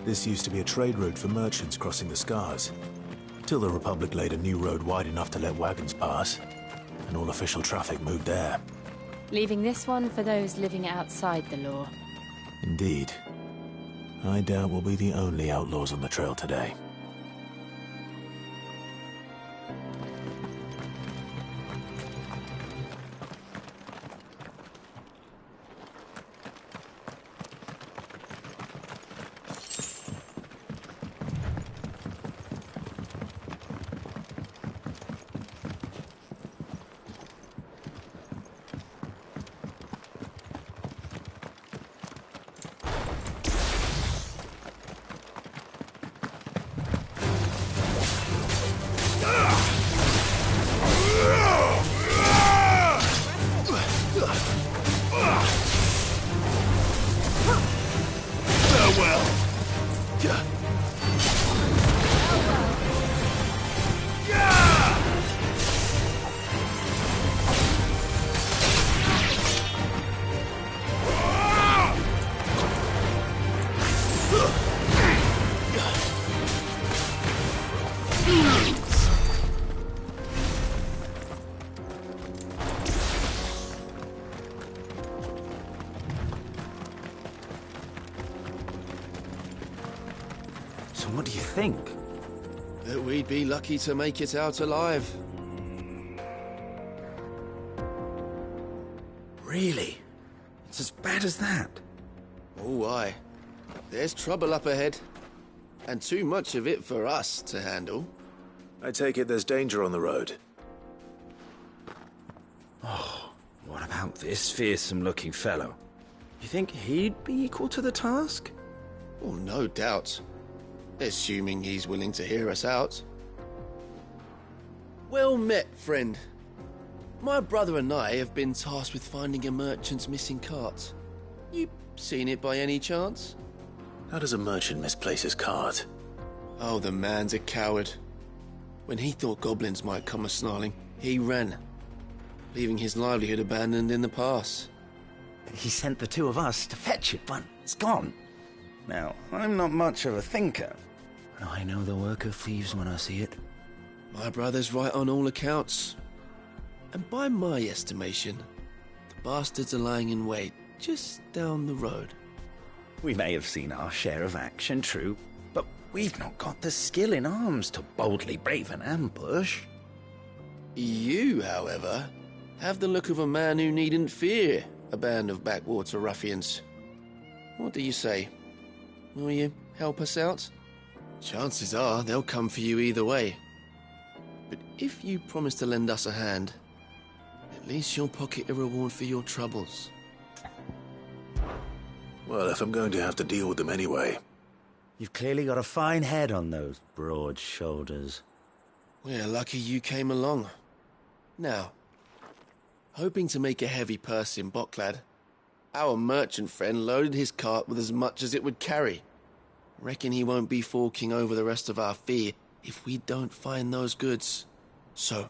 This used to be a trade route for merchants crossing the Scars, till the Republic laid a new road wide enough to let wagons pass, and all official traffic moved there. Leaving this one for those living outside the law. Indeed. I doubt we'll be the only outlaws on the trail today. So what do you think? That we'd be lucky to make it out alive. Really? It's as bad as that? Oh, aye. There's trouble up ahead. And too much of it for us to handle. I take it there's danger on the road. Oh, what about this fearsome-looking fellow? You think he'd be equal to the task? Oh, no doubt. Assuming he's willing to hear us out. Well met, friend. My brother and I have been tasked with finding a merchant's missing cart. You seen it by any chance? How does a merchant misplace his cart? Oh, the man's a coward. When he thought goblins might come a-snarling, he ran, leaving his livelihood abandoned in the pass. He sent the two of us to fetch it, but it's gone. Now, I'm not much of a thinker, but I know the work of thieves when I see it. My brother's right on all accounts. And by my estimation, the bastards are lying in wait just down the road. We may have seen our share of action, true, but we've not got the skill in arms to boldly brave an ambush. You, however, have the look of a man who needn't fear a band of backwater ruffians. What do you say? Will you help us out? Chances are they'll come for you either way. But if you promise to lend us a hand, at least you'll pocket a reward for your troubles. Well, if I'm going to have to deal with them anyway. You've clearly got a fine head on those broad shoulders. We're lucky you came along. Now, hoping to make a heavy purse in Boklad, our merchant friend loaded his cart with as much as it would carry. Reckon he won't be forking over the rest of our fee if we don't find those goods. So,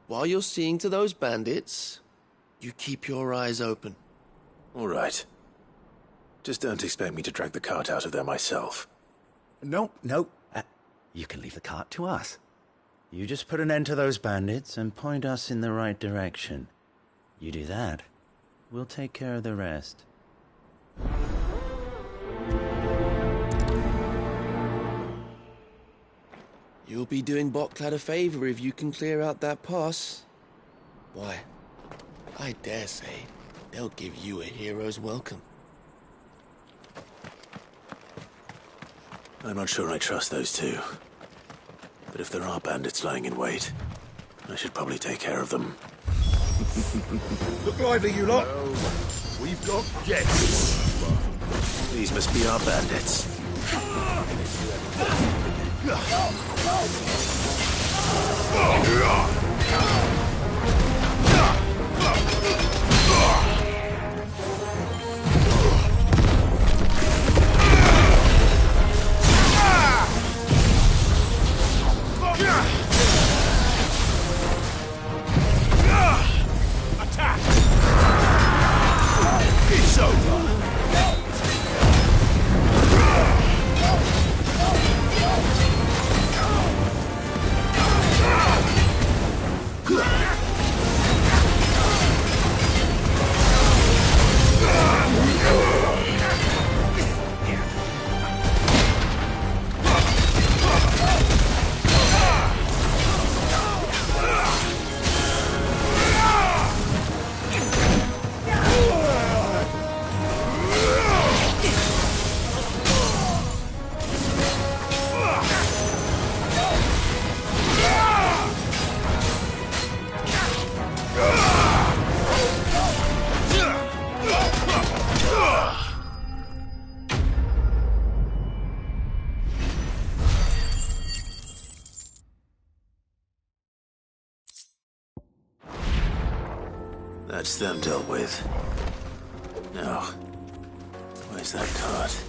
while you're seeing to those bandits, you keep your eyes open. All right. Just don't expect me to drag the cart out of there myself. No. You can leave the cart to us. You just put an end to those bandits and point us in the right direction. You do that, we'll take care of the rest. You'll be doing Botclad a favor if you can clear out that pass. Why, I dare say they'll give you a hero's welcome. I'm not sure I trust those two. But if there are bandits lying in wait, I should probably take care of them. Look lively, you lot. We've got guests. These must be our bandits. Attack! It's over. That's them dealt with. Now, where's that cart?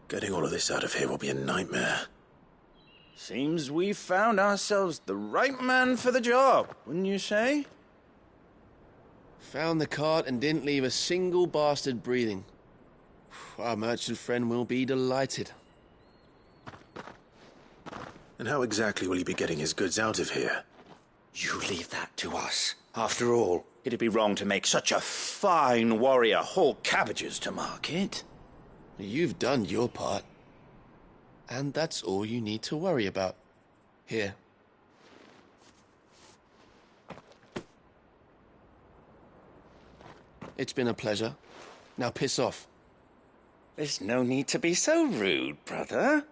Getting all of this out of here will be a nightmare. Seems we've found ourselves the right man for the job, wouldn't you say? Found the cart and didn't leave a single bastard breathing. Our merchant friend will be delighted. And how exactly will he be getting his goods out of here? You leave that to us. After all, it'd be wrong to make such a fine warrior haul cabbages to market. You've done your part. And that's all you need to worry about. Here. It's been a pleasure. Now piss off. There's no need to be so rude, brother.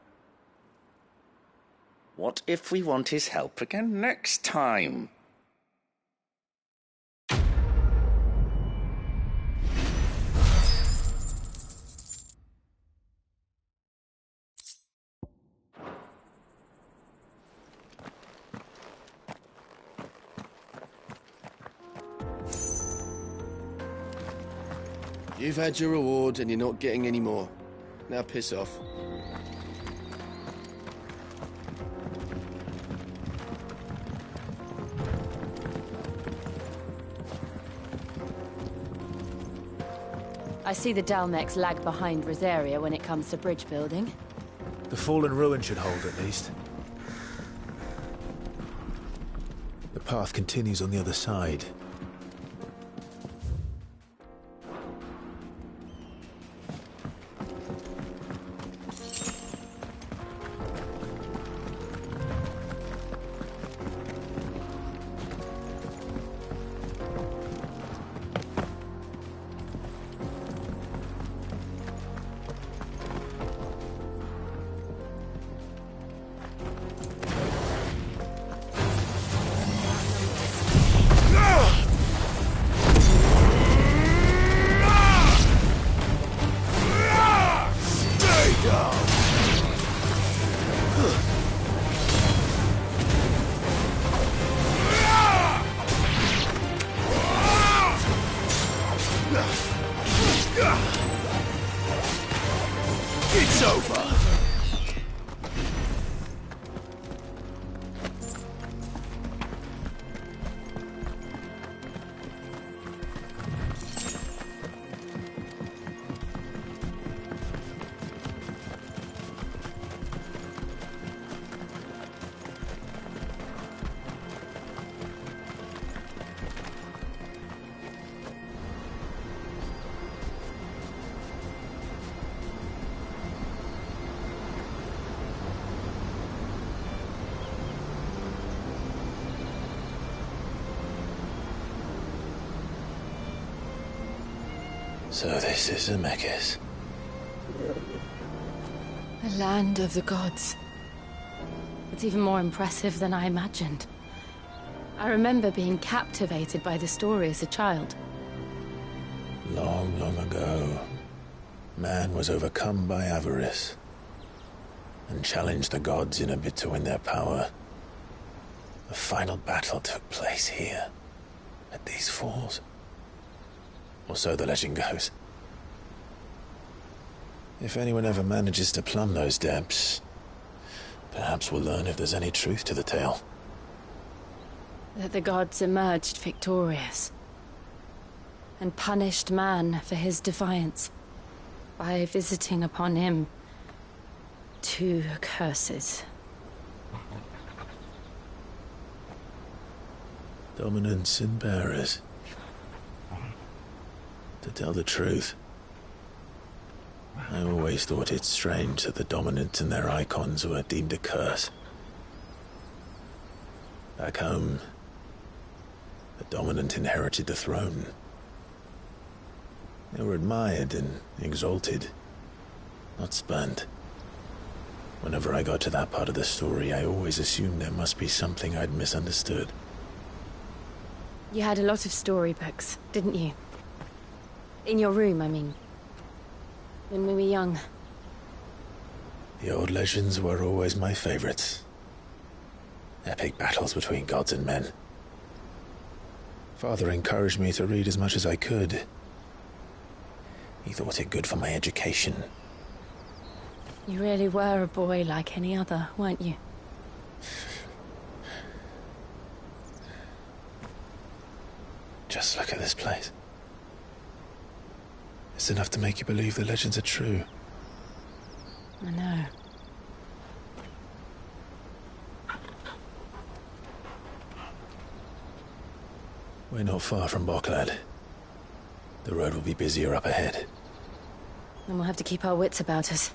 What if we want his help again next time? You've had your reward and you're not getting any more. Now piss off. I see the Dalmex lag behind Rosaria when it comes to bridge building. The fallen ruin should hold, at least. The path continues on the other side. It's over. So this is Zemeckis. The land of the gods. It's even more impressive than I imagined. I remember being captivated by the story as a child. Long, long ago, man was overcome by avarice and challenged the gods in a bid to win their power. The final battle took place here, at these falls. Or so the legend goes. If anyone ever manages to plumb those depths, perhaps we'll learn if there's any truth to the tale. That the gods emerged victorious and punished man for his defiance by visiting upon him 2 curses. Dominants and bearers. To tell the truth, I always thought it strange that the dominant and their icons were deemed a curse. Back home, the dominant inherited the throne. They were admired and exalted, not spurned. Whenever I got to that part of the story, I always assumed there must be something I'd misunderstood. You had a lot of storybooks, didn't you? In your room, I mean. When we were young. The old legends were always my favorites. Epic battles between gods and men. Father encouraged me to read as much as I could. He thought it good for my education. You really were a boy like any other, weren't you? Just look at this place. It's enough to make you believe the legends are true. I know. We're not far from Boklad. The road will be busier up ahead. And we'll have to keep our wits about us.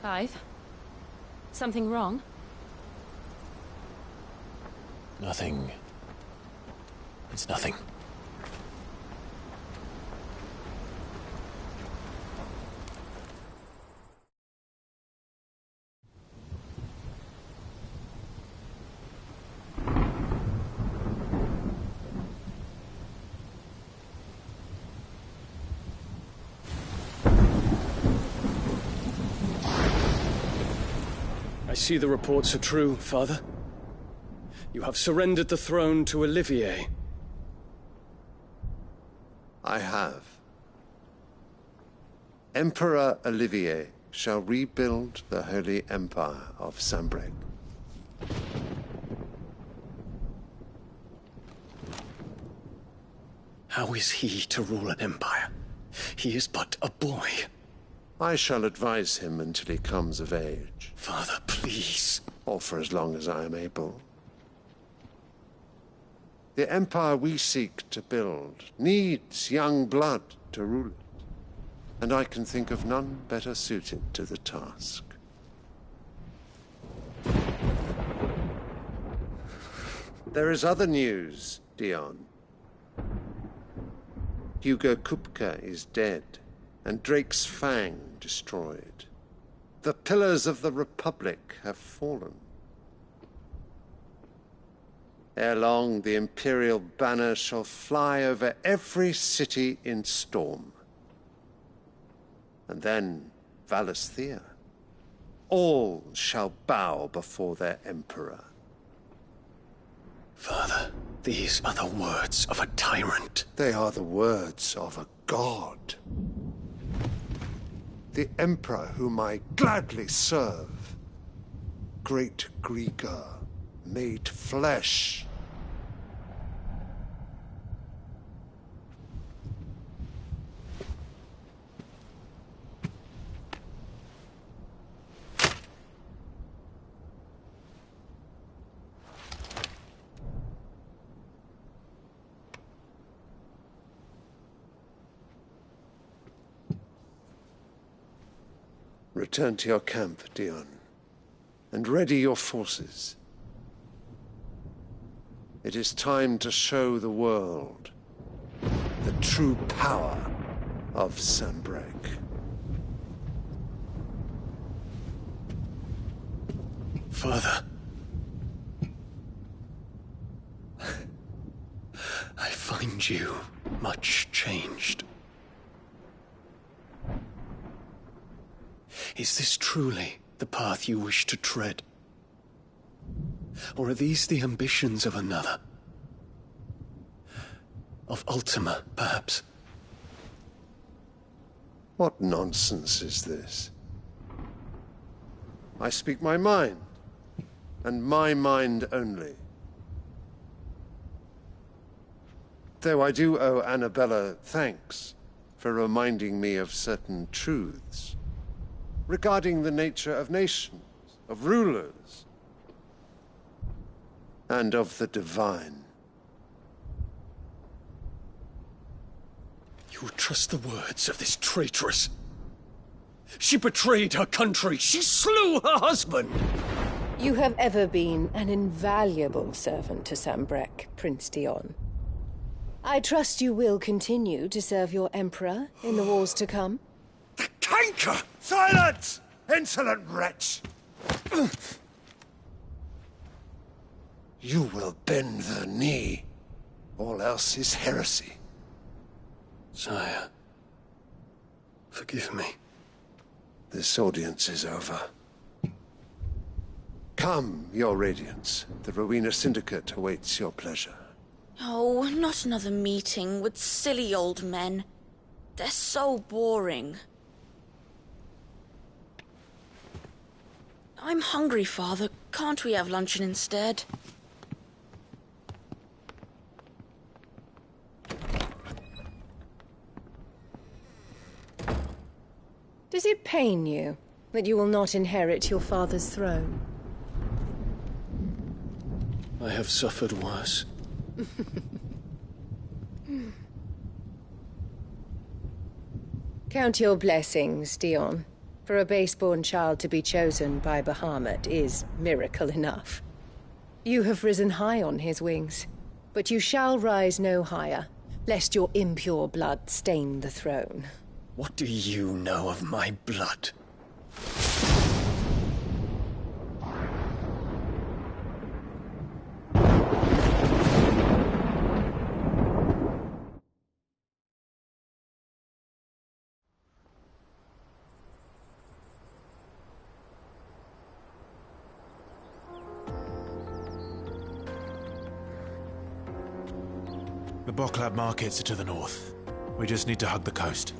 Clive? Something wrong? Nothing. It's nothing. I see the reports are true, Father. You have surrendered the throne to Olivier. I have. Emperor Olivier shall rebuild the Holy Empire of Sambrec. How is he to rule an empire? He is but a boy. I shall advise him until he comes of age. Father, please. Or for as long as I am able. The empire we seek to build needs young blood to rule it, and I can think of none better suited to the task. There is other news, Dion. Hugo Kupka is dead, and Drake's Fang destroyed. The pillars of the Republic have fallen. Ere long, the Imperial banner shall fly over every city in Storm. And then, Valisthea. All shall bow before their Emperor. Father, these are the words of a tyrant. They are the words of a god. The Emperor whom I gladly serve. Great Grieger, made flesh. Return to your camp, Dion, and ready your forces. It is time to show the world the true power of Sanbreque. Father. I find you much changed. Is this truly the path you wish to tread? Or are these the ambitions of another? Of Ultima, perhaps? What nonsense is this? I speak my mind, and my mind only. Though I do owe Annabella thanks for reminding me of certain truths regarding the nature of nations, of rulers, and of the divine. You would trust the words of this traitress? She betrayed her country. She slew her husband. You have ever been an invaluable servant to Sanbreque, Prince Dion. I trust you will continue to serve your Emperor in the wars to come. The canker! Silence! Insolent wretch! You will bend the knee. All else is heresy. Sire, forgive me. This audience is over. Come, your Radiance. The Rowena Syndicate awaits your pleasure. Oh, not another meeting with silly old men. They're so boring. I'm hungry, Father. Can't we have luncheon instead? Does it pain you that you will not inherit your father's throne? I have suffered worse. Count your blessings, Dion. For a base-born child to be chosen by Bahamut is miracle enough. You have risen high on his wings, but you shall rise no higher, lest your impure blood stain the throne. What do you know of my blood? The Boklab markets are to the north. We just need to hug the coast.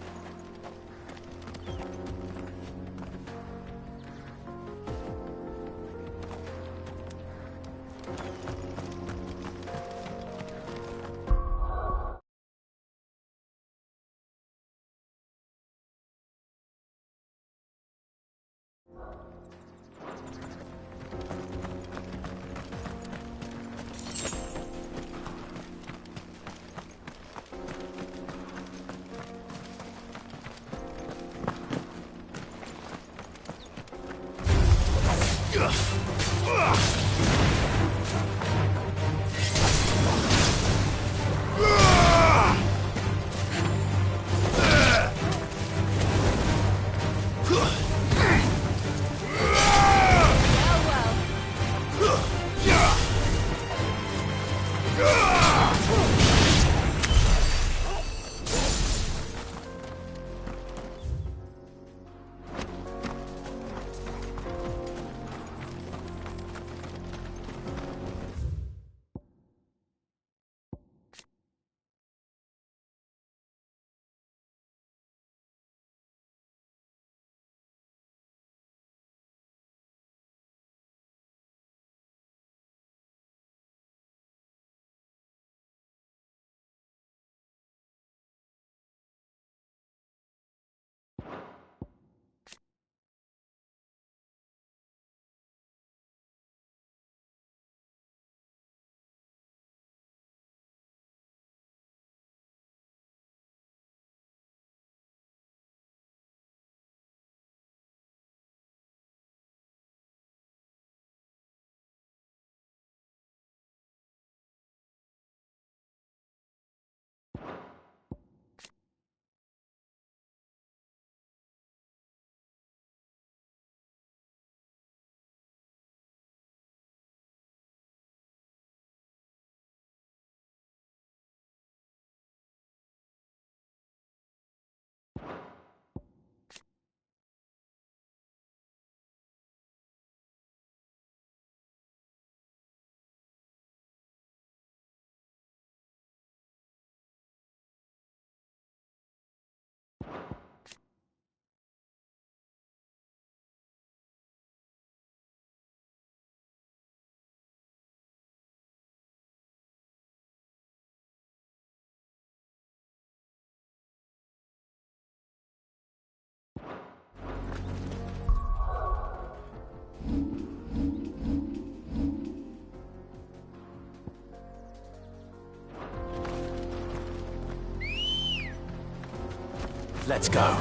Let's go.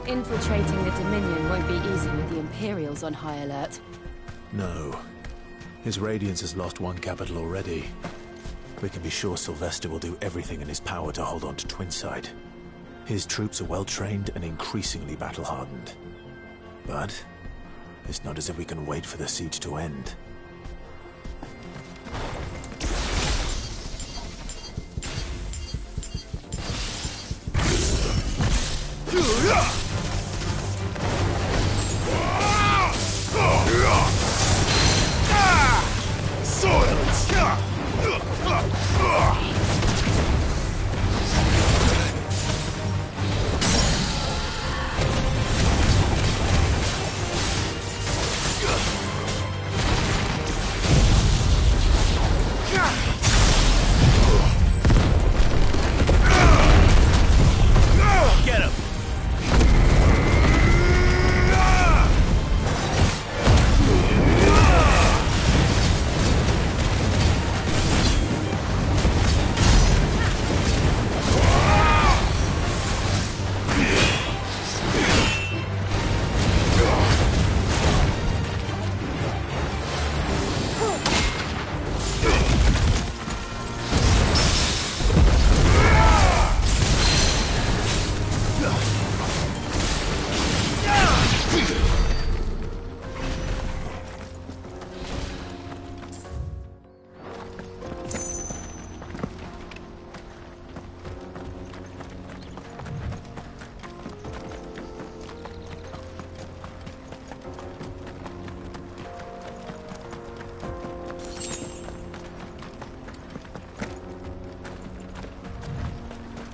Infiltrating the Dominion won't be easy with the Imperials on high alert. No. His Radiance has lost one capital already. We can be sure Sylvester will do everything in his power to hold on to Twinside. His troops are well-trained and increasingly battle-hardened. But it's not as if we can wait for the siege to end.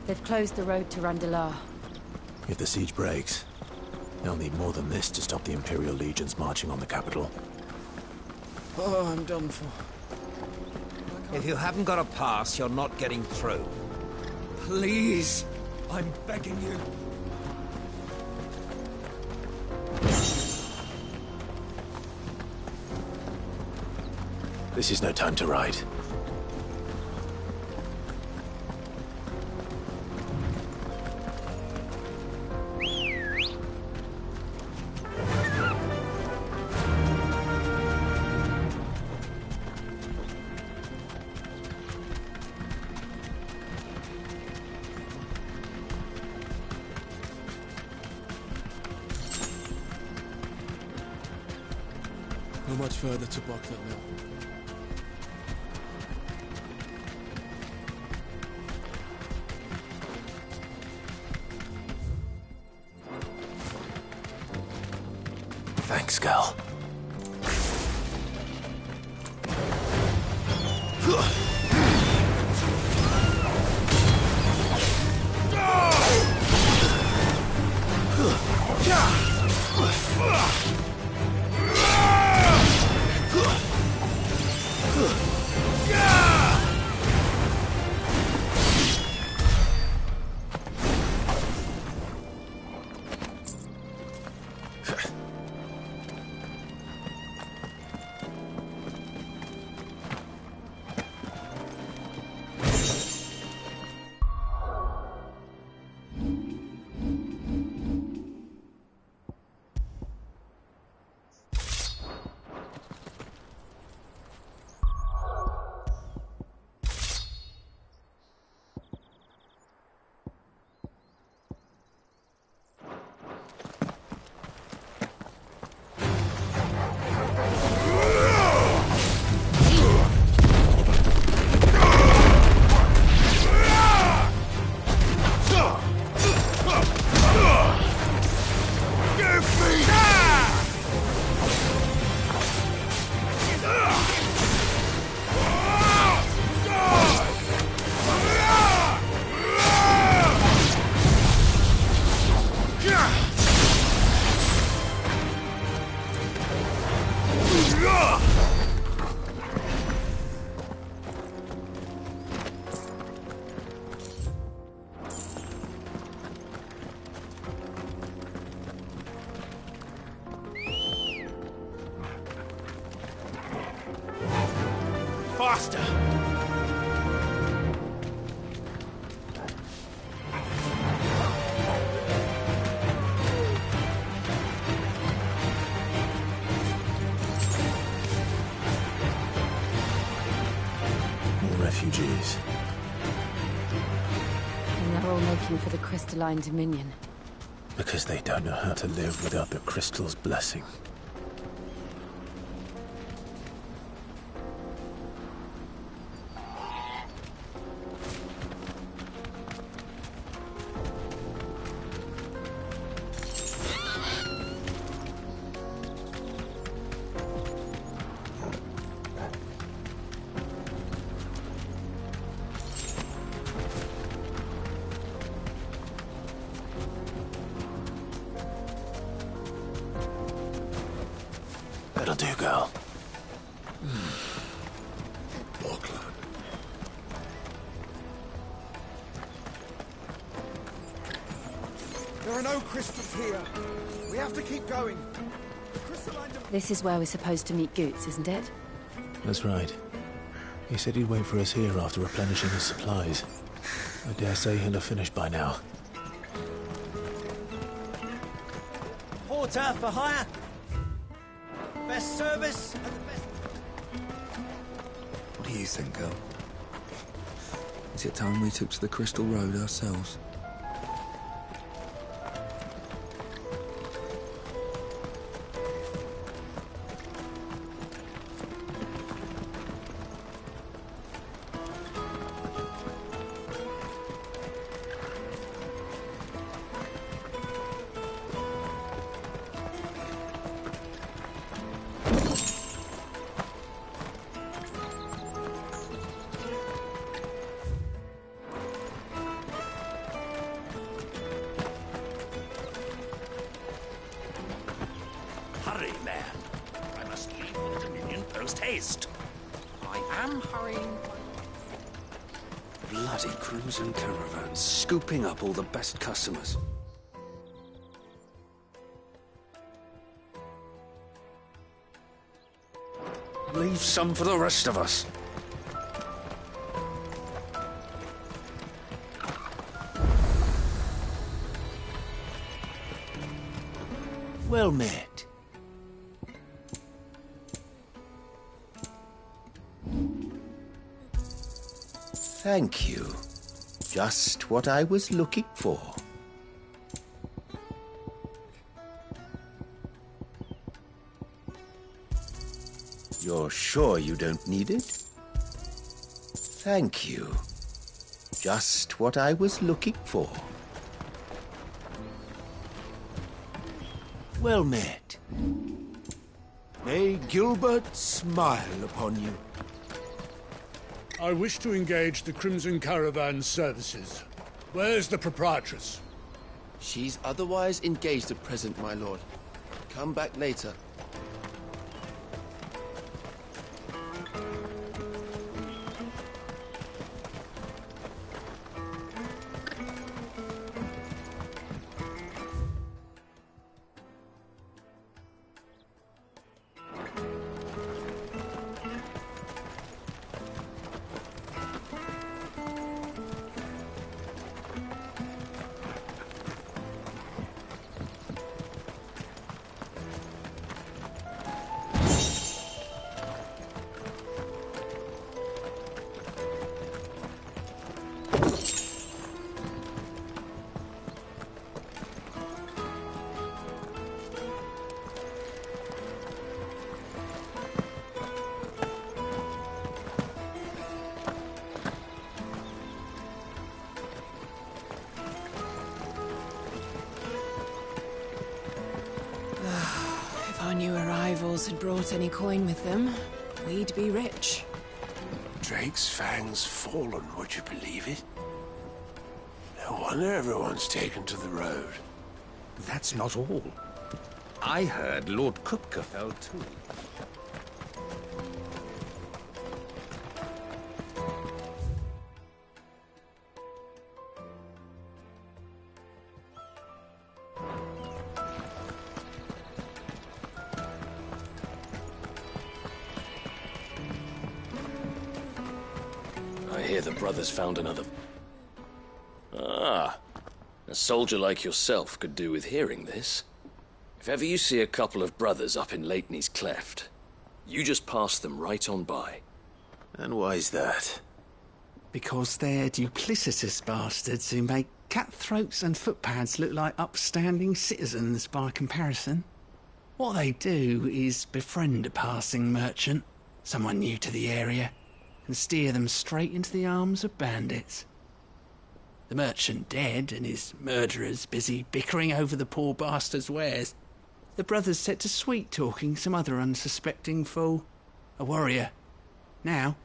They've closed the road to Randalar. If the siege breaks, they'll need more than this to stop the Imperial legions marching on the capital. Oh, I'm done for. If you haven't got a pass, you're not getting through. Please, I'm begging you. This is no time to ride. Not much further to Buckland now. Thanks, Gal. Faster! refugees. And they're all making for the crystalline dominion. Because they don't know how to live without the crystal's blessing. That'll do, girl. Auckland. There are no crystals here. We have to keep going. This is where we're supposed to meet Goots, isn't it? That's right. He said he'd wait for us here after replenishing his supplies. I dare say he'll have finished by now. Porter for hire. Best service and the best... What do you think, girl? Is it time we took to the Crystal Road ourselves? Hurry, man. I must leave for the Dominion post-haste. I am hurrying. Bloody crimson caravans, scooping up all the best customers. Leave some for the rest of us. Well met. Thank you. Just what I was looking for. You're sure you don't need it? Thank you. Just what I was looking for. Well met. May Gilbert smile upon you. I wish to engage the Crimson Caravan services. Where's the proprietress? She's otherwise engaged at present, my lord. Come back later. If our new arrivals had brought any coin with them, we'd be rich. Drake's Fang's fallen, would you believe it? No wonder everyone's taken to the road. That's not all. I heard Lord Kupka fell too. I hear the brothers found another... Ah, a soldier like yourself could do with hearing this. If ever you see a couple of brothers up in Lateney's Cleft, you just pass them right on by. And why's that? Because they're duplicitous bastards who make cutthroats and footpads look like upstanding citizens by comparison. What they do is befriend a passing merchant, someone new to the area, and steer them straight into the arms of bandits. The merchant dead and his murderers busy bickering over the poor bastard's wares. The brothers set to sweet-talking some other unsuspecting fool, a warrior. Now,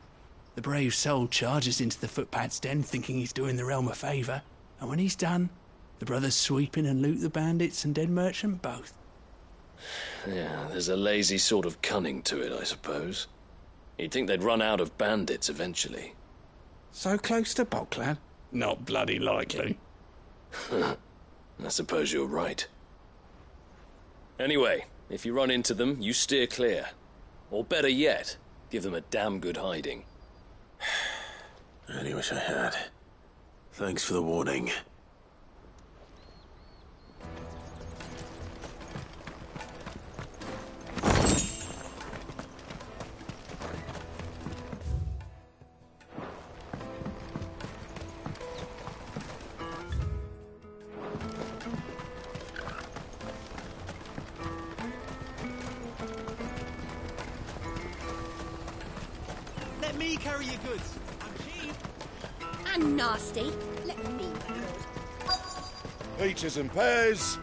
the brave soul charges into the footpad's den thinking he's doing the realm a favour, and when he's done, the brothers sweep in and loot the bandits and dead merchant both. Yeah, there's a lazy sort of cunning to it, I suppose. You'd think they'd run out of bandits eventually. So close to Bocklad? Not bloody likely. I suppose you're right. Anyway, if you run into them, you steer clear. Or better yet, give them a damn good hiding. I really wish I had. Thanks for the warning. Let me carry your goods. I'm cheap. And nasty. Let me. Peaches and pears.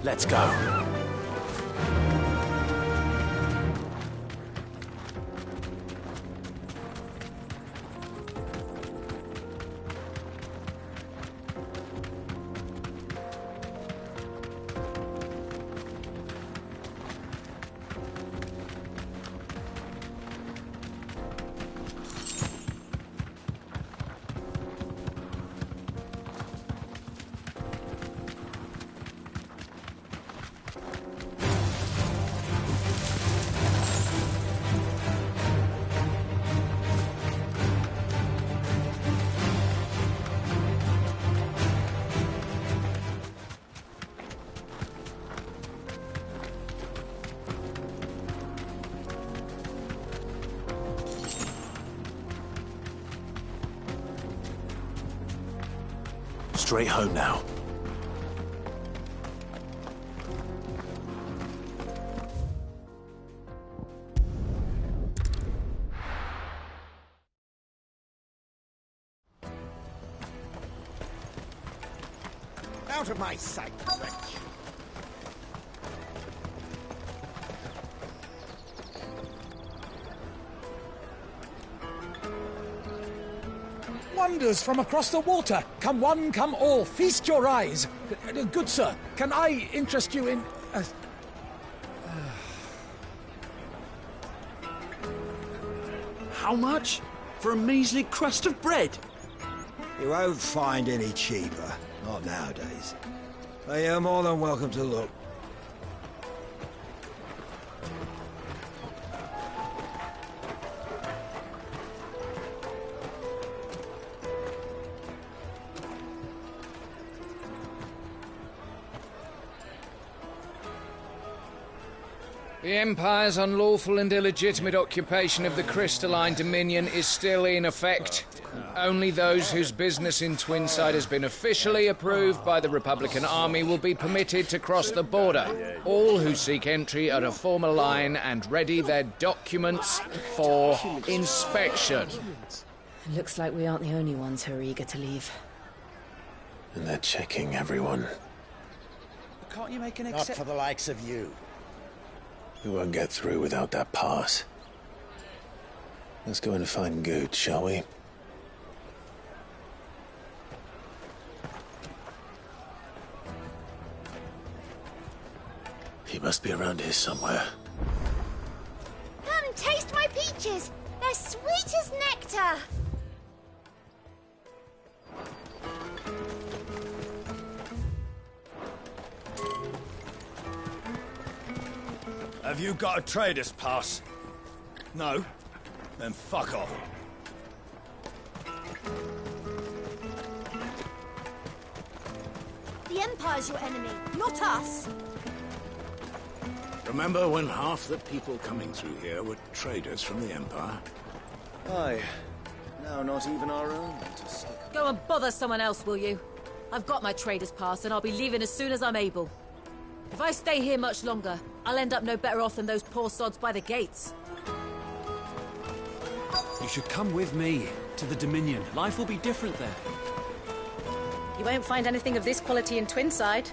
Let's go. Straight home now. Out of my sight, wretch. Wonders from across the water. Come one, come all. Feast your eyes. Good sir, can I interest you in... How much? For a measly crust of bread? You won't find any cheaper. Not nowadays. But you're more than welcome to look. The Empire's unlawful and illegitimate occupation of the Crystalline Dominion is still in effect. Only those whose business in Twinside has been officially approved by the Republican Army will be permitted to cross the border. All who seek entry are to form a line and ready their documents for inspection. Looks like we aren't the only ones who are eager to leave. And they're checking everyone. Can't you make an Not for the likes of you. We won't get through without that pass. Let's go and find Good, shall we? He must be around here somewhere. Come, taste my peaches. They're sweet as nectar. Have you got a trader's pass? No? Then fuck off. Empire's your enemy, not us. Remember when half the people coming through here were traders from the Empire? Aye. Now not even our own to stick. Go and bother someone else, will you? I've got my trader's pass and I'll be leaving as soon as I'm able. If I stay here much longer, I'll end up no better off than those poor sods by the gates. You should come with me to the Dominion. Life will be different there. You won't find anything of this quality in Twinside.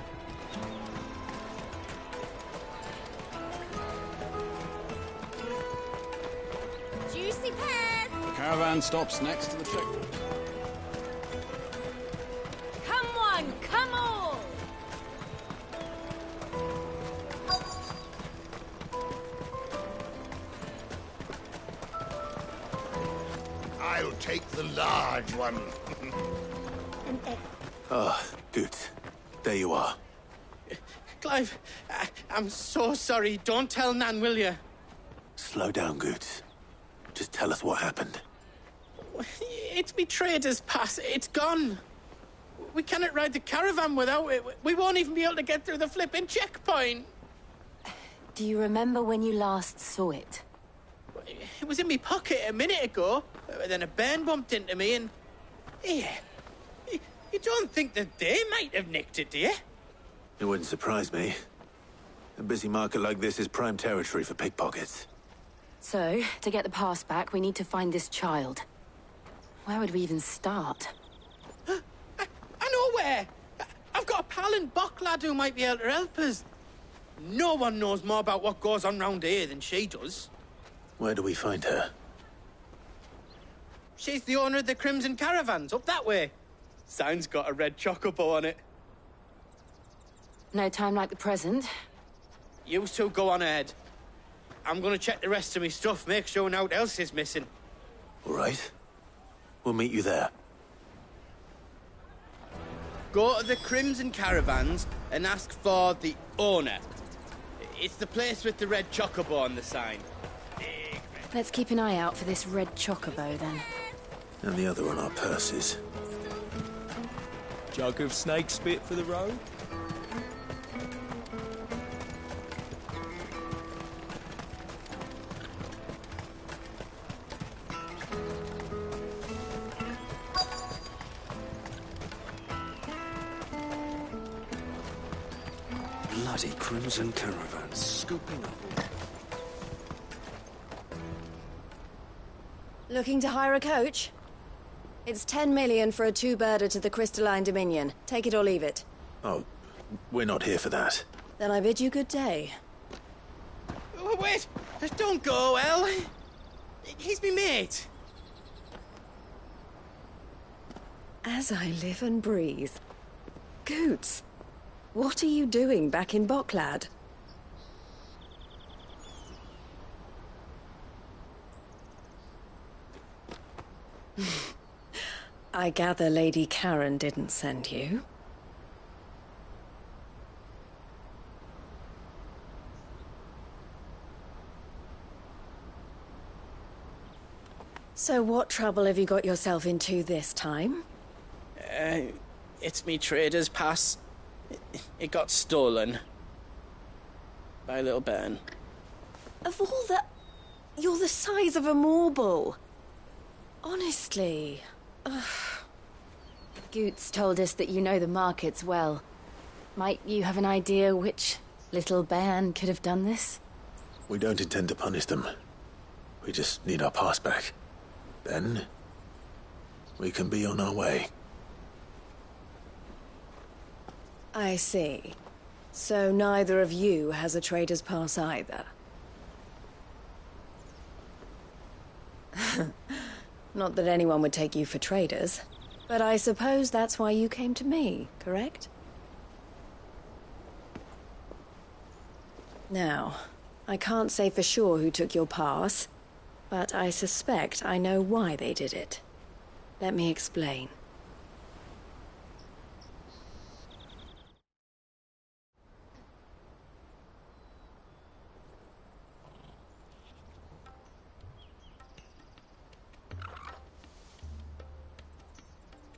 Juicy pears! The caravan stops next to the checkpoint. Come one, come all! I'll take the large one. Ah, good. There you are. Clive, I'm so sorry. Don't tell Nan, will you? Slow down, Goots. Just tell us what happened. It's me trader's pass. It's gone. We cannot ride the caravan without it. We won't even be able to get through the flipping checkpoint. Do you remember when you last saw it? It was in my pocket a minute ago. Then a bairn bumped into me and... Yeah. You don't think that they might have nicked it, do you? It wouldn't surprise me. A busy market like this is prime territory for pickpockets. So, to get the pass back, we need to find this child. Where would we even start? I know where! I've got a pal in Bocklad who might be able to help us. No one knows more about what goes on round here than she does. Where do we find her? She's the owner of the Crimson Caravans, up that way. Sign's got a red chocobo on it. No time like the present. You two go on ahead. I'm gonna check the rest of my stuff, make sure naught else is missing. All right. We'll meet you there. Go to the Crimson Caravans and ask for the owner. It's the place with the red chocobo on the sign. Let's keep an eye out for this red chocobo, then. And the other on our purses. Jug of snake spit for the road? Bloody Crimson Caravans scooping up. Looking to hire a coach? It's 10 million for a two-birder to the Crystalline Dominion. Take it or leave it. Oh, we're not here for that. Then I bid you good day. Oh, wait! Don't go, El. He's me mate. As I live and breathe. Goots, what are you doing back in Bocklad? I gather Lady Karen didn't send you. So what trouble have you got yourself into this time? It's me trader's pass. It got stolen. By a little bairn. Of all the... You're the size of a marble. Honestly. Ugh. Goots told us that you know the markets well. Might you have an idea which little bairn could have done this? We don't intend to punish them. We just need our pass back. Then, we can be on our way. I see. So neither of you has a trader's pass either. Not that anyone would take you for traders, but I suppose that's why you came to me, correct? Now, I can't say for sure who took your pass, but I suspect I know why they did it. Let me explain.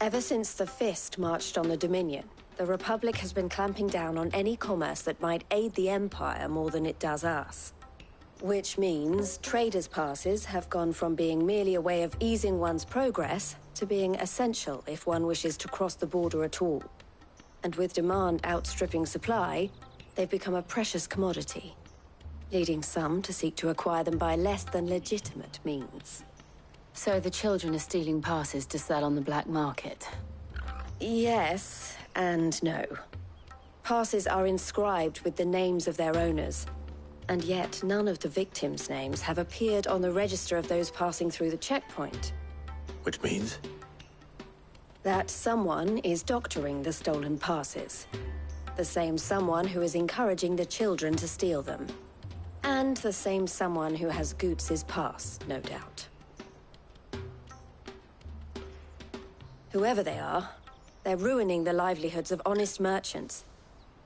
Ever since the Fist marched on the Dominion, The Republic has been clamping down on any commerce that might aid the Empire more than it does us. Which means traders' passes have gone from being merely a way of easing one's progress to being essential if one wishes to cross the border at all. And with demand outstripping supply, they've become a precious commodity, leading some to seek to acquire them by less than legitimate means. So the children are stealing passes to sell on the black market? Yes, and no. Passes are inscribed with the names of their owners, and yet none of the victims' names have appeared on the register of those passing through the checkpoint. Which means? That someone is doctoring the stolen passes. The same someone who is encouraging the children to steal them. And the same someone who has Goots's pass, no doubt. Whoever they are, they're ruining the livelihoods of honest merchants,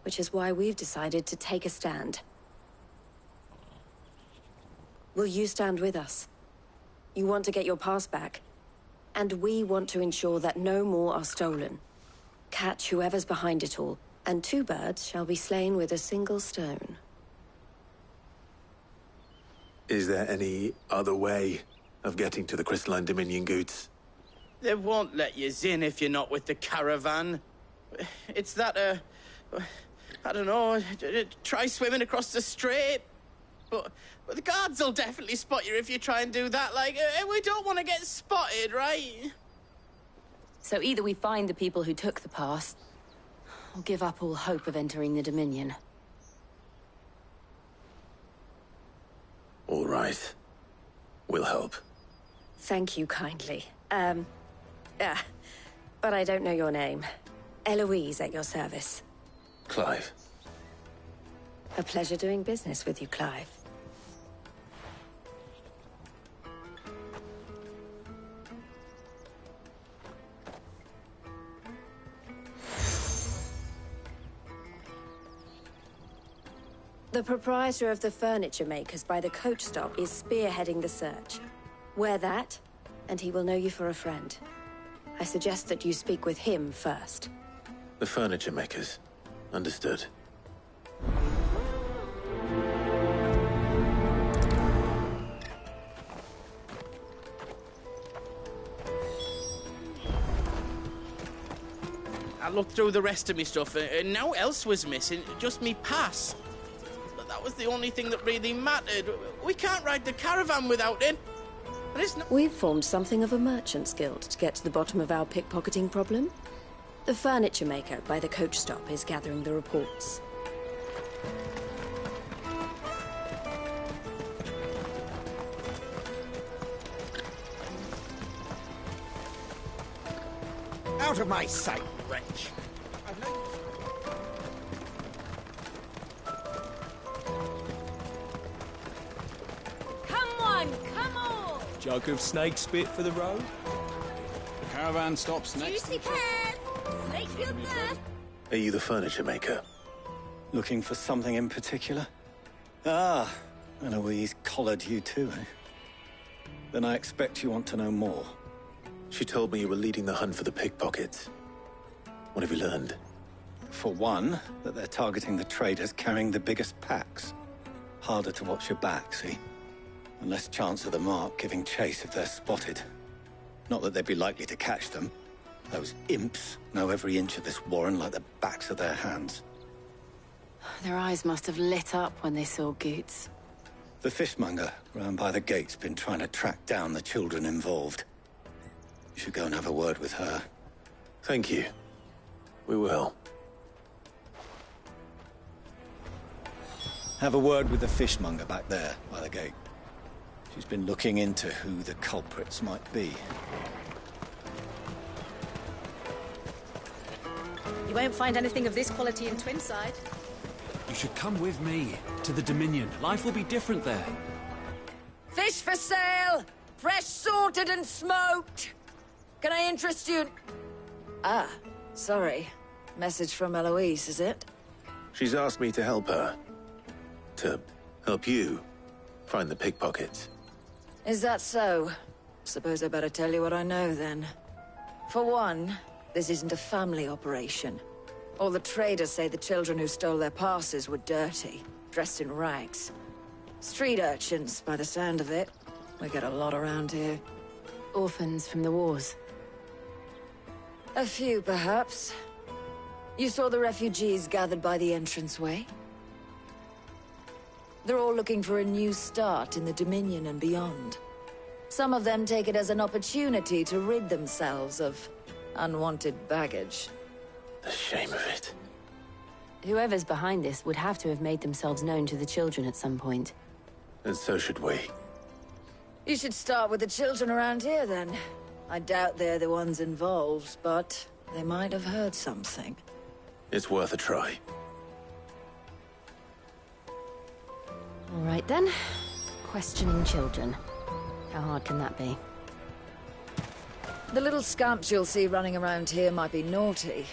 which is why we've decided to take a stand. Will you stand with us? You want to get your pass back, and we want to ensure that no more are stolen. Catch whoever's behind it all, and 2 birds shall be slain with a single stone. Is there any other way of getting to the Crystalline Dominion Goods? They won't let you in if you're not with the caravan. It's that, I don't know, try swimming across the strait. But the guards will definitely spot you if you try and do that. Like, we don't want to get spotted, right? So either we find the people who took the pass, or give up all hope of entering the Dominion. All right. We'll help. Thank you kindly. But I don't know your name. Eloise at your service. Clive. A pleasure doing business with you, Clive. The proprietor of the furniture makers by the coach stop is spearheading the search. Wear that, and he will know you for a friend. I suggest that you speak with him first. The furniture makers. Understood. I looked through the rest of me stuff, and no else was missing, just me pass. But that was the only thing that really mattered. We can't ride the caravan without it. And it's not... We've formed something of a merchant's guild to get to the bottom of our pickpocketing problem. The furniture maker by the coach stop is gathering the reports. Out of my sight, wretch! Come on! Jug of snake spit for the road? The caravan stops next. Juicy pears! Snake your thirst! Are you the furniture maker? Looking for something in particular? Ah, Eloise collared you too, eh? Then I expect you want to know more. She told me you were leading the hunt for the pickpockets. What have you learned? For one, that they're targeting the traders carrying the biggest packs. Harder to watch your back, see? And less chance of the mark giving chase if they're spotted. Not that they'd be likely to catch them. Those imps know every inch of this warren like the backs of their hands. Their eyes must have lit up when they saw Goots. The fishmonger round by the gate's been trying to track down the children involved. You should go and have a word with her. Thank you. We will. Have a word with the fishmonger back there by the gate. She's been looking into who the culprits might be. You won't find anything of this quality in Twinside. You should come with me to the Dominion. Life will be different there. Fish for sale! Fresh sorted and smoked! Can I interest you in... Ah, sorry. Message from Eloise, is it? She's asked me to help her. To help you find the pickpockets. Is that so? Suppose I better tell you what I know, then. For one, this isn't a family operation. All the traders say the children who stole their passes were dirty, dressed in rags. Street urchins, by the sound of it. We get a lot around here. Orphans from the wars. A few, perhaps. You saw the refugees gathered by the entranceway? They're all looking for a new start in the Dominion and beyond. Some of them take it as an opportunity to rid themselves of unwanted baggage. The shame of it. Whoever's behind this would have to have made themselves known to the children at some point. And so should we. You should start with the children around here, then. I doubt they're the ones involved, but they might have heard something. It's worth a try. All right, then. Questioning children. How hard can that be? The little scamps you'll see running around here might be naughty,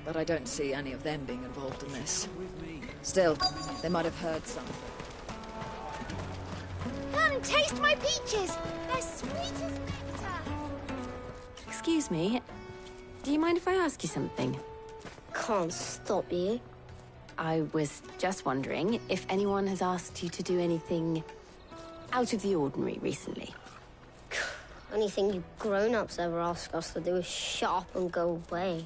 but I don't see any of them being involved in this. Still, they might have heard something. Come, taste my peaches! They're sweet as nectar! Excuse me. Do you mind if I ask you something? Can't stop you. I was just wondering if anyone has asked you to do anything out of the ordinary recently. Anything you grown-ups ever ask us to do is shut up and go away.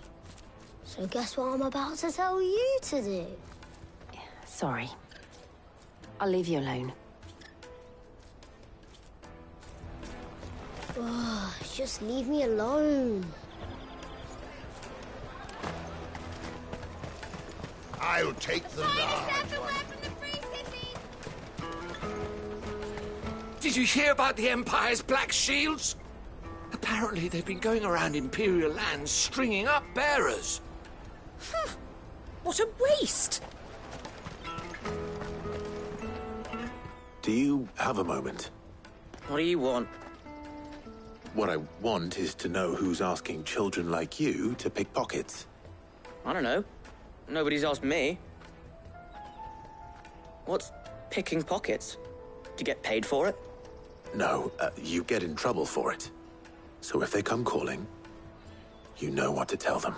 So guess what I'm about to tell you to do? Sorry. I'll leave you alone. Oh, just leave me alone. I'll take the large one. Did you hear about the Empire's Black Shields? Apparently they've been going around Imperial lands stringing up bearers. What a waste! Do you have a moment? What do you want? What I want is to know who's asking children like you to pick pockets. I don't know. Nobody's asked me. What's picking pockets? Do you get paid for it? No, you get in trouble for it. So if they come calling, you know what to tell them.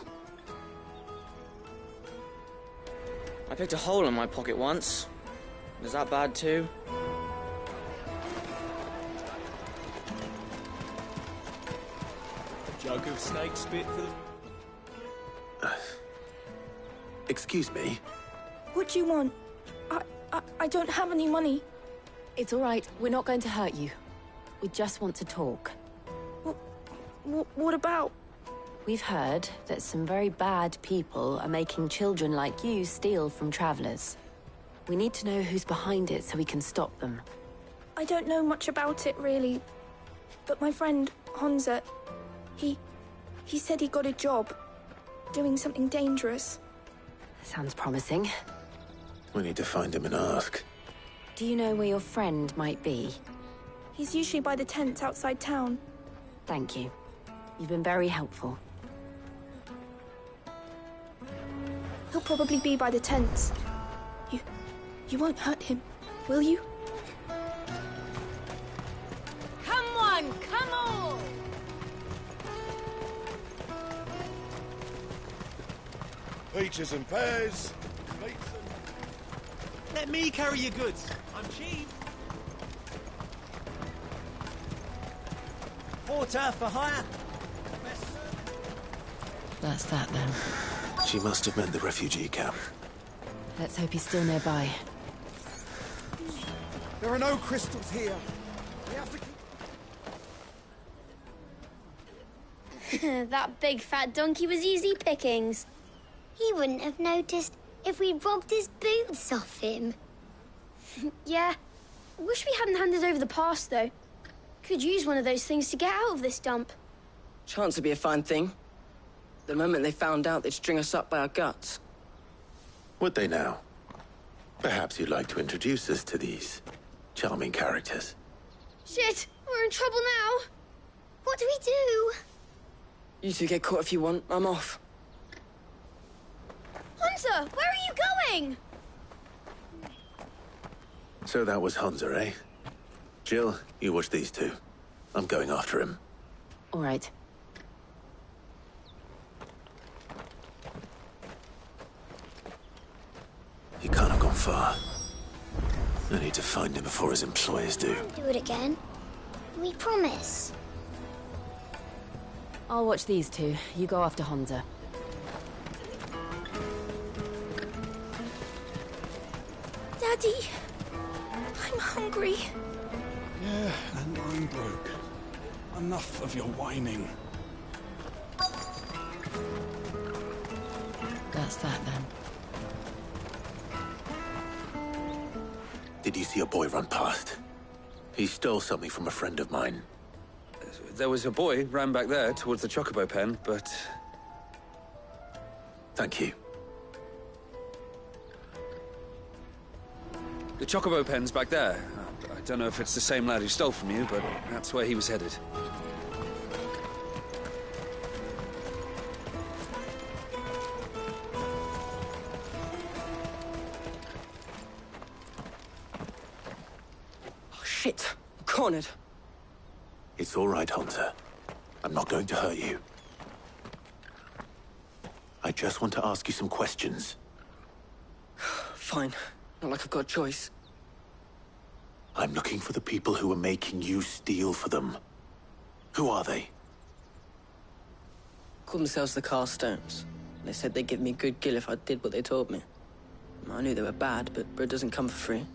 I picked a hole in my pocket once. Was that bad too? A jug of snake spit for the... Excuse me? What do you want? I don't have any money. It's all right. We're not going to hurt you. We just want to talk. What about? We've heard that some very bad people are making children like you steal from travelers. We need to know who's behind it so we can stop them. I don't know much about it, really. But my friend, Honza, he said he got a job doing something dangerous. Sounds promising. We need to find him and ask. Do you know where your friend might be? He's usually by the tents outside town. Thank you. You've been very helpful. He'll probably be by the tents. You won't hurt him, will you? Come on, come on! Peaches and pears. Let me carry your goods. I'm cheap. Porter for hire. That's that then. She must have meant the refugee camp. Let's hope he's still nearby. There are no crystals here. We have to... That big fat donkey was easy pickings. He wouldn't have noticed if we'd robbed his boots off him. Yeah. Wish we hadn't handed over the pass, though. Could use one of those things to get out of this dump. Chance would be a fine thing. The moment they found out, they'd string us up by our guts. Would they now? Perhaps you'd like to introduce us to these charming characters. Shit! We're in trouble now! What do we do? You two get caught if you want. I'm off. Hunter, where are you going? So that was Hunza, eh? Jill, you watch these two. I'm going after him. All right. He can't have gone far. I need to find him before his employers do. Do it again. We promise. I'll watch these two. You go after Honza. Daddy, I'm hungry. Yeah, and I'm broke. Enough of your whining. That's that then. Did you see a boy run past? He stole something from a friend of mine. There was a boy ran back there towards the Chocobo pen, but... Thank you. The Chocobo pen's back there. I don't know if it's the same lad who stole from you, but that's where he was headed. Oh, shit. I'm cornered. It's all right, Hunter. I'm not going to hurt you. I just want to ask you some questions. Fine. Not like I've got a choice. I'm looking for the people who are making you steal for them. Who are they? Called themselves the Carstones. They said they'd give me a good gill if I did what they told me. I knew they were bad, but bread doesn't come for free.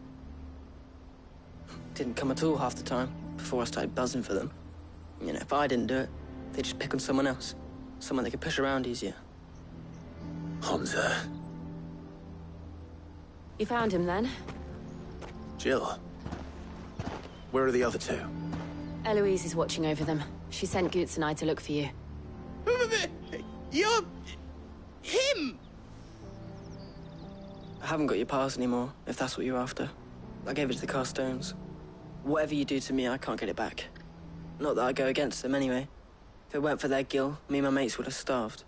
Didn't come at all half the time, before I started buzzing for them. You know, if I didn't do it, they'd just pick on someone else. Someone they could push around easier. Hunter. You found him then? Jill. Where are the other two? Eloise is watching over them. She sent Goots and I to look for you. You're... him! I haven't got your pass anymore, if that's what you're after. I gave it to the Carstones. Whatever you do to me, I can't get it back. Not that I go against them anyway. If it weren't for their gill, me and my mates would have starved.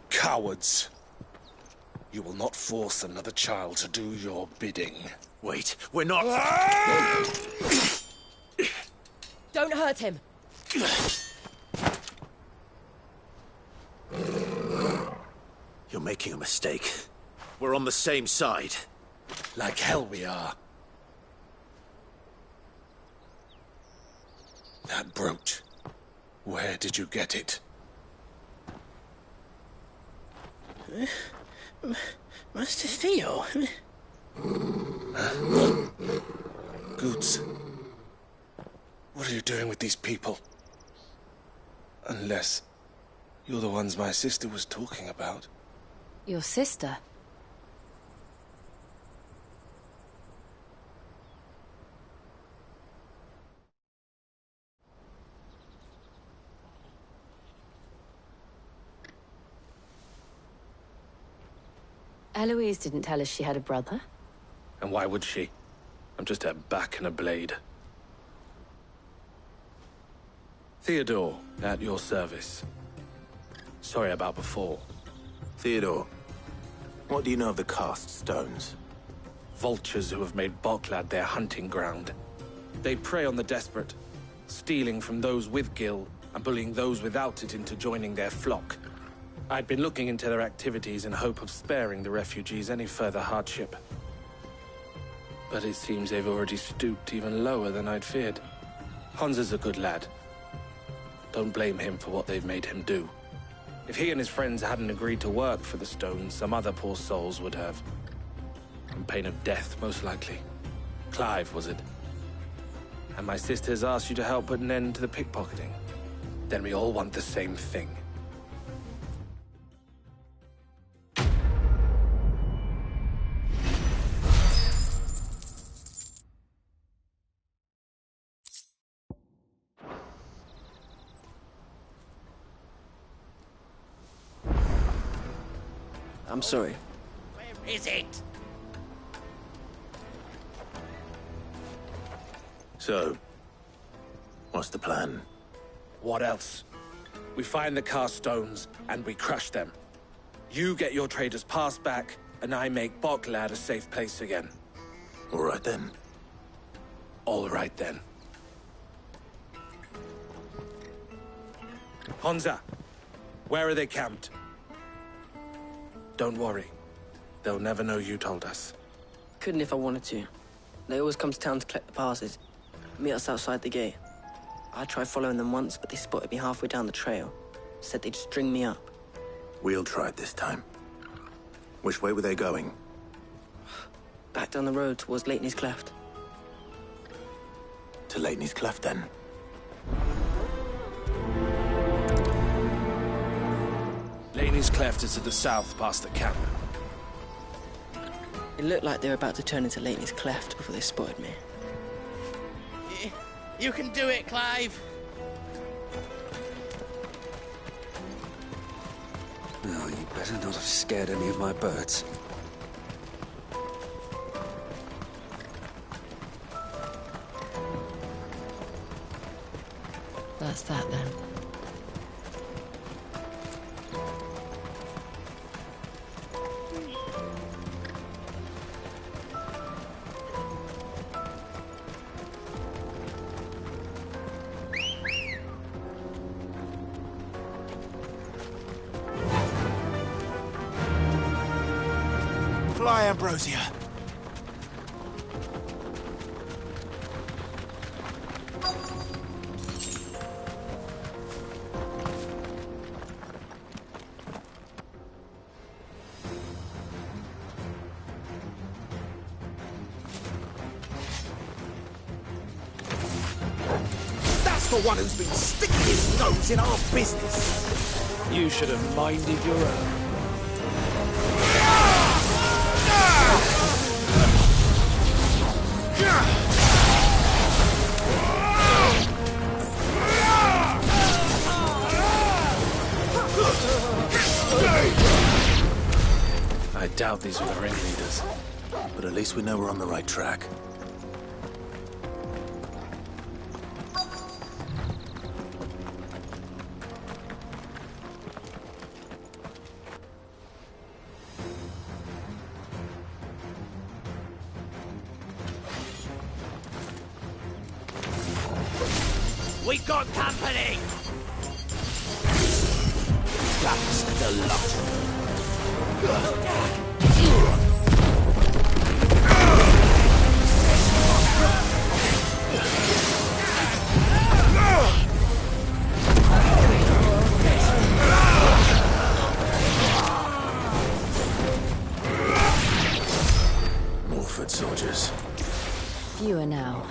Cowards. You will not force another child to do your bidding. Wait, we're not... Don't hurt him. You're making a mistake. We're on the same side. Like hell we are. That brooch. Where did you get it? Master Theo. Goots. What are you doing with these people? Unless you're the ones my sister was talking about. Your sister? Eloise didn't tell us she had a brother. And why would she? I'm just her back and a blade. Theodore, at your service. Sorry about before. Theodore, what do you know of the Cast Stones? Vultures who have made Boklad their hunting ground. They prey on the desperate, stealing from those with gil and bullying those without it into joining their flock. I'd been looking into their activities in hope of sparing the refugees any further hardship. But it seems they've already stooped even lower than I'd feared. Honza's a good lad. Don't blame him for what they've made him do. If he and his friends hadn't agreed to work for the Stones, some other poor souls would have. On pain of death, most likely. Clive, was it? And my sisters asked you to help put an end to the pickpocketing. Then we all want the same thing. I'm sorry. Where is it? So, what's the plan? What else? We find the Carstones and we crush them. You get your trader's pass back, and I make Boklad a safe place again. All right then. All right then. Honza, where are they camped? Don't worry. They'll never know you told us. Couldn't if I wanted to. They always come to town to collect the passes. Meet us outside the gate. I tried following them once, but they spotted me halfway down the trail. Said they'd string me up. We'll try it this time. Which way were they going? Back down the road towards Lateney's Cleft. To Lateney's Cleft, then. Lateney's Cleft is to the south, past the camp. It looked like they were about to turn into Lateney's Cleft before they spotted me. You can do it, Clive! No, you better not have scared any of my birds. That's that then. Fly, Ambrosia. That's the one who's been sticking his nose in our business. You should have minded your own. I doubt these were the ringleaders. But at least we know we're on the right track. We got company! That's the lot. More foot soldiers. Fewer now.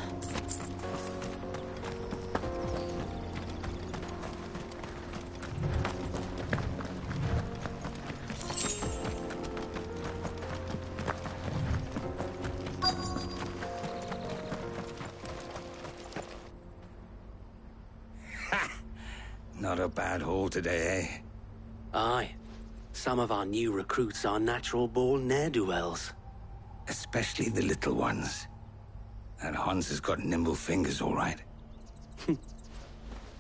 Not a bad haul today, eh? Aye. Some of our new recruits are natural-born ne'er-do-wells. Especially the little ones. That Hans has got nimble fingers, all right.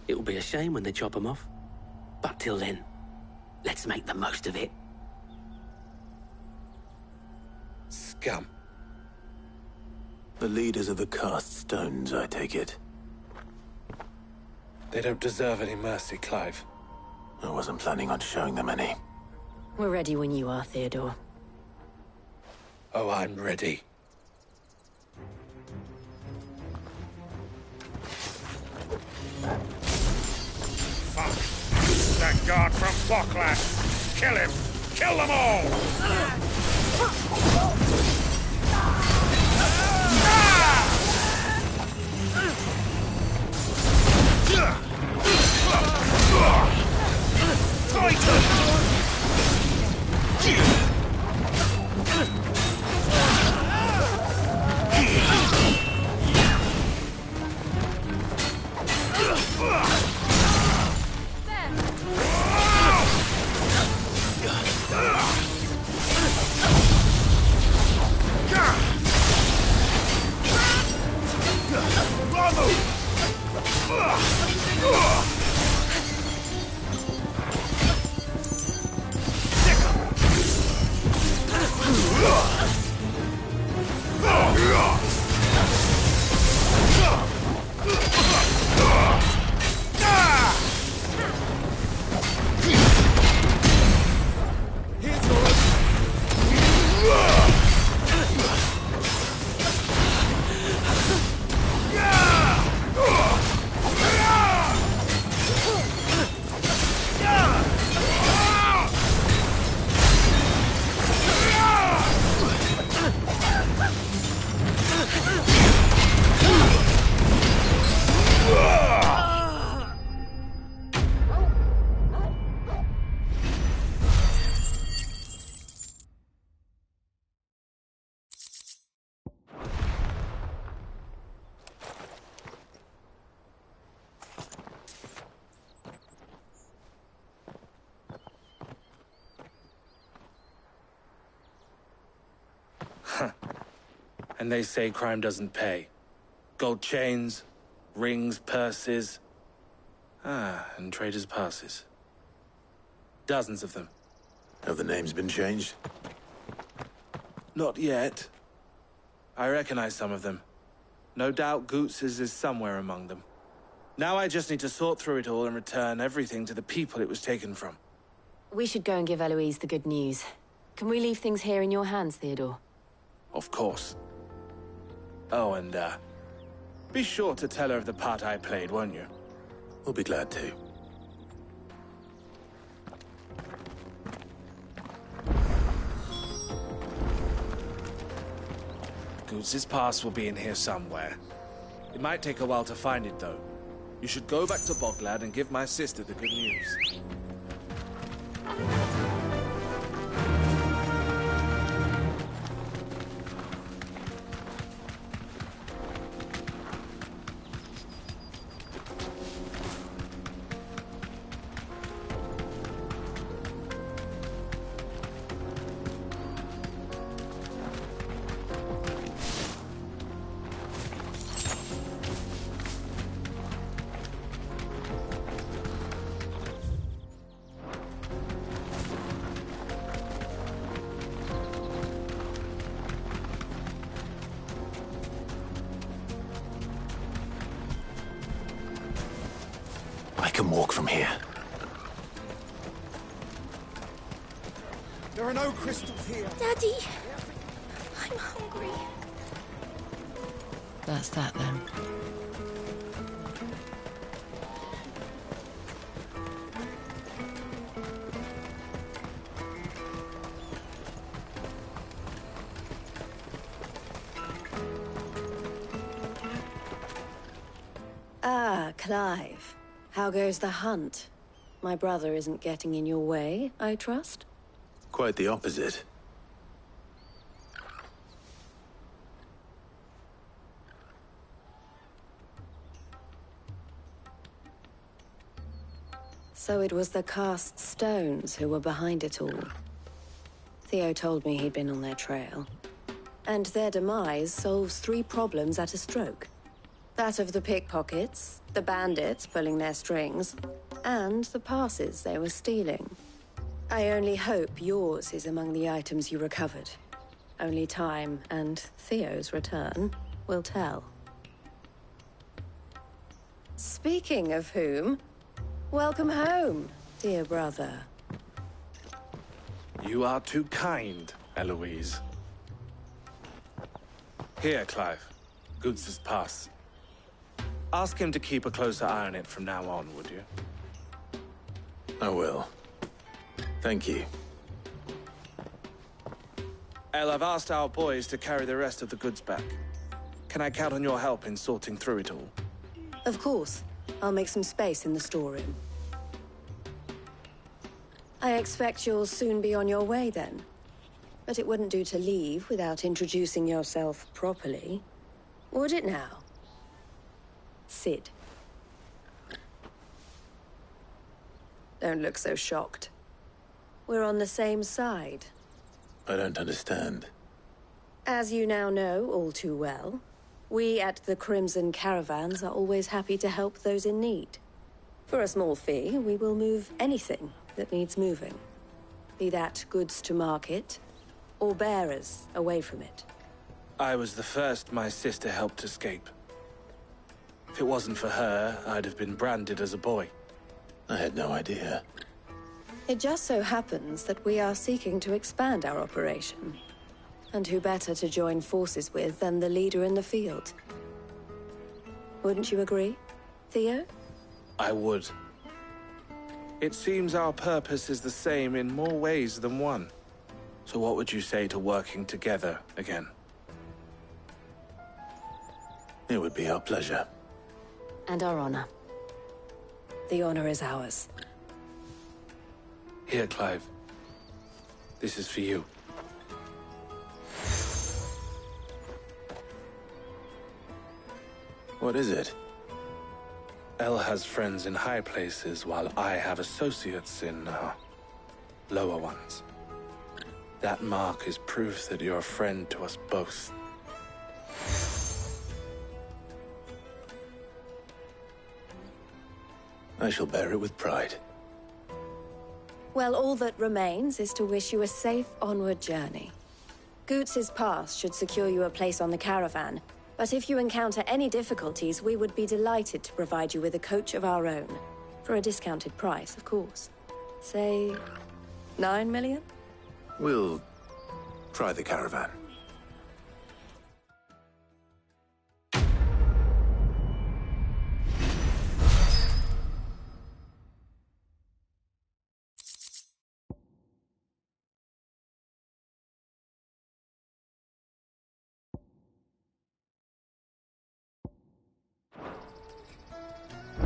It'll be a shame when they chop them off. But till then, let's make the most of it. Scum. The leaders of the cast stones, I take it. They don't deserve any mercy, Clive. I wasn't planning on showing them any. We're ready when you are, Theodore. Oh, I'm ready. Fuck! That guard from Boklad! Kill him! Kill them all! And they say crime doesn't pay. Gold chains, rings, purses. And traders' passes. Dozens of them. Have the names been changed? Not yet. I recognize some of them. No doubt Goots's is somewhere among them. Now I just need to sort through it all and return everything to the people it was taken from. We should go and give Eloise the good news. Can we leave things here in your hands, Theodore? Of course. Oh, and, be sure to tell her of the part I played, won't you? We'll be glad to. Goots's pass will be in here somewhere. It might take a while to find it, though. You should go back to Boglad and give my sister the good news. I can walk from here. There are no crystals here. Daddy, I'm hungry. That's that, then. Ah, Clive. How goes the hunt? My brother isn't getting in your way, I trust? Quite the opposite. So it was the cast stones who were behind it all. Theo told me he'd been on their trail. And their demise solves 3 problems at a stroke. That of the pickpockets, the bandits pulling their strings, and the passes they were stealing. I only hope yours is among the items you recovered. Only time and Theo's return will tell. Speaking of whom, welcome home, dear brother. You are too kind, Eloise. Here, Clive. Goots's pass. Ask him to keep a closer eye on it from now on, would you? I will. Thank you. El, I've asked our boys to carry the rest of the goods back. Can I count on your help in sorting through it all? Of course. I'll make some space in the storeroom. I expect you'll soon be on your way then. But it wouldn't do to leave without introducing yourself properly. Would it now? Sid. Don't look so shocked. We're on the same side. I don't understand. As you now know all too well, we at the Crimson Caravans are always happy to help those in need. For a small fee, we will move anything that needs moving. Be that goods to market, or bearers away from it. I was the first my sister helped escape. If it wasn't for her, I'd have been branded as a boy. I had no idea. It just so happens that we are seeking to expand our operation. And who better to join forces with than the leader in the field? Wouldn't you agree, Theo? I would. It seems our purpose is the same in more ways than one. So what would you say to working together again? It would be our pleasure. And our honor. The honor is ours. Here, Clive. This is for you. What is it? Elle has friends in high places, while I have associates in, lower ones. That mark is proof that you're a friend to us both. I shall bear it with pride. Well, all that remains is to wish you a safe onward journey. Goots's pass should secure you a place on the caravan, but if you encounter any difficulties, we would be delighted to provide you with a coach of our own. For a discounted price, of course. Say, 9 million? We'll try the caravan.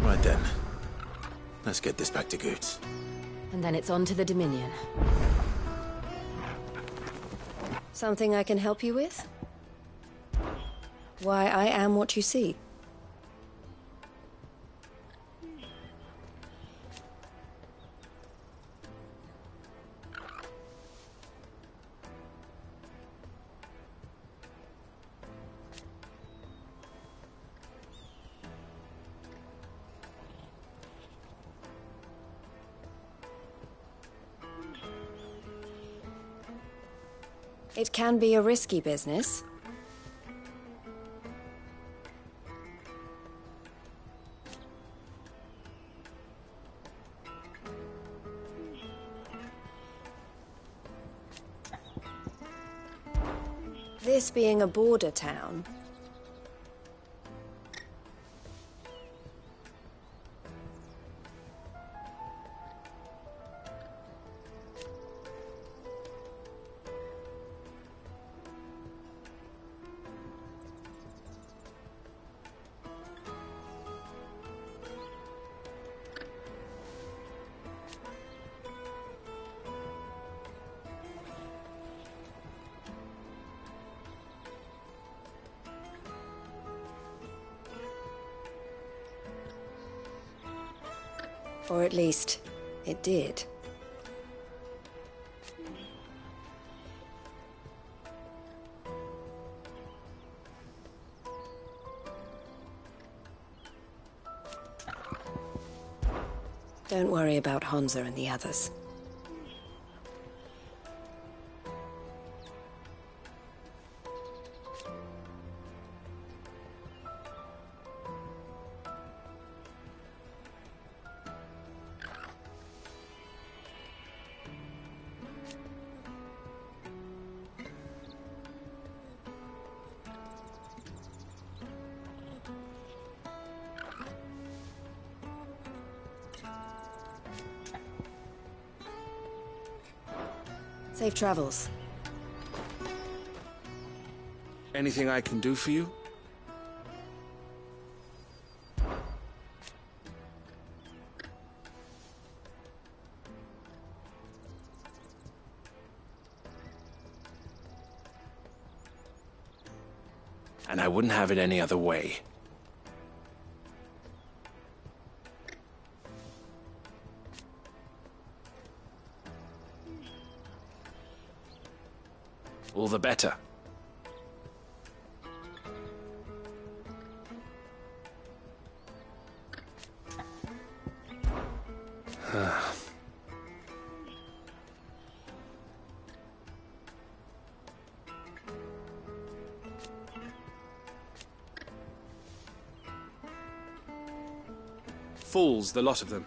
Right then. Let's get this back to Goots. And then it's on to the Dominion. Something I can help you with? Why, I am what you see. It can be a risky business. This being a border town, or at least, it did. Don't worry about Hansa and the others. Safe travels. Anything I can do for you? And I wouldn't have it any other way. All the better. Fools, the lot of them.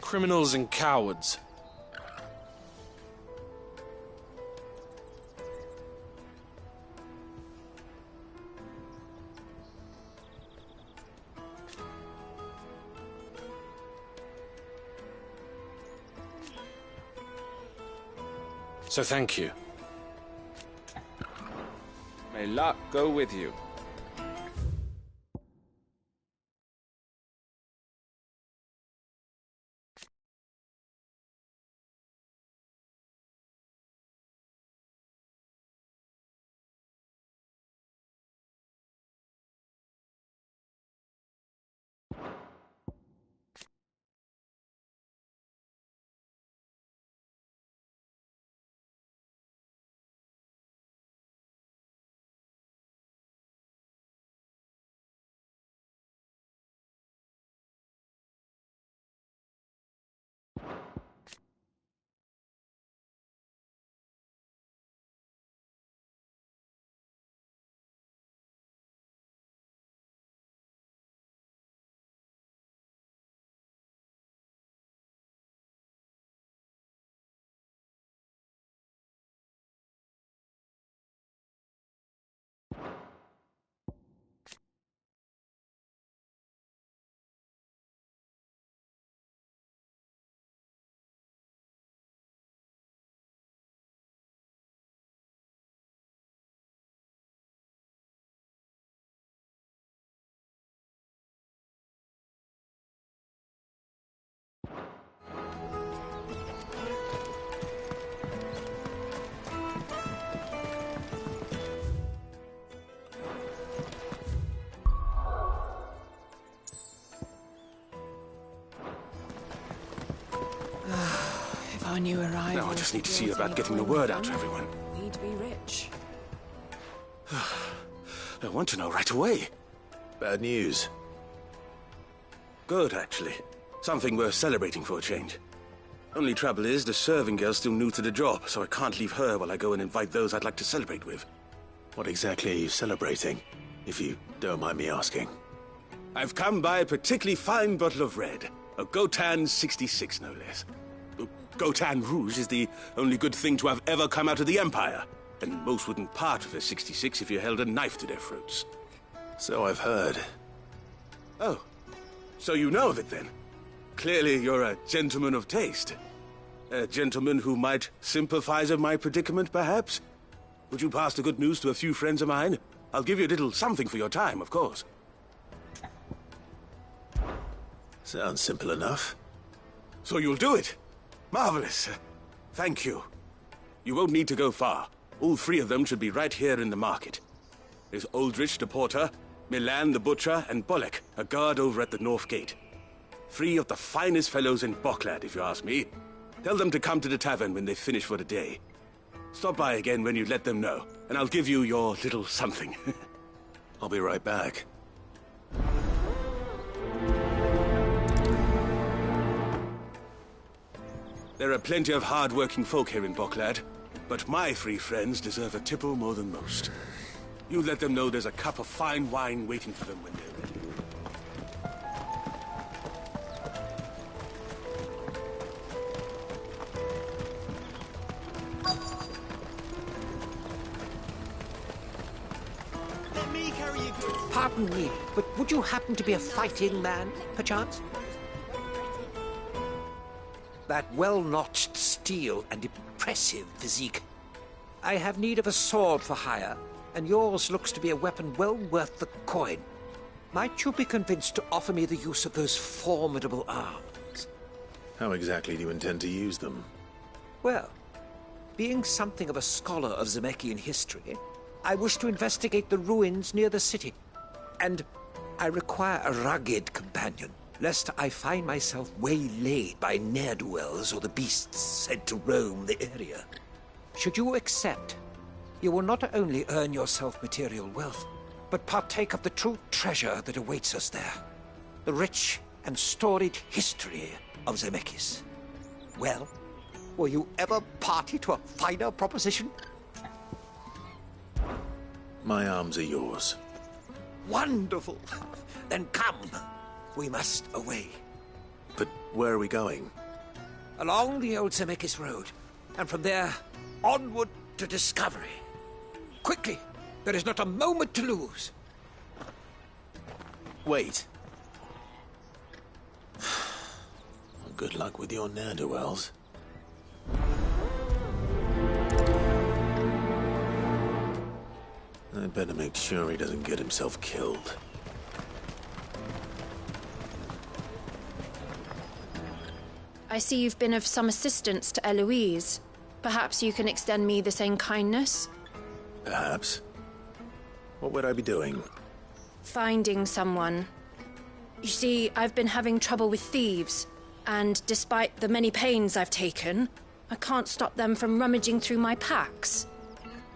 Criminals and cowards. So thank you. May luck go with you. If I knew arrival... Now I just need to see about getting the word out to everyone. We'd be rich. I want to know right away. Bad news. Good, actually. Something worth celebrating for a change. Only trouble is, the serving girl's still new to the job, so I can't leave her while I go and invite those I'd like to celebrate with. What exactly are you celebrating, if you don't mind me asking? I've come by a particularly fine bottle of red. A Gotan 66, no less. Gotan Rouge is the only good thing to have ever come out of the Empire. And most wouldn't part with a 66 if you held a knife to their throats. So I've heard. Oh, so you know of it then? Clearly you're a gentleman of taste. A gentleman who might sympathize with my predicament, perhaps? Would you pass the good news to a few friends of mine? I'll give you a little something for your time, of course. Sounds simple enough. So you'll do it? Marvelous. Thank you. You won't need to go far. All three of them should be right here in the market. There's Aldrich the porter, Milan the butcher, and Bolek, a guard over at the north gate. Three of the finest fellows in Boklad, if you ask me. Tell them to come to the tavern when they finish for the day. Stop by again when you let them know, and I'll give you your little something. I'll be right back. There are plenty of hard-working folk here in Boklad, but my three friends deserve a tipple more than most. You let them know there's a cup of fine wine waiting for them when they're ready. Pardon me, but would you happen to be a fighting man, perchance? That well-notched steel and impressive physique. I have need of a sword for hire, and yours looks to be a weapon well worth the coin. Might you be convinced to offer me the use of those formidable arms? How exactly do you intend to use them? Well, being something of a scholar of Zemeckis history, I wish to investigate the ruins near the city. And I require a rugged companion, lest I find myself waylaid by ne'er-do-wells or the beasts said to roam the area. Should you accept, you will not only earn yourself material wealth, but partake of the true treasure that awaits us there. The rich and storied history of Zemeckis. Well, were you ever party to a finer proposition? My arms are yours. Wonderful. Then come. We must away. But where are we going? Along the old Zemeckis Road, and from there, onward to discovery. Quickly! There is not a moment to lose. Wait. Good luck with your ne'er-do-wells. I'd better make sure he doesn't get himself killed. I see you've been of some assistance to Eloise. Perhaps you can extend me the same kindness? Perhaps. What would I be doing? Finding someone. You see, I've been having trouble with thieves, and despite the many pains I've taken, I can't stop them from rummaging through my packs.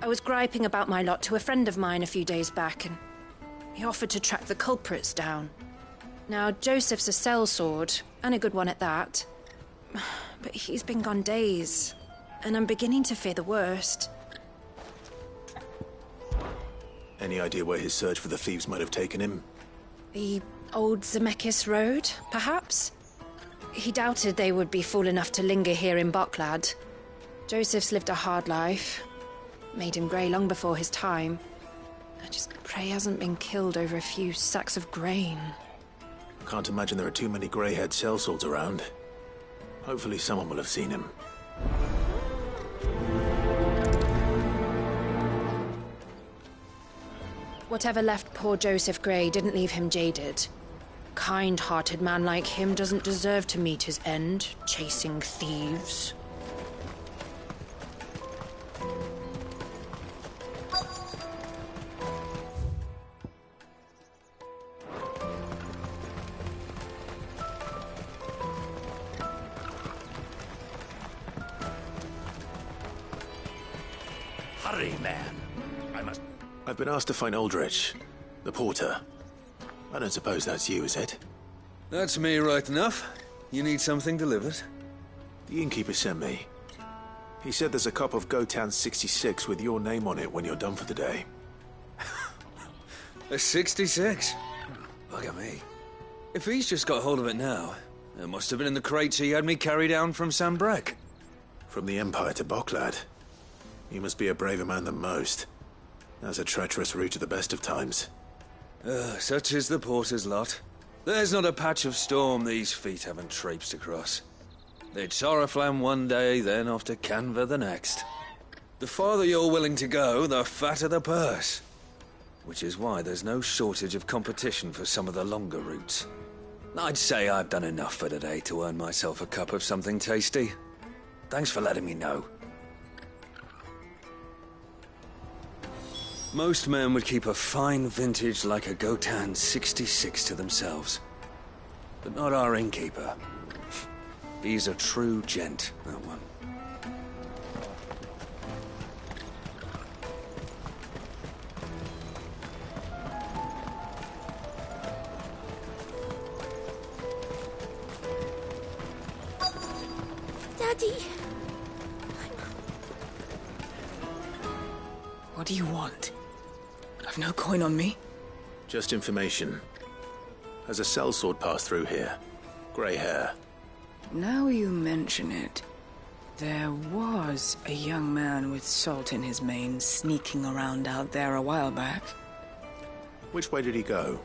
I was griping about my lot to a friend of mine a few days back, and he offered to track the culprits down. Now, Joseph's a sellsword, and a good one at that. But he's been gone days, and I'm beginning to fear the worst. Any idea where his search for the thieves might have taken him? The old Zemeckis Road, perhaps? He doubted they would be fool enough to linger here in Boklad. Joseph's lived a hard life. Made him grey long before his time. I just pray he hasn't been killed over a few sacks of grain. I can't imagine there are too many grey-haired sellswords around. Hopefully someone will have seen him. Whatever left poor Joseph Grey didn't leave him jaded. Kind-hearted man like him doesn't deserve to meet his end, chasing thieves. Hurry, man. I've been asked to find Aldrich, the porter. I don't suppose that's you, is it? That's me, right enough. You need something delivered? The innkeeper sent me. He said there's a copy of Gotown 66 with your name on it when you're done for the day. A 66? Look at me. If he's just got hold of it now, it must have been in the crates he had me carry down from Sambrek. From the Empire to Boklad. You must be a braver man than most. That's a treacherous route at the best of times. Such is the porter's lot. There's not a patch of storm these feet haven't traipsed across. It's Oriflamme one day, then off to Canva the next. The farther you're willing to go, the fatter the purse. Which is why there's no shortage of competition for some of the longer routes. I'd say I've done enough for today to earn myself a cup of something tasty. Thanks for letting me know. Most men would keep a fine vintage like a Gotown 66 to themselves. But not our innkeeper. He's a true gent, that one. Daddy! What do you want? I've no coin on me. Just information. Has a sellsword passed through here? Grey hair. Now you mention it, there was a young man with salt in his mane sneaking around out there a while back. Which way did he go?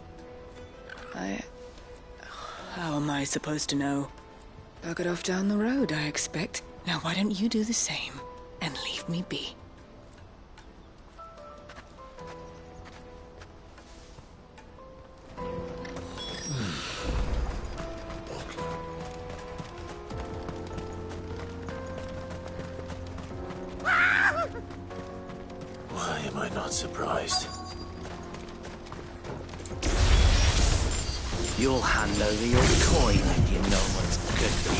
How am I supposed to know? Buggered off down the road, I expect. Now why don't you do the same and leave me be? Why am I not surprised? You'll hand over your coin if you know what's good for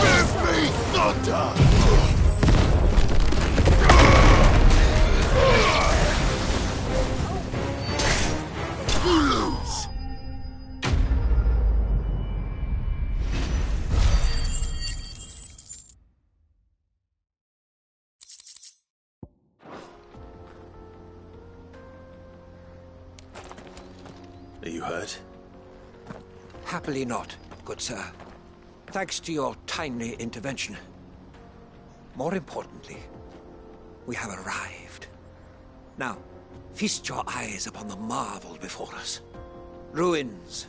Give me thunder! Are you hurt? Happily not, good sir. Thanks to your timely intervention. More importantly, we have arrived. Now, feast your eyes upon the marvel before us. Ruins,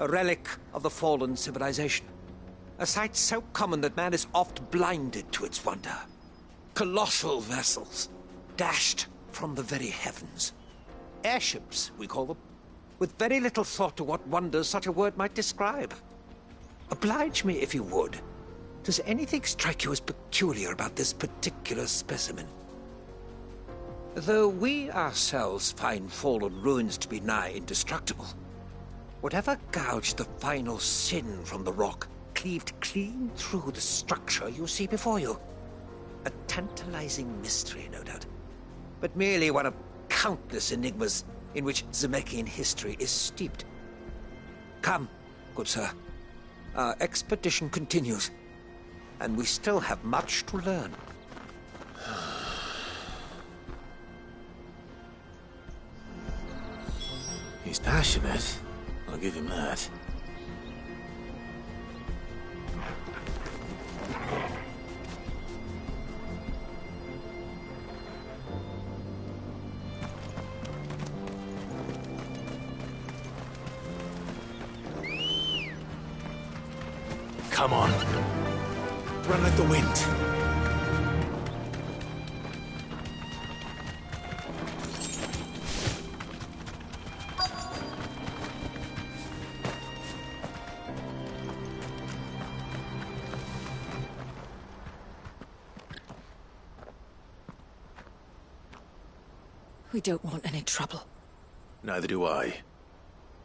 a relic of the fallen civilization. A sight so common that man is oft blinded to its wonder. Colossal vessels, dashed from the very heavens. Airships, we call them, with very little thought to what wonders such a word might describe. Oblige me, if you would. Does anything strike you as peculiar about this particular specimen? Though we ourselves find fallen ruins to be nigh indestructible, whatever gouged the final sin from the rock cleaved clean through the structure you see before you. A tantalizing mystery, no doubt, but merely one of countless enigmas in which Zemeckis history is steeped. Come, good sir. Our expedition continues, and we still have much to learn. He's passionate. I'll give him that. Come on. Run like the wind. We don't want any trouble. Neither do I.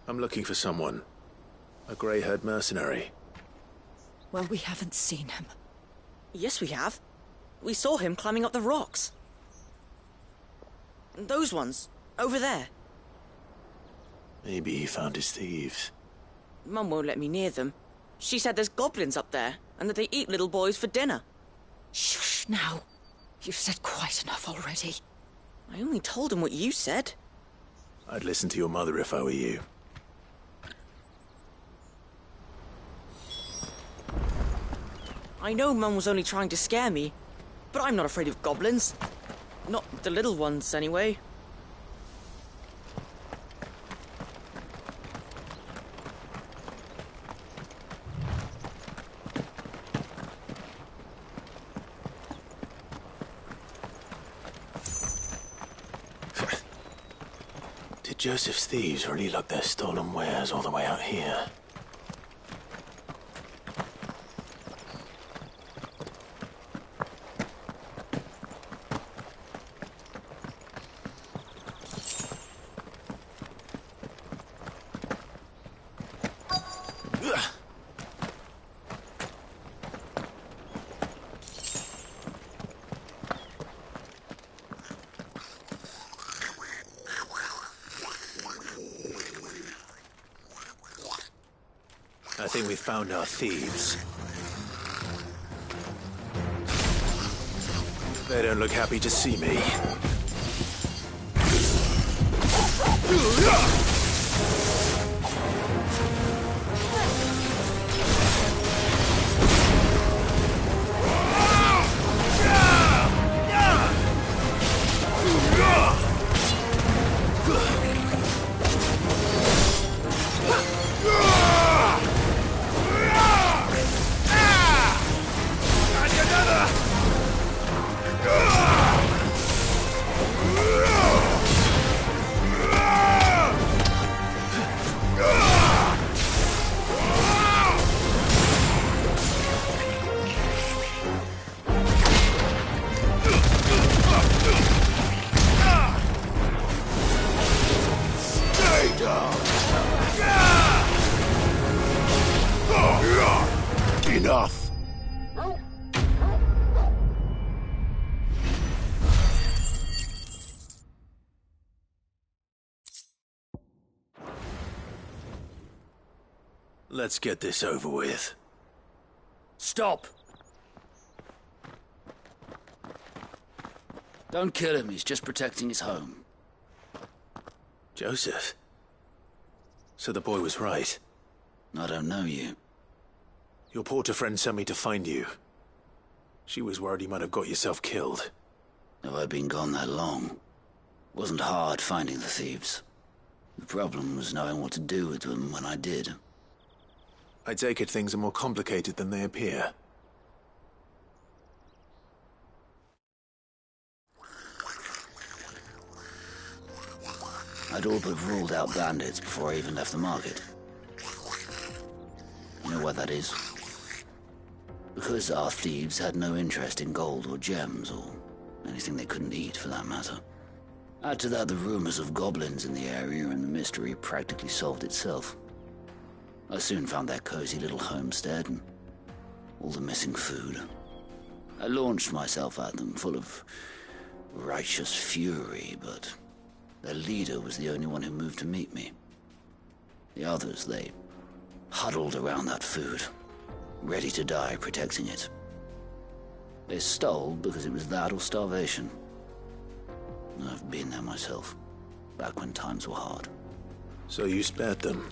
I'm looking for someone. A grey-haired mercenary. Well, we haven't seen him. Yes, we have. We saw him climbing up the rocks. Those ones, over there. Maybe he found his thieves. Mum won't let me near them. She said there's goblins up there, and that they eat little boys for dinner. Shush, now. You've said quite enough already. I only told him what you said. I'd listen to your mother if I were you. I know Mum was only trying to scare me, but I'm not afraid of goblins. Not the little ones, anyway. Did Joseph's thieves really lug their stolen wares all the way out here? I think we found our thieves. They don't look happy to see me. Enough! Let's get this over with. Stop! Don't kill him, he's just protecting his home. Joseph? So the boy was right. I don't know you. Your porter friend sent me to find you. She was worried you might have got yourself killed. Have I been gone that long? Wasn't hard finding the thieves. The problem was knowing what to do with them when I did. I take it things are more complicated than they appear. I'd all but ruled out bandits before I even left the market. You know why that is? Because our thieves had no interest in gold or gems, or anything they couldn't eat for that matter. Add to that the rumors of goblins in the area, and the mystery practically solved itself. I soon found their cozy little homestead and all the missing food. I launched myself at them, full of righteous fury, but their leader was the only one who moved to meet me. The others, they huddled around that food, ready to die protecting it. They stole because it was that or starvation. I've been there myself, back when times were hard. So you spared them?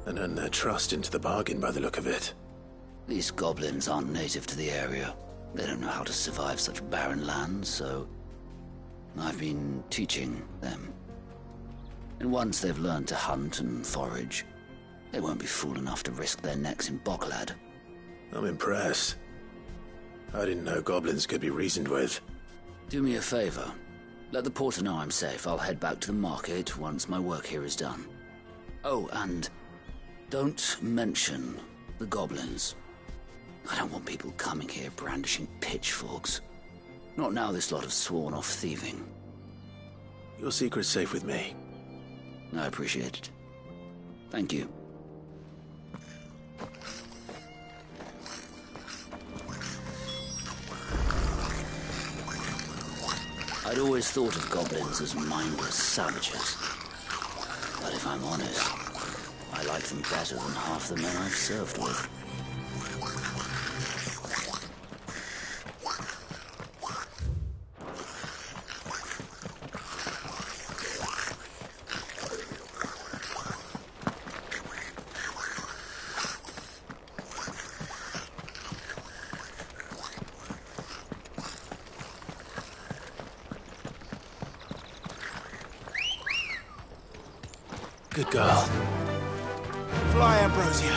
And earned their trust into the bargain by the look of it. These goblins aren't native to the area. They don't know how to survive such barren lands, so I've been teaching them. And once they've learned to hunt and forage, they won't be fool enough to risk their necks in Boklad. I'm impressed. I didn't know goblins could be reasoned with. Do me a favor. Let the porter know I'm safe. I'll head back to the market once my work here is done. Oh, and don't mention the goblins. I don't want people coming here brandishing pitchforks. Not now this lot have sworn off thieving. Your secret's safe with me. I appreciate it. Thank you. I'd always thought of goblins as mindless savages. But if I'm honest, I like them better than half the men I've served with. Good girl. Fly, Ambrosia.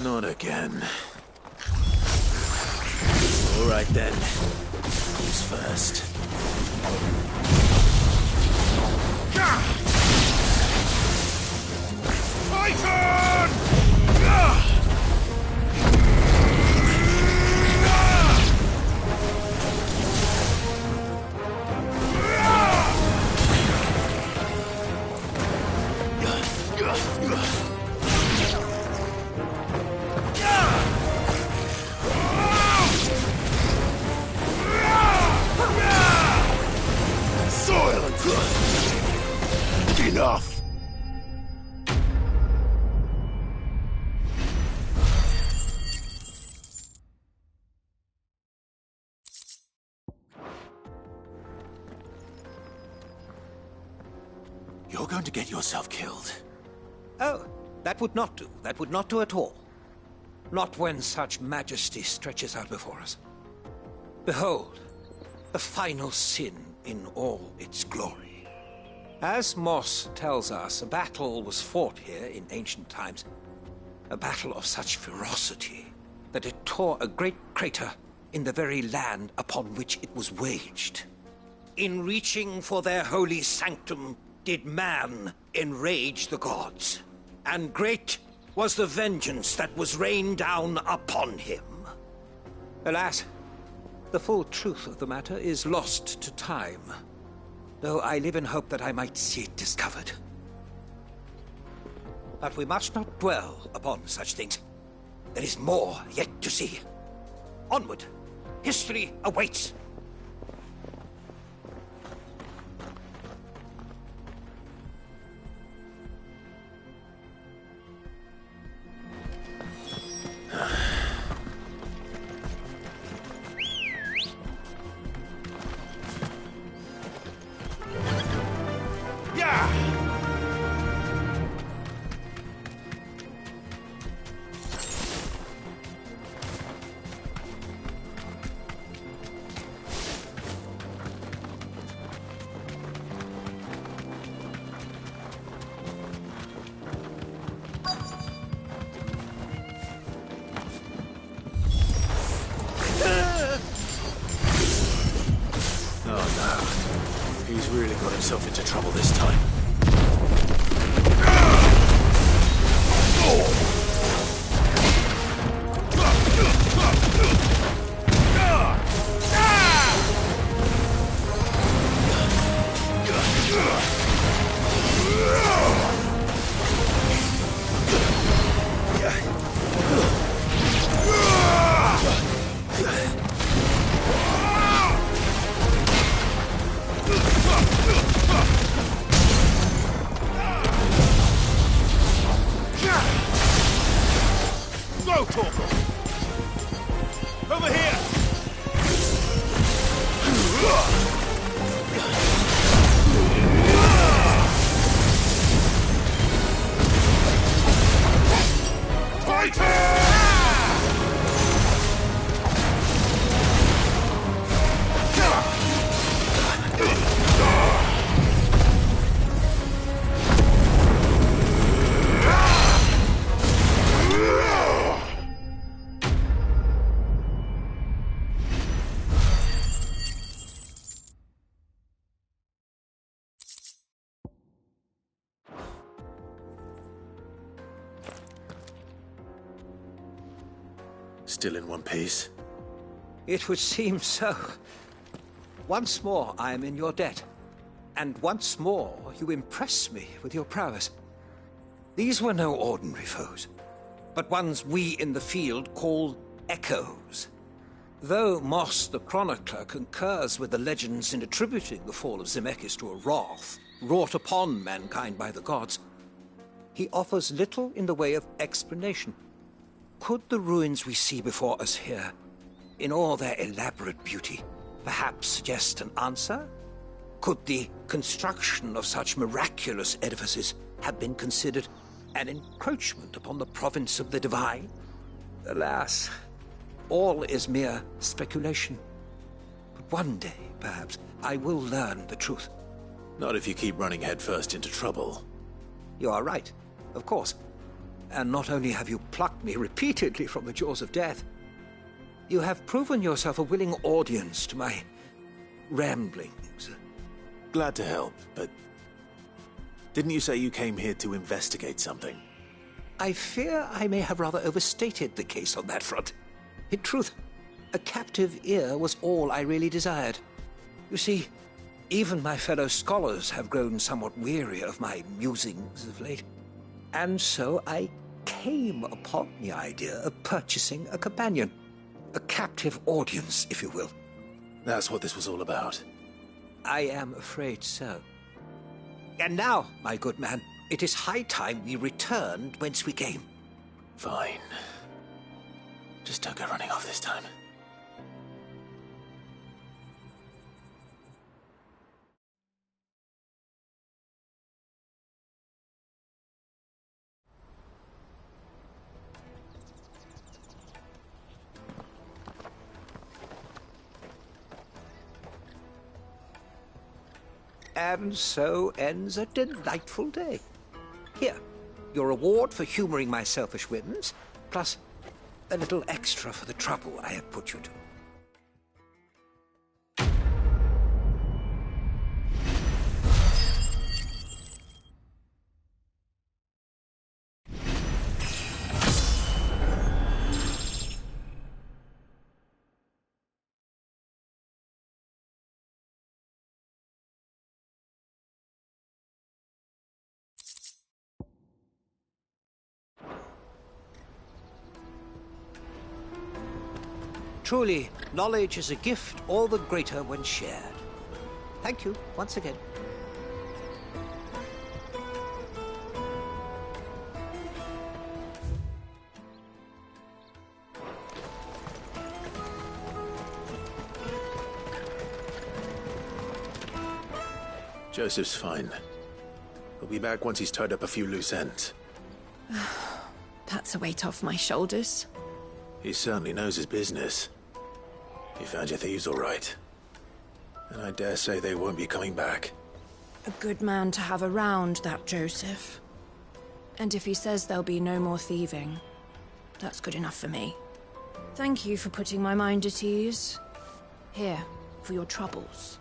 Not again. All right then. Who's first? My turn! Silence! Enough! You're going to get yourself killed. Oh, that would not do. That would not do at all. Not when such majesty stretches out before us. Behold, the final sin in all its glory. As Moss tells us, a battle was fought here in ancient times. A battle of such ferocity that it tore a great crater in the very land upon which it was waged. In reaching for their holy sanctum, did man enrage the gods, and great was the vengeance that was rained down upon him. Alas, the full truth of the matter is lost to time, though I live in hope that I might see it discovered. But we must not dwell upon such things. There is more yet to see. Onward! History awaits! He's really got himself into trouble this time. Go, Torkel! Over here! Still in one piece? It would seem so. Once more I am in your debt. And once more you impress me with your prowess. These were no ordinary foes, but ones we in the field call echoes. Though Moss the Chronicler concurs with the legends in attributing the fall of Zemeckis to a wrath wrought upon mankind by the gods, he offers little in the way of explanation. Could the ruins we see before us here, in all their elaborate beauty, perhaps suggest an answer? Could the construction of such miraculous edifices have been considered an encroachment upon the province of the divine? Alas, all is mere speculation. But one day, perhaps, I will learn the truth. Not if you keep running headfirst into trouble. You are right, of course. And not only have you plucked me repeatedly from the jaws of death, you have proven yourself a willing audience to my ramblings. Glad to help, but didn't you say you came here to investigate something? I fear I may have rather overstated the case on that front. In truth, a captive ear was all I really desired. You see, even my fellow scholars have grown somewhat weary of my musings of late. And so I came upon the idea of purchasing a companion. A captive audience, if you will. That's what this was all about. I am afraid so. And now, my good man, it is high time we returned whence we came. Fine. Just don't go running off this time. And so ends a delightful day. Here, your reward for humoring my selfish whims, plus a little extra for the trouble I have put you to. Truly, knowledge is a gift all the greater when shared. Thank you once again. Joseph's fine. He'll be back once he's tied up a few loose ends. That's a weight off my shoulders. He certainly knows his business. You found your thieves all right. And I dare say they won't be coming back. A good man to have around, that Joseph. And if he says there'll be no more thieving, that's good enough for me. Thank you for putting my mind at ease. Here, for your troubles.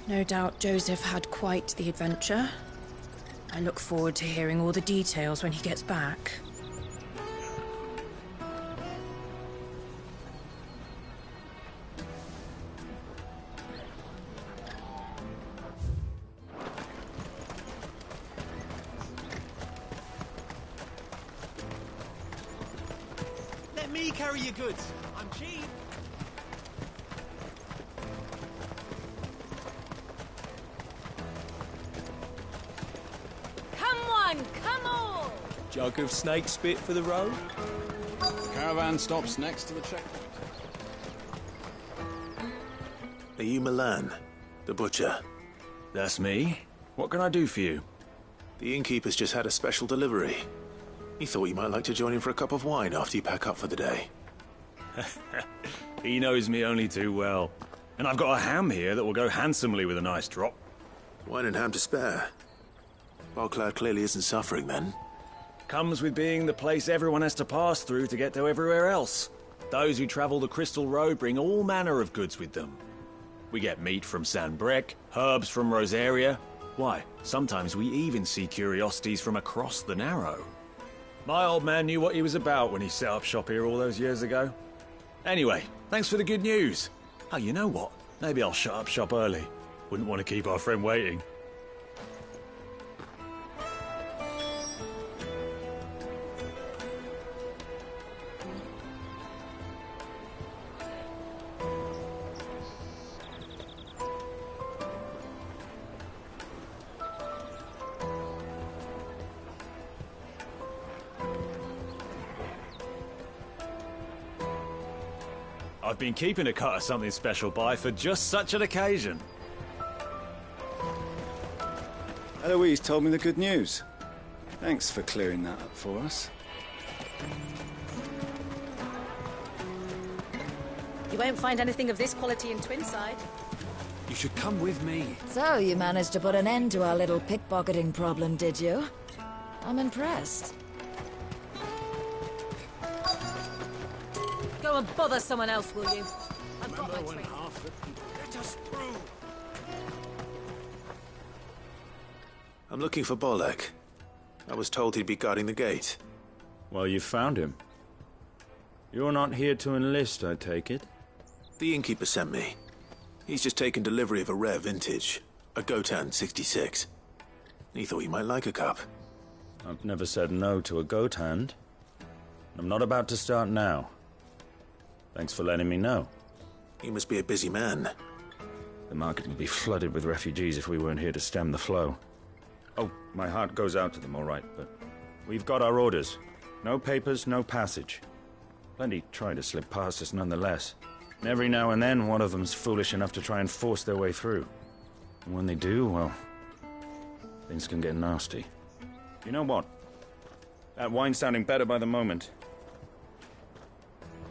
No doubt Joseph had quite the adventure. I look forward to hearing all the details when he gets back. Let me carry your goods. I'm cheap. Come on! Jug of snake spit for the road? Caravan stops next to the checkpoint. Are you Milan, the butcher? That's me. What can I do for you? The innkeeper's just had a special delivery. He thought you might like to join him for a cup of wine after you pack up for the day. He knows me only too well. And I've got a ham here that will go handsomely with a nice drop. Wine and ham to spare. Bocklad clearly isn't suffering, then. Comes with being the place everyone has to pass through to get to everywhere else. Those who travel the Crystal Road bring all manner of goods with them. We get meat from San Brec, herbs from Rosaria. Why, sometimes we even see curiosities from across the Narrow. My old man knew what he was about when he set up shop here all those years ago. Anyway, thanks for the good news. Oh, you know what? Maybe I'll shut up shop early. Wouldn't want to keep our friend waiting. I've been keeping a cut of something special by for just such an occasion. Eloise told me the good news. Thanks for clearing that up for us. You won't find anything of this quality in Twinside. You should come with me. So, you managed to put an end to our little pickpocketing problem, did you? I'm impressed. Go and bother someone else, will you? I've got my train. Let us through. I'm looking for Bolek. I was told he'd be guarding the gate. Well, you found him. You're not here to enlist, I take it? The innkeeper sent me. He's just taken delivery of a rare vintage, a Gotan 66. He thought you might like a cup. I've never said no to a goat hand. I'm not about to start now. Thanks for letting me know. You must be a busy man. The market would be flooded with refugees if we weren't here to stem the flow. Oh, my heart goes out to them, all right, but we've got our orders. No papers, no passage. Plenty try to slip past us nonetheless. And every now and then, one of them's foolish enough to try and force their way through. And when they do, well, things can get nasty. You know what? That wine's sounding better by the moment.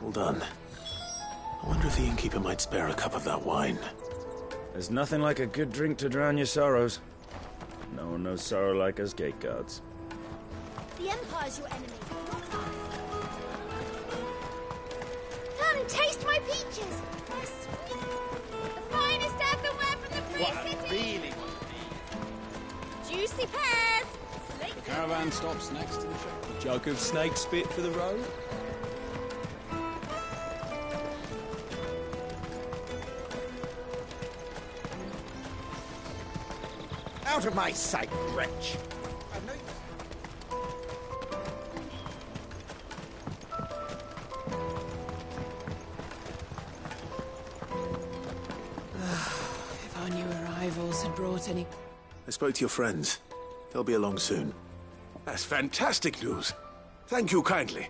Hold on. I wonder if the innkeeper might spare a cup of that wine. There's nothing like a good drink to drown your sorrows. No one knows sorrow like us gate guards. The Empire's your enemy. Come, taste my peaches. They're sweet. The finest earthenware from the Free What City. really? Juicy pears. The caravan stops next to the checkpoint. Jug of snake spit for the road? Out of my sight, wretch! If our new arrivals had brought any... I spoke to your friends. They'll be along soon. That's fantastic news. Thank you kindly.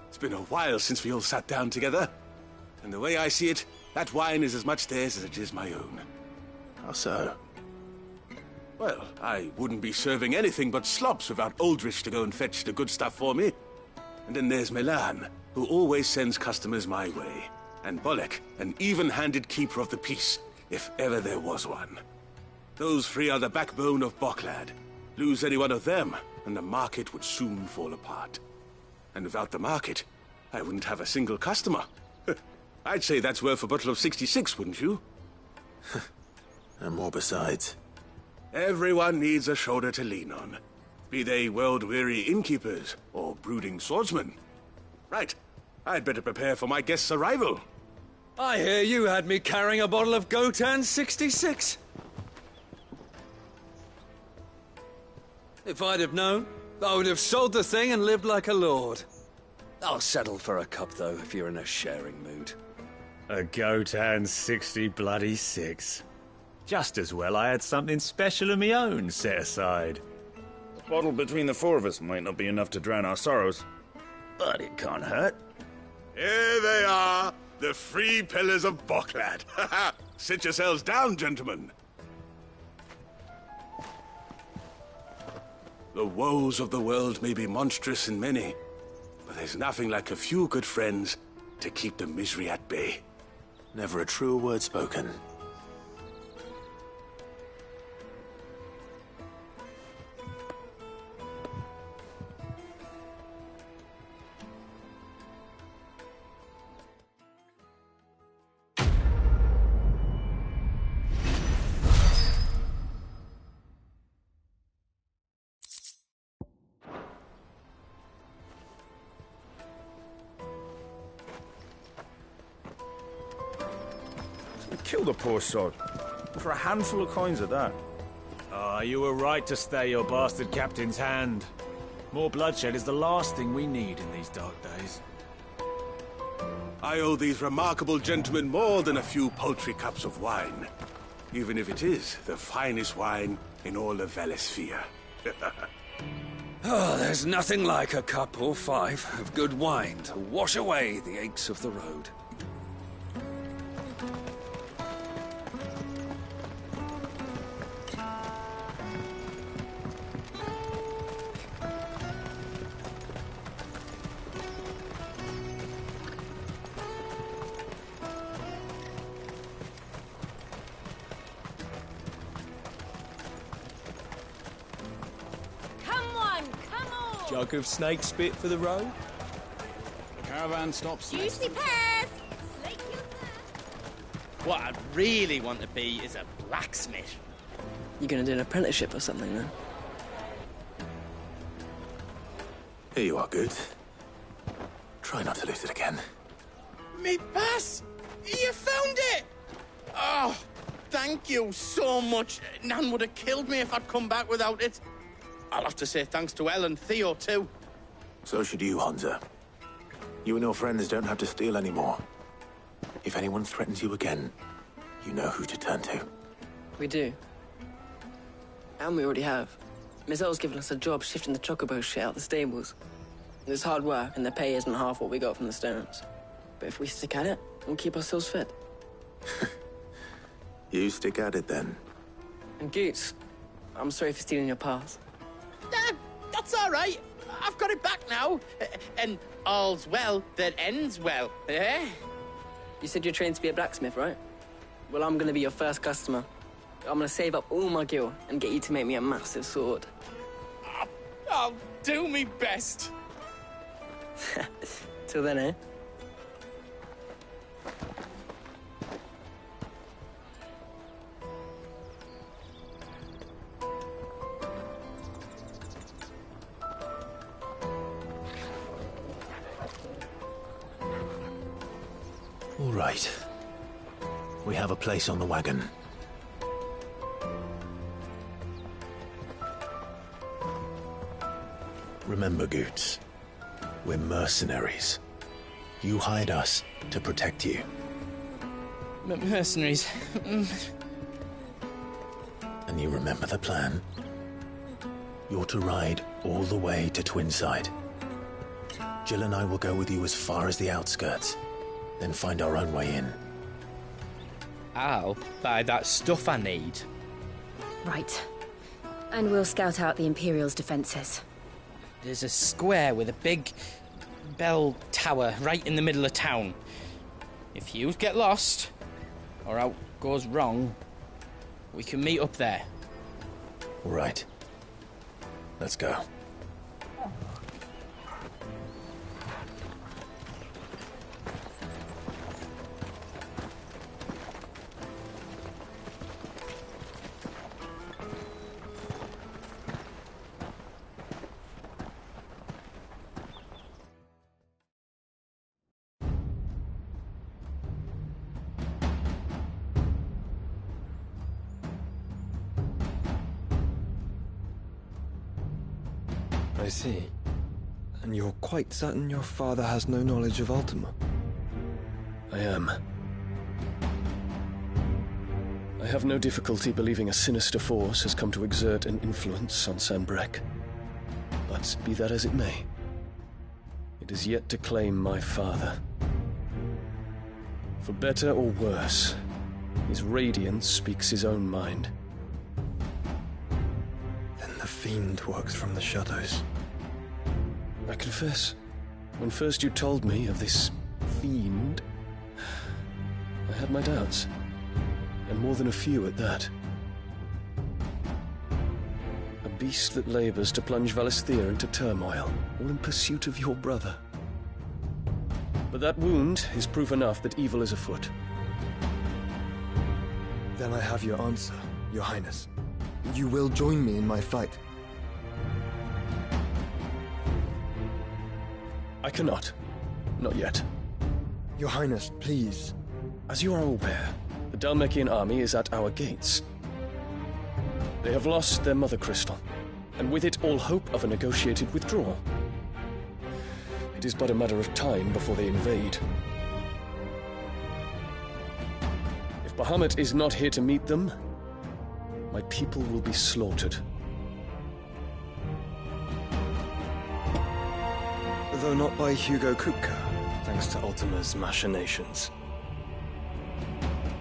It's been a while since we all sat down together. And the way I see it, that wine is as much theirs as it is my own. How so? Well, I wouldn't be serving anything but slops without Aldrich to go and fetch the good stuff for me. And then there's Milan, who always sends customers my way. And Bolek, an even-handed keeper of the peace, if ever there was one. Those three are the backbone of Bocklad. Lose any one of them, and the market would soon fall apart. And without the market, I wouldn't have a single customer. I'd say that's worth a bottle of 66, wouldn't you? And more besides. Everyone needs a shoulder to lean on. Be they world-weary innkeepers or brooding swordsmen. Right. I'd better prepare for my guest's arrival. I hear you had me carrying a bottle of Gotan 66. If I'd have known, I would have sold the thing and lived like a lord. I'll settle for a cup, though, if you're in a sharing mood. A Gotan 66. Just as well I had something special of my own set aside. A bottle between the four of us might not be enough to drown our sorrows, but it can't hurt. Here they are, the free pillars of Boklad. Sit yourselves down, gentlemen. The woes of the world may be monstrous and many, but there's nothing like a few good friends to keep the misery at bay. Never a truer word spoken. Kill the poor sod. For a handful of coins at that. Ah, you were right to stay your bastard captain's hand. More bloodshed is the last thing we need in these dark days. I owe these remarkable gentlemen more than a few paltry cups of wine. Even if it is the finest wine in all of Valisphere. Oh, there's nothing like a cup or five of good wine to wash away the aches of the road. Jug of snake spit for the road? The caravan stops. Juicy pears! Slake your What I'd really want to be is a blacksmith. You gonna do an apprenticeship or something, then? Here you are, Good. Try not to lose it again. Me pass! You found it! Oh, thank you so much. Nan would have killed me if I'd come back without it. I'll have to say thanks to Elle and Theo, too. So should you, Honza. You and your friends don't have to steal anymore. If anyone threatens you again, you know who to turn to. We do. And we already have. Miss Elle's given us a job shifting the chocobo shit out the stables. It's hard work, and the pay isn't half what we got from the stones. But if we stick at it, we'll keep ourselves fit. You stick at it, then. And Goots, I'm sorry for stealing your pass. That's all right. I've got it back now. And all's well that ends well, eh? You said you're trained to be a blacksmith, right? Well, I'm gonna be your first customer. I'm gonna save up all my gil and get you to make me a massive sword. I'll do me best. Till then, eh? All right. We have a place on the wagon. Remember, Goots, we're mercenaries. You hired us to protect you. Mercenaries. And you remember the plan? You're to ride all the way to Twinside. Jill and I will go with you as far as the outskirts, then find our own way in. I'll buy that stuff I need. Right. And we'll scout out the Imperial's defences. There's a square with a big bell tower right in the middle of town. If you get lost, or out goes wrong, we can meet up there. All right. Let's go. I see. And you're quite certain your father has no knowledge of Ultima? I am. I have no difficulty believing a sinister force has come to exert an influence on Sanbreque. But be that as it may, it is yet to claim my father. For better or worse, his radiance speaks his own mind. Then the fiend works from the shadows. I confess, when first you told me of this fiend, I had my doubts, and more than a few at that. A beast that labors to plunge Valisthea into turmoil, all in pursuit of your brother. But that wound is proof enough that evil is afoot. Then I have your answer, Your Highness. You will join me in my fight. I cannot. Not yet. Your Highness, please. As you are aware, the Dhalmekian army is at our gates. They have lost their mother crystal, and with it all hope of a negotiated withdrawal. It is but a matter of time before they invade. If Bahamut is not here to meet them, my people will be slaughtered. Though not by Hugo Kupka, thanks to Ultima's machinations.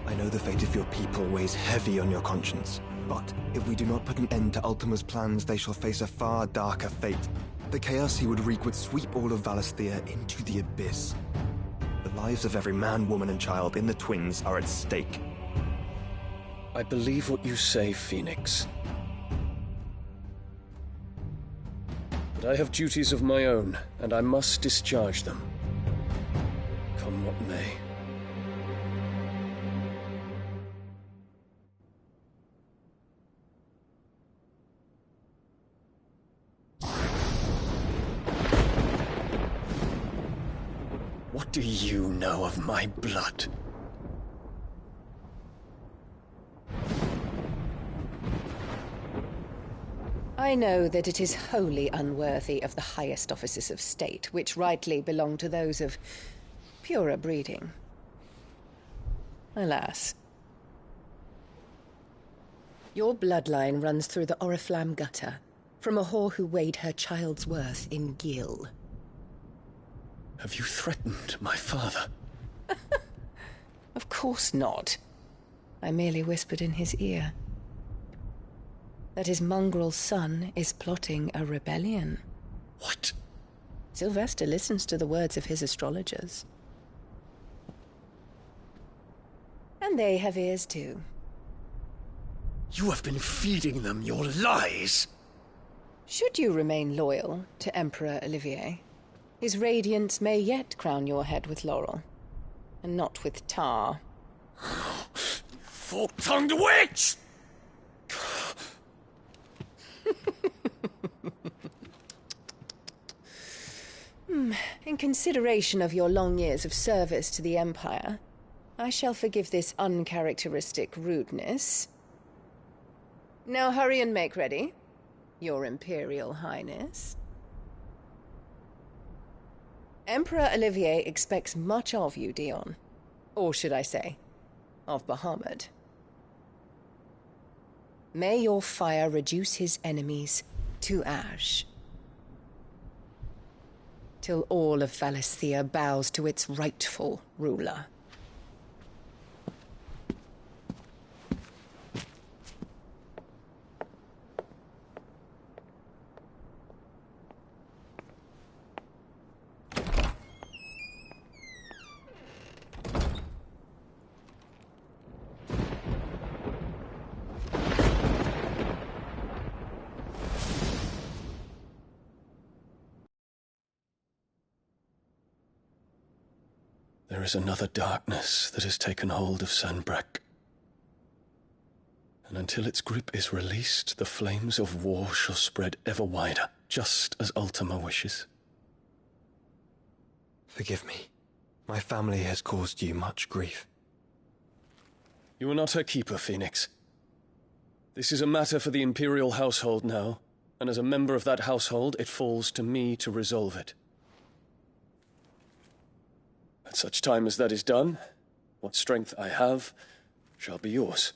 I know the fate of your people weighs heavy on your conscience, but if we do not put an end to Ultima's plans, they shall face a far darker fate. The chaos he would wreak would sweep all of Valisthea into the abyss. The lives of every man, woman, and child in the Twins are at stake. I believe what you say, Phoenix. But I have duties of my own, and I must discharge them. Come what may. What do you know of my blood? I know that it is wholly unworthy of the highest offices of state, which rightly belong to those of purer breeding. Alas. Your bloodline runs through the Oriflamme gutter, from a whore who weighed her child's worth in gil. Have you threatened my father? Of course not. I merely whispered in his ear that his mongrel son is plotting a rebellion. What? Sylvester listens to the words of his astrologers. And they have ears too. You have been feeding them your lies! Should you remain loyal to Emperor Olivier, his radiance may yet crown your head with laurel, and not with tar. Fork-tongued witch! In consideration of your long years of service to the Empire, I shall forgive this uncharacteristic rudeness. Now hurry and make ready, Your Imperial Highness. Emperor Olivier expects much of you, Dion. Or should I say, of Bahamut. May your fire reduce his enemies to ash, till all of Valisthea bows to its rightful ruler. There is another darkness that has taken hold of Sanbreque. And until its grip is released, the flames of war shall spread ever wider, just as Ultima wishes. Forgive me. My family has caused you much grief. You are not her keeper, Phoenix. This is a matter for the Imperial household now, And as a member of that household, it falls to me to resolve it. At such time as that is done, what strength I have shall be yours.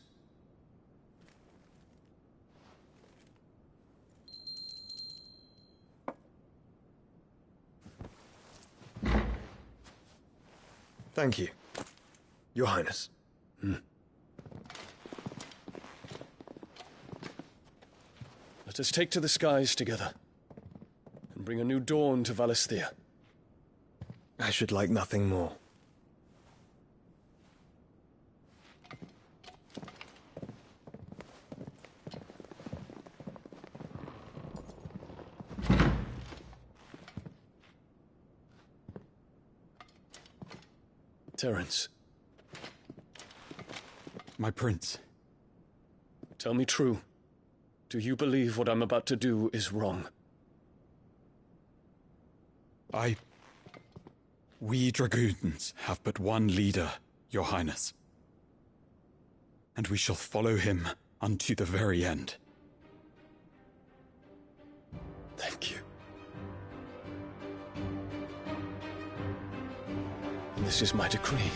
Thank you, Your Highness. Let us take to the skies together, and bring a new dawn to Valisthea. I should like nothing more. Terence. My prince. Tell me true. Do you believe what I'm about to do is wrong? We dragoons have but one leader, Your Highness. And we shall follow him unto the very end. Thank you. And this is my decree.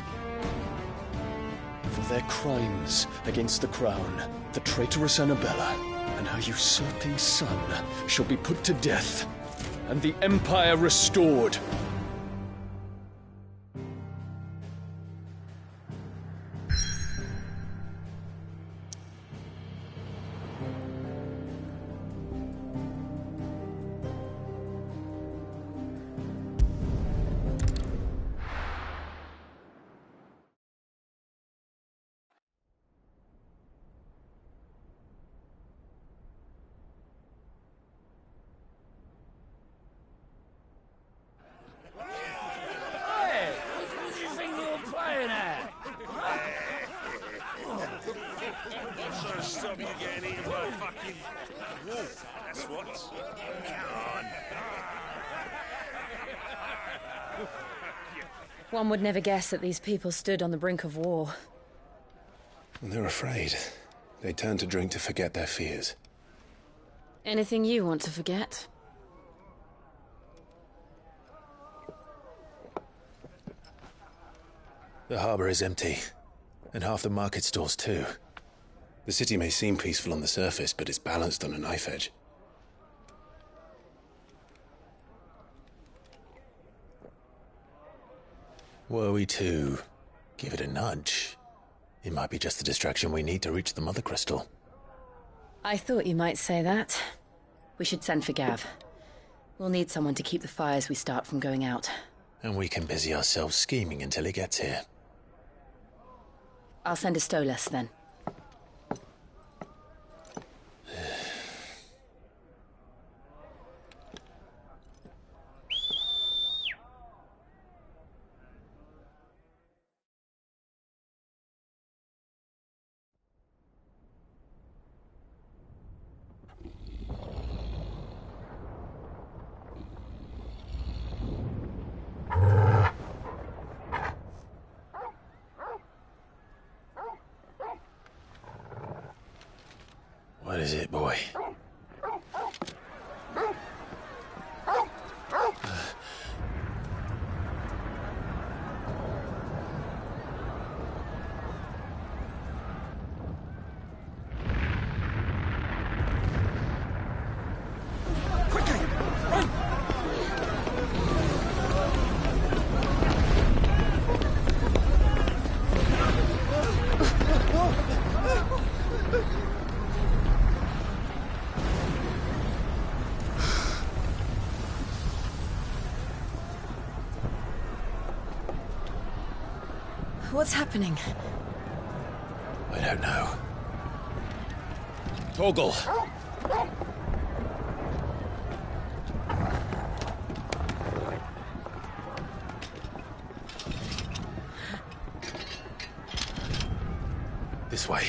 For their crimes against the crown, the traitorous Annabella and her usurping son shall be put to death, and the Empire restored. Stop you getting eaten by a fucking wolf. That's what. Come on. One would never guess that these people stood on the brink of war. They're afraid. They turn to drink to forget their fears. Anything you want to forget? The harbor is empty, and half the market stalls too. The city may seem peaceful on the surface, but it's balanced on a knife edge. Were we to give it a nudge, it might be just the distraction we need to reach the Mother Crystal. I thought you might say that. We should send for Gav. We'll need someone to keep the fires we start from going out. And we can busy ourselves scheming until he gets here. I'll send a Stolas then. What is it, boy? What's happening? I don't know. Torgal! This way.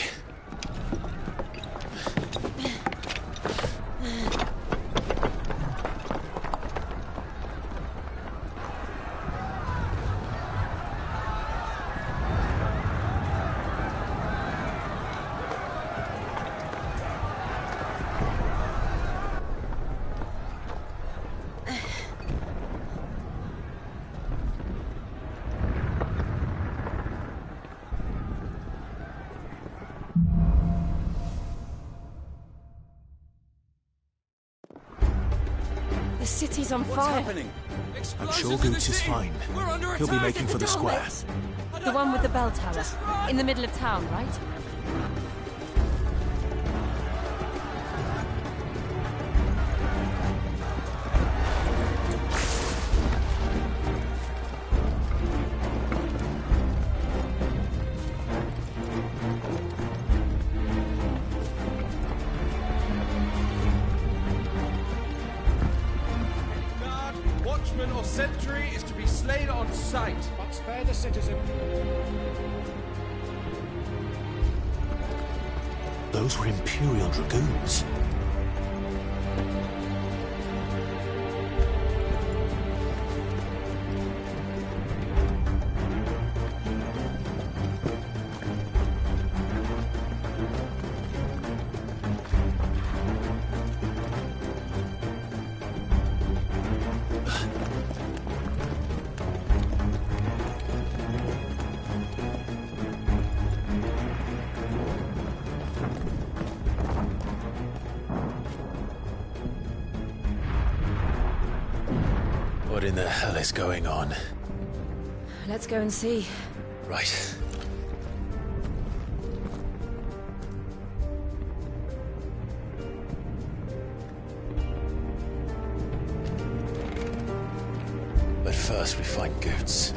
city's on What's fire. happening? I'm sure Goots is fine. He'll be making for the square. The one with the bell tower. In the middle of town, right? Watchman or sentry is to be slain on sight. But spare the citizen. Those were Imperial Dragoons. What in the hell is going on? Let's go and see. Right. But first we find Goots.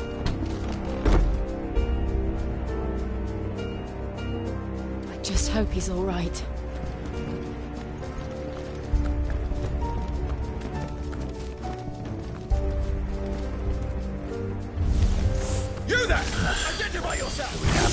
I just hope he's all right. You there! Identify yourself! We have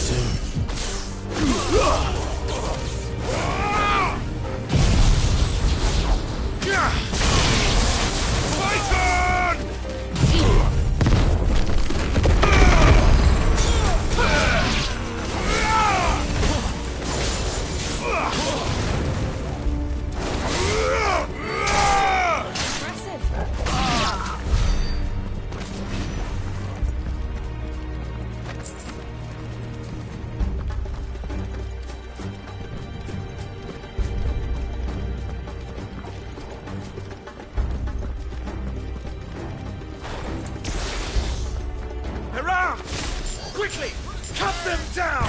Around! Quickly! Cut them down!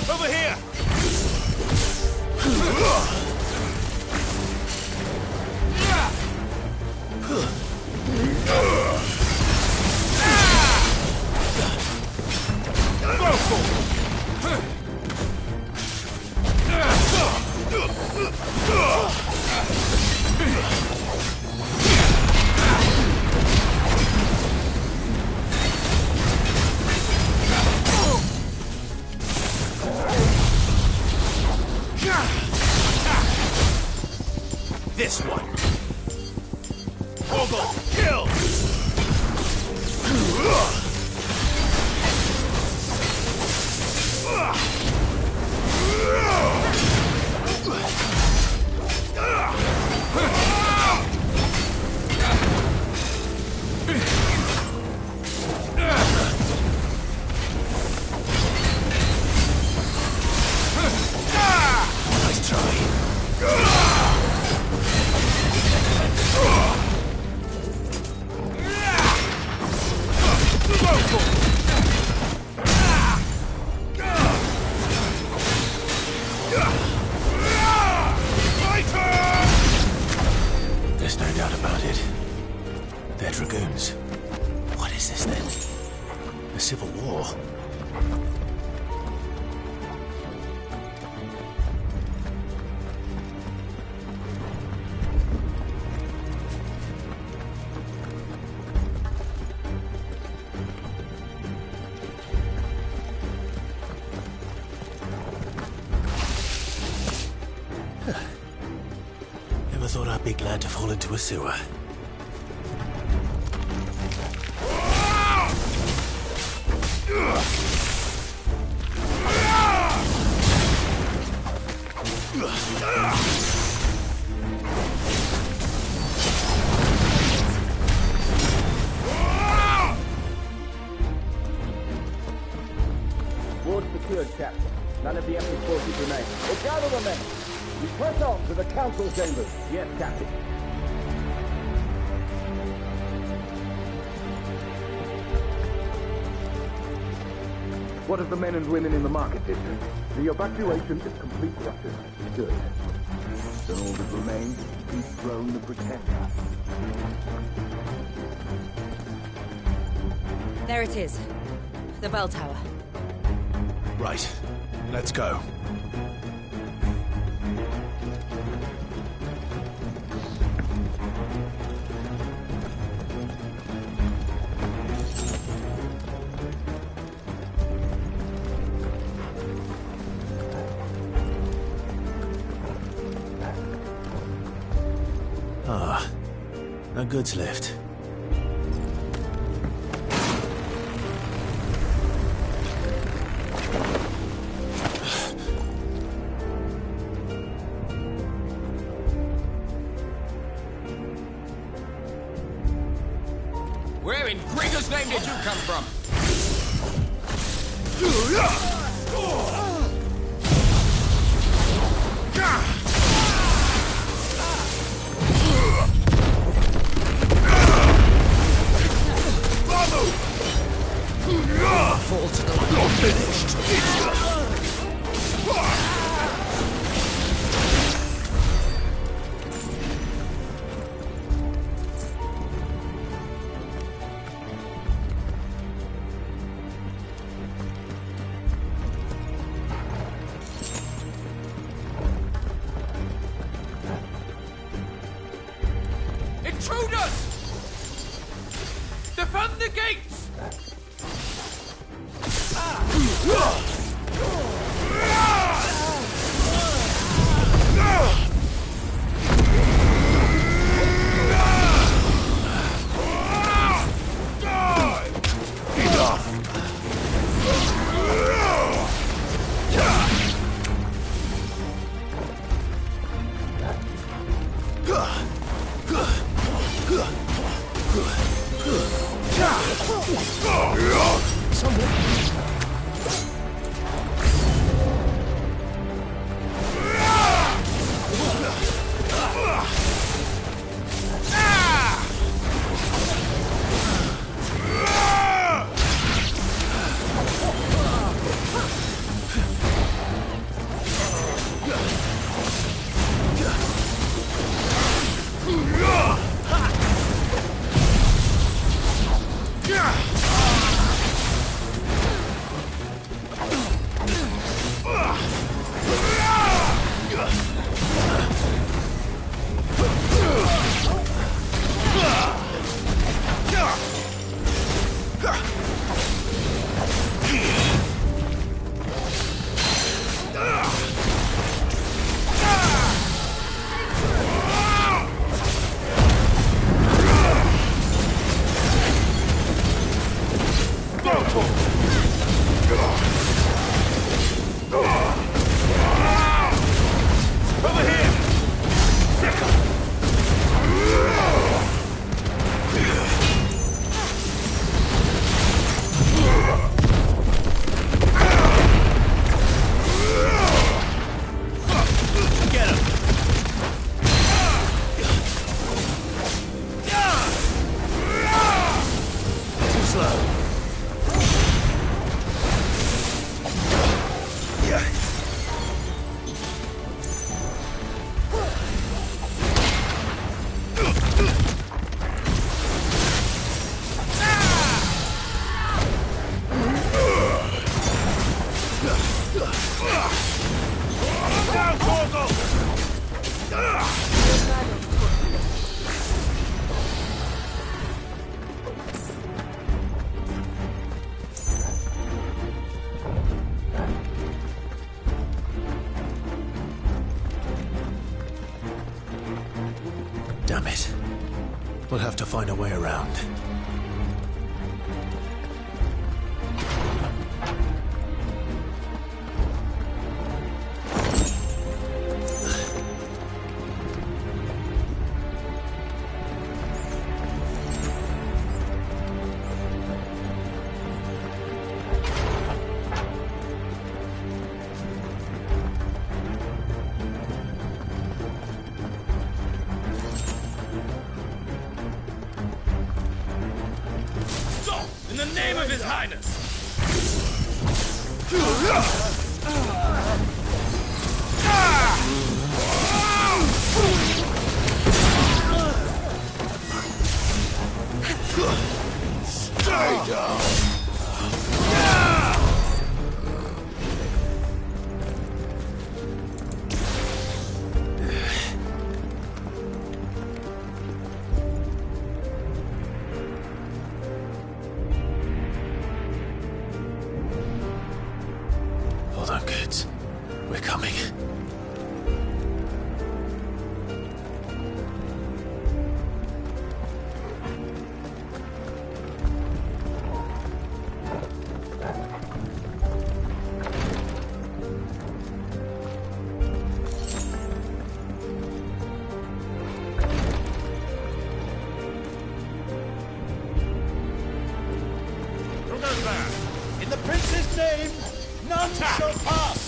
Over here! This one. Ogle, kill! Nice try. There's no doubt about it. They're Dragoons. What is this then? A civil war? Never thought I'd be glad to fall into a sewer. Ward secured, Captain. None of the enemy forces remain. Well, gather the men. We press on to the council chambers. Yes, Captain. What of the men and women in the market district? The evacuation is complete, Captain. Good. Then all that remains is to dethrone the Pretender. There it is. The bell tower. Right. Let's go. Ah, no goods left. Where in Gregor's name did you come from? Fall to the line. You're finished. Intruders! Defend the gates! Damn it. We'll have to find a way around. Hold on, kids. We're coming. Who goes there? In the prince's name, none shall pass!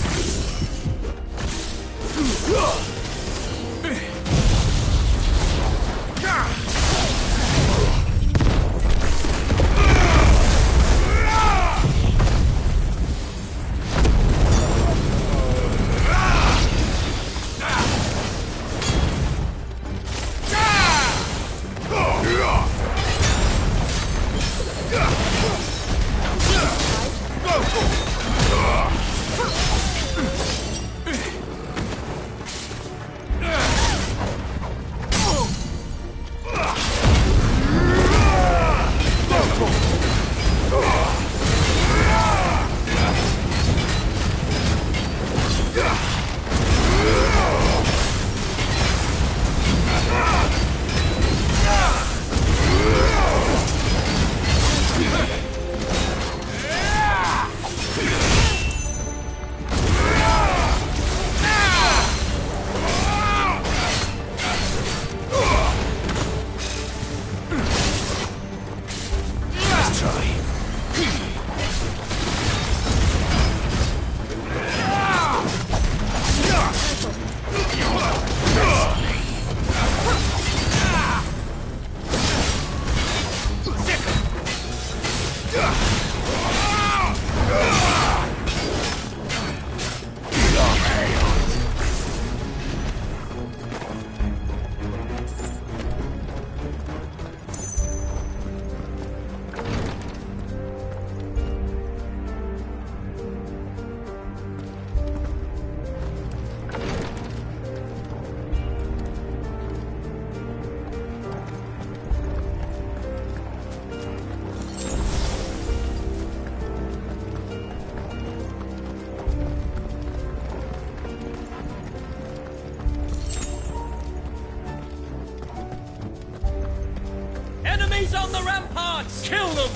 Enemies on the ramparts! Kill them!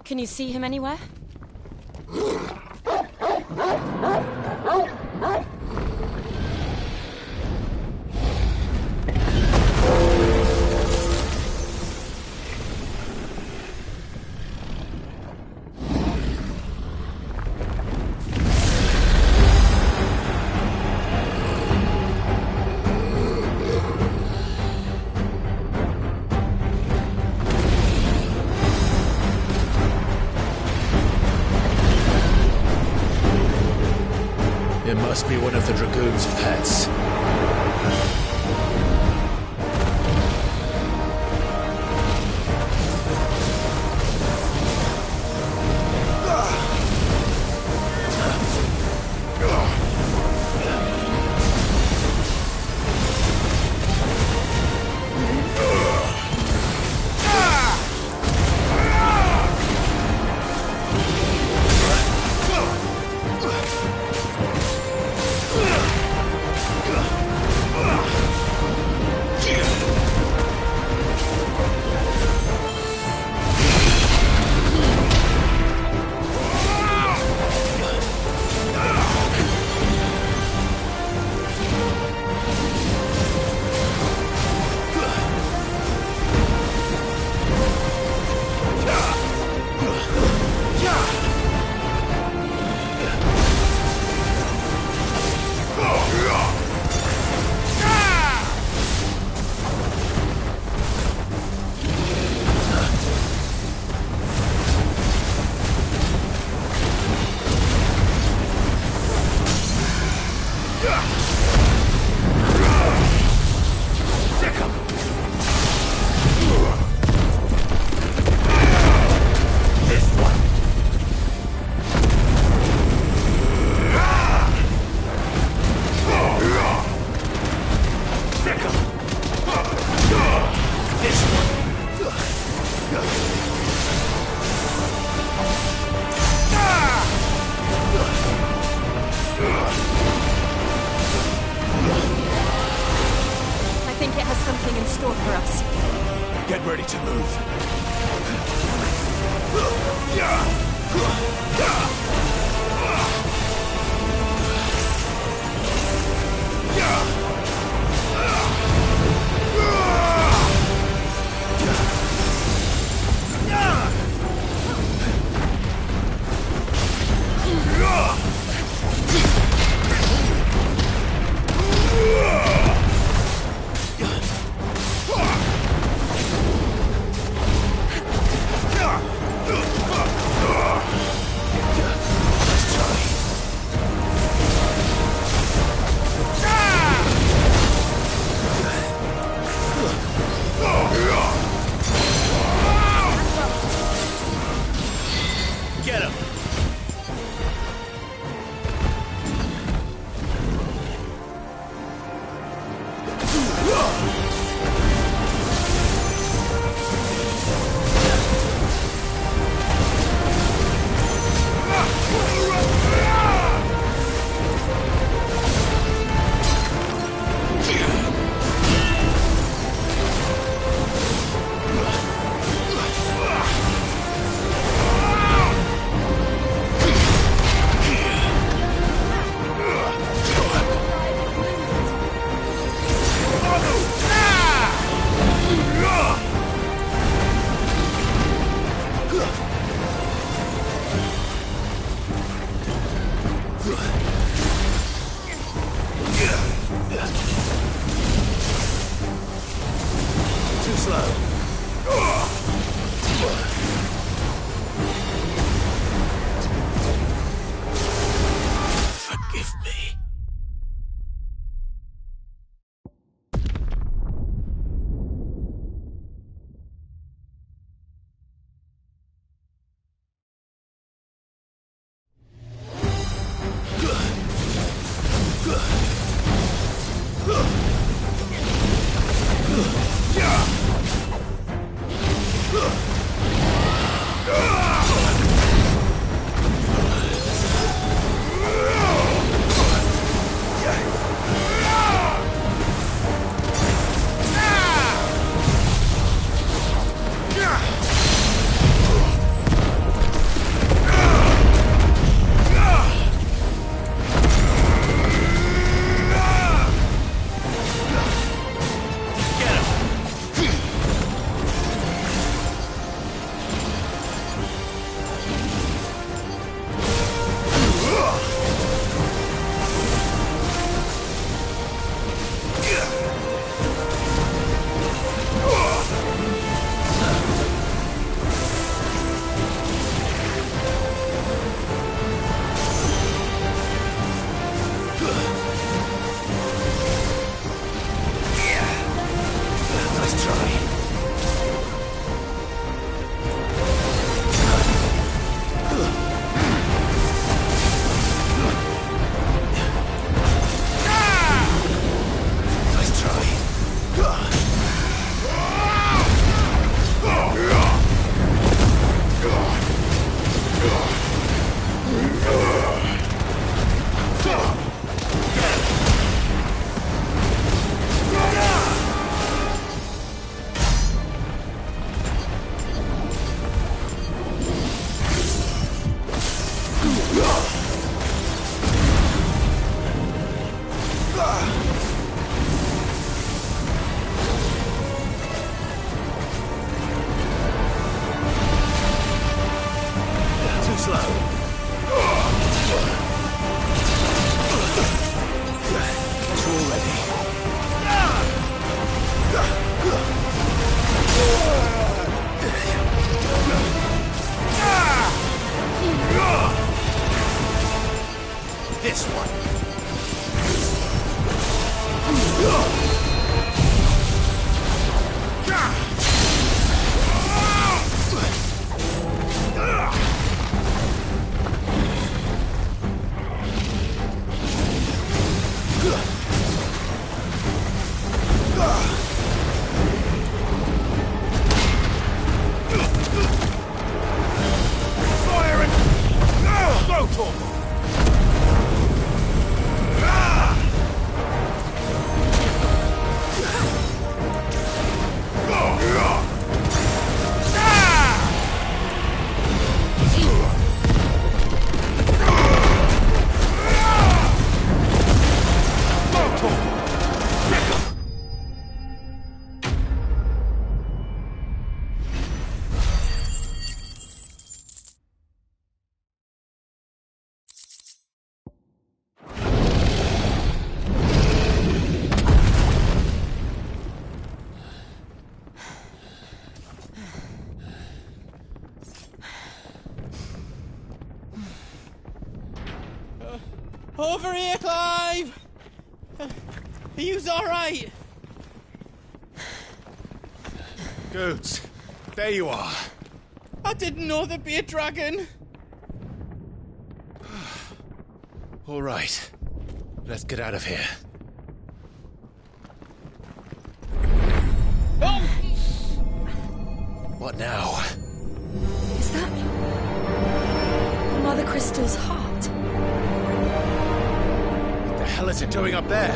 Can you see him anywhere? It must be one of the Dragoon's pets. Ugh! to move. Over here, Clive! Are you alright? Goods, there you are. I didn't know there'd be a dragon. All right, let's get out of here. Oh! What now? Is that Mother Crystal's heart? What the hell is it doing up there?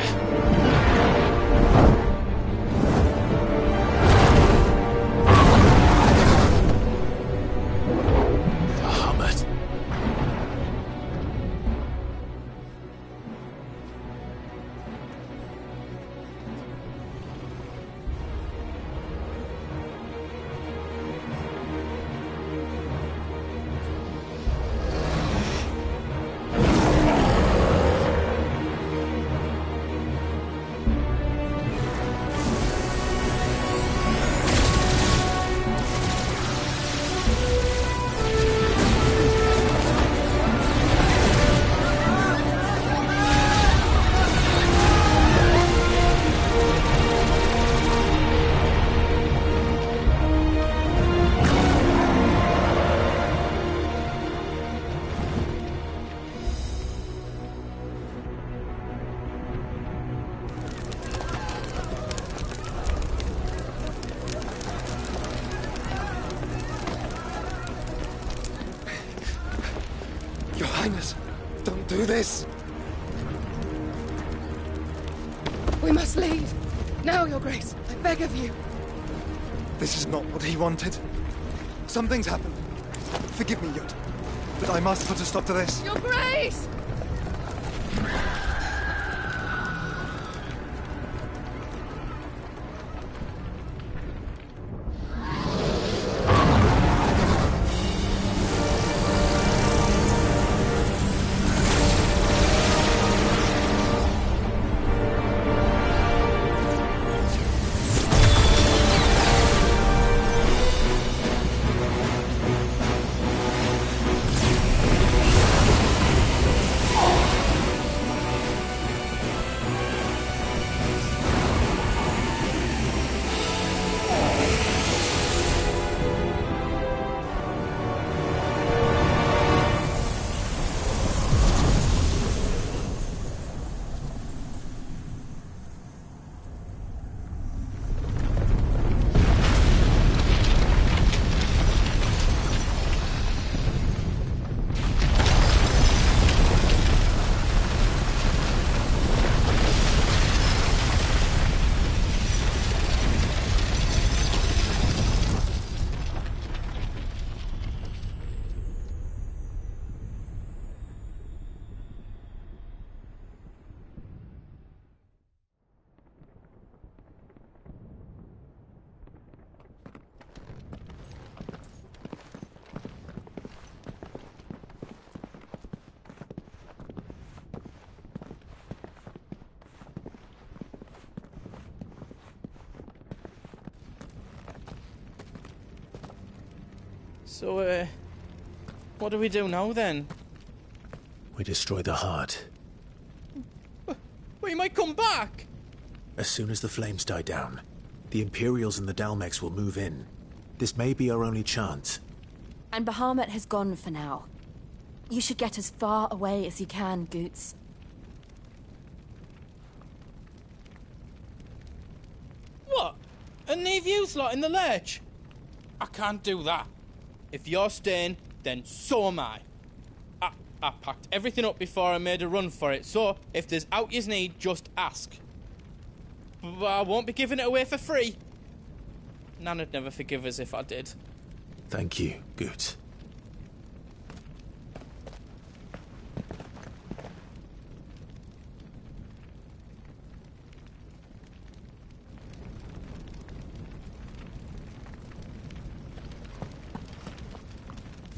Bahamut. Your Highness, don't do this! We must leave. Now, Your Grace. I beg of you. This is not what he wanted. Something's happened. Forgive me, Yud, but I must put a stop to this. Your Grace! So, what do we do now, then? We destroy the heart. We might come back! As soon as the flames die down, the Imperials and the Dalmex will move in. This may be our only chance. And Bahamut has gone for now. You should get as far away as you can, Goots. What? And leave you lot in the lurch? I can't do that. If you're staying, then so am I. I packed everything up before I made a run for it, so if there's out yous need, just ask. But I won't be giving it away for free. Nan'd never forgive us if I did. Thank you, Goots.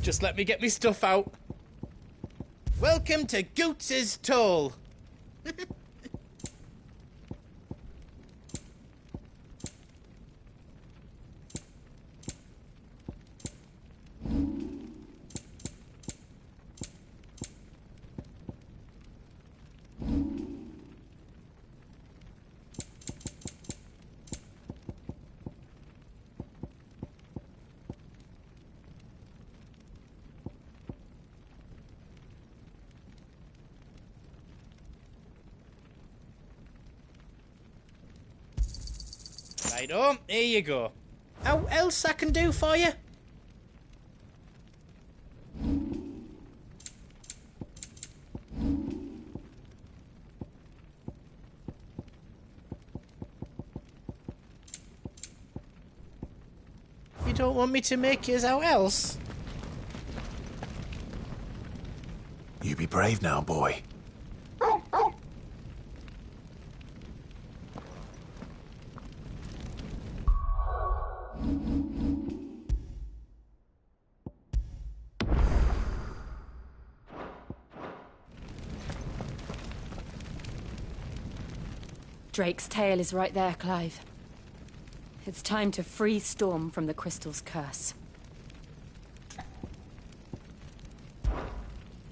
Just let me get me stuff out. Welcome to Goots's Toll. Righto, here you go. How else I can do for you? You don't want me to make yours out else? You be brave now, boy. Drake's tail is right there, Clive. It's time to free Storm from the Crystal's curse.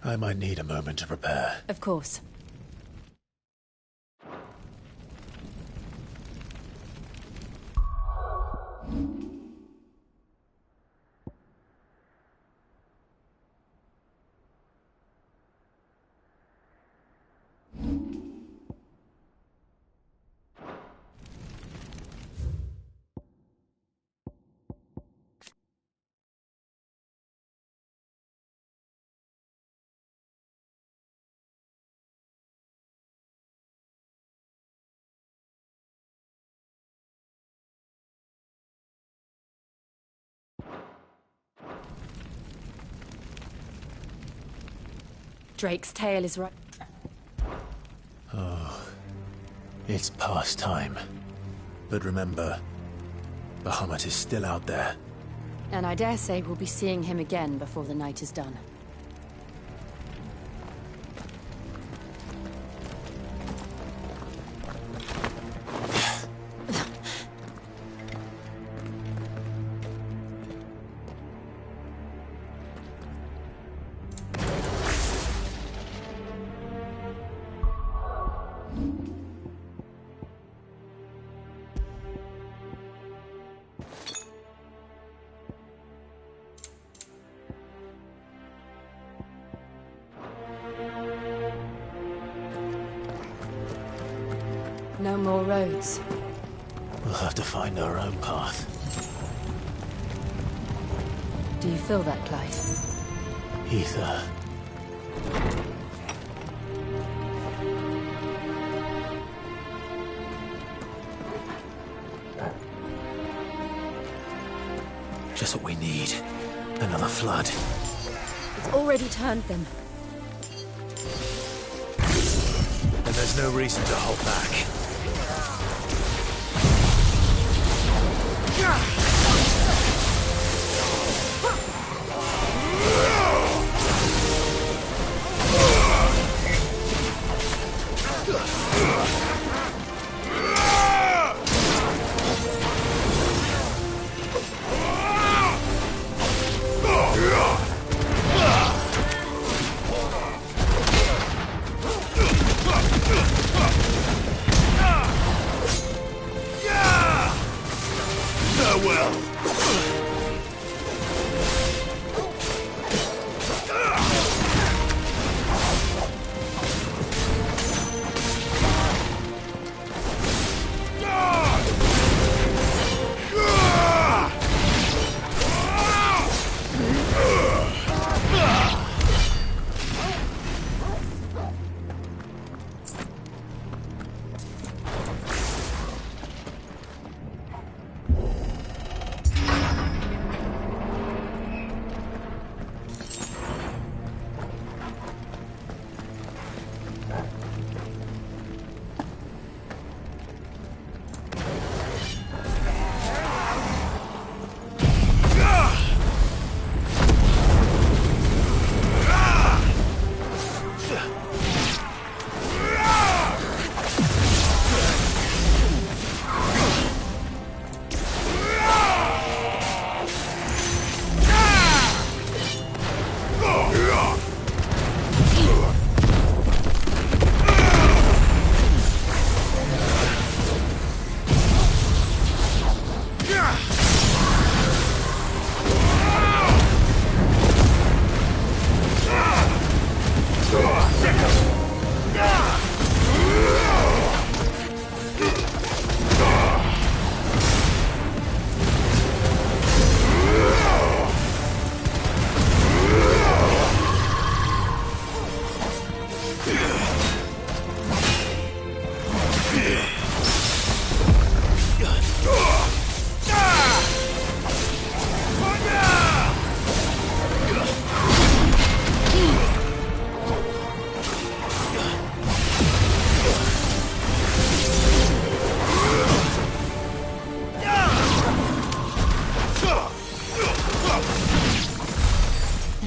I might need a moment to prepare. Of course. Drake's tail is right. Oh, it's past time. But remember, Bahamut is still out there. And I dare say we'll be seeing him again before the night is done. No more roads. We'll have to find our own path. Do you feel that, Clive? Ether. Just what we need. Another flood. It's already turned them. And there's no reason to hold back. Farewell.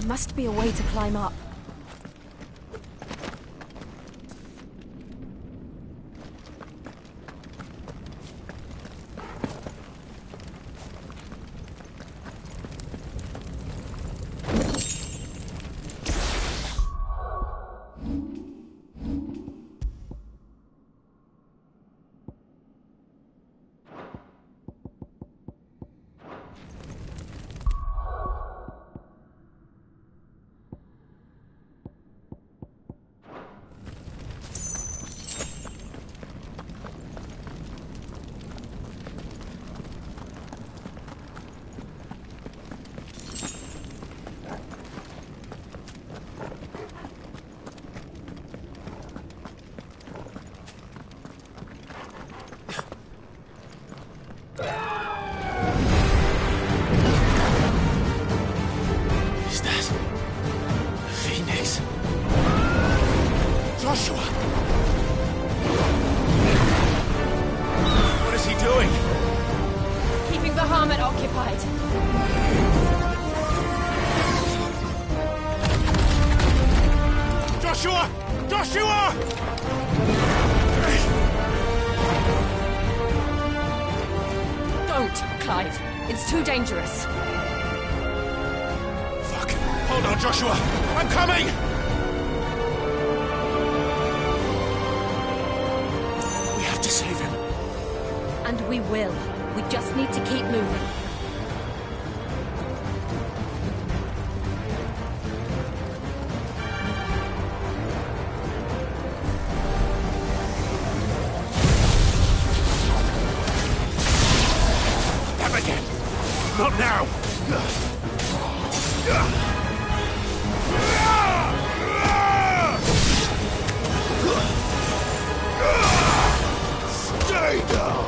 must be a way to climb up. Clive. It's too dangerous. Fuck. Hold on, Joshua. I'm coming! We have to save him. And we will. We just need to keep moving. Not now! Stay down!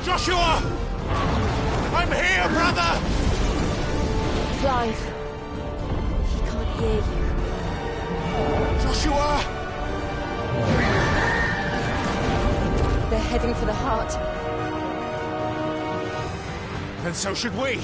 Joshua! I'm here, brother! Clive. He can't hear you. Joshua! They're heading for the heart. And so should we.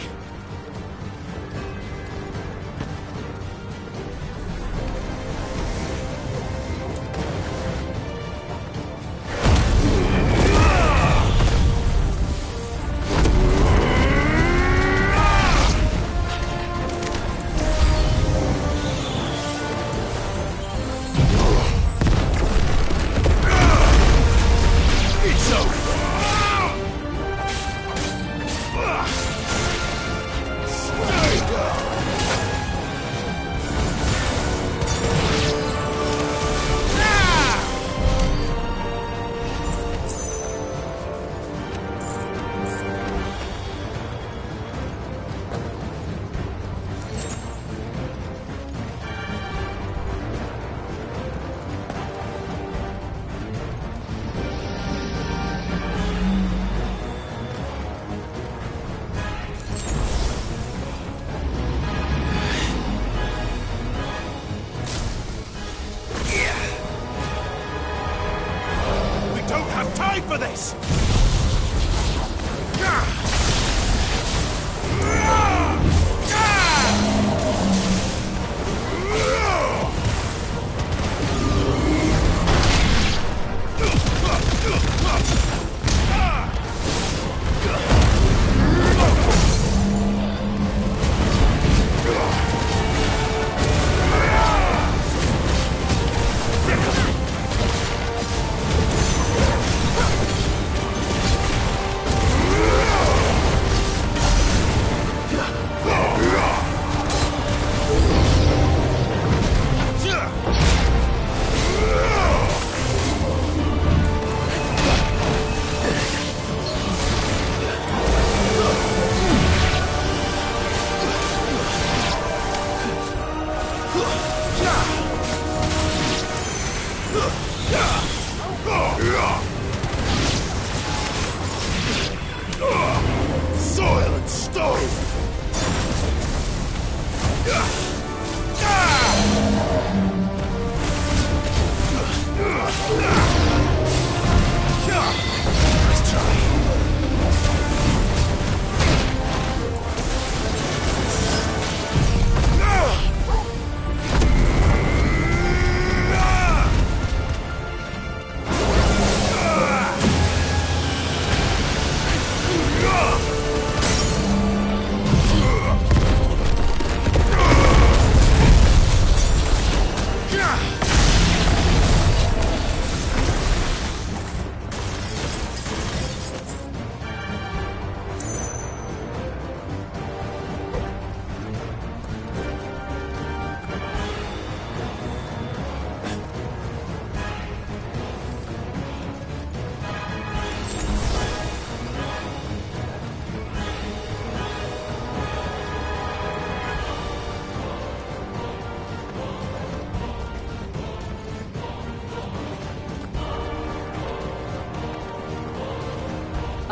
Time for this!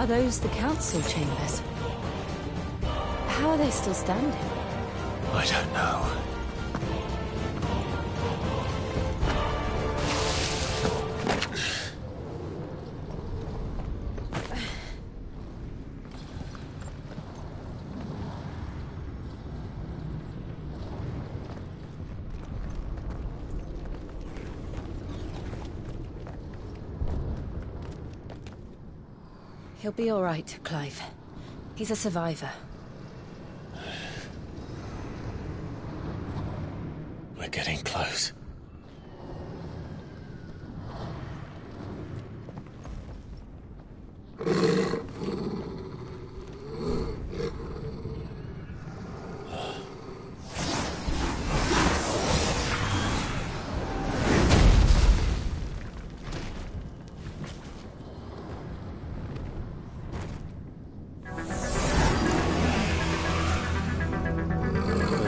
Are those the council chambers? How are they still standing? I don't know. He'll be all right, Clive. He's a survivor. We're getting close.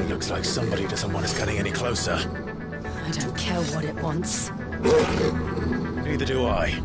Looks like somebody doesn't want us getting any closer. I don't care what it wants. Neither do I.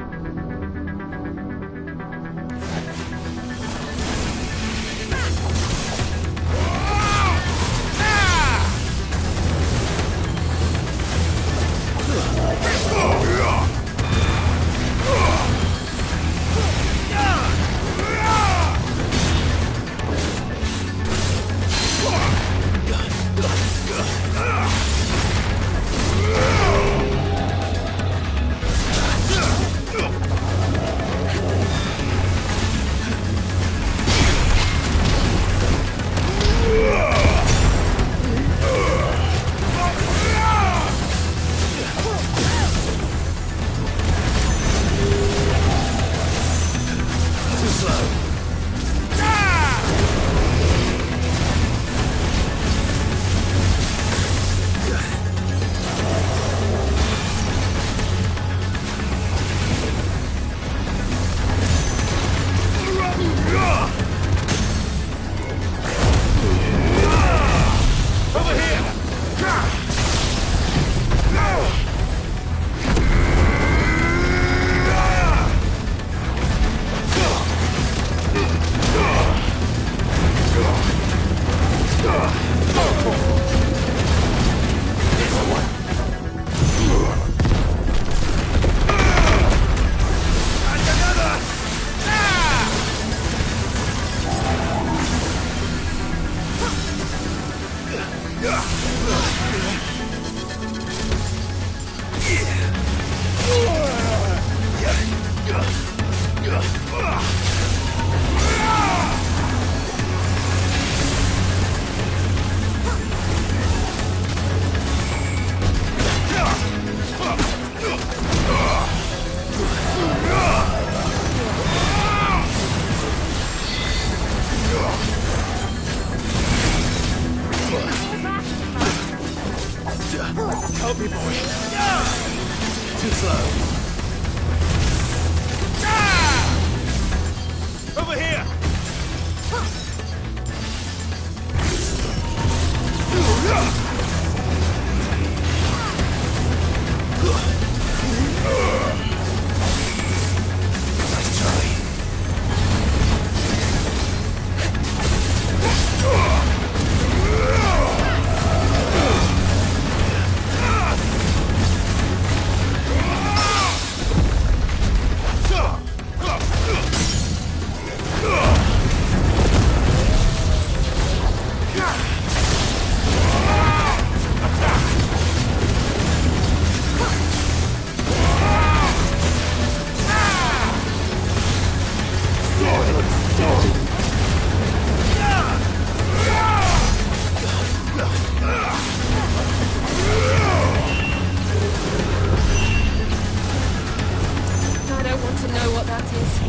to know what that is.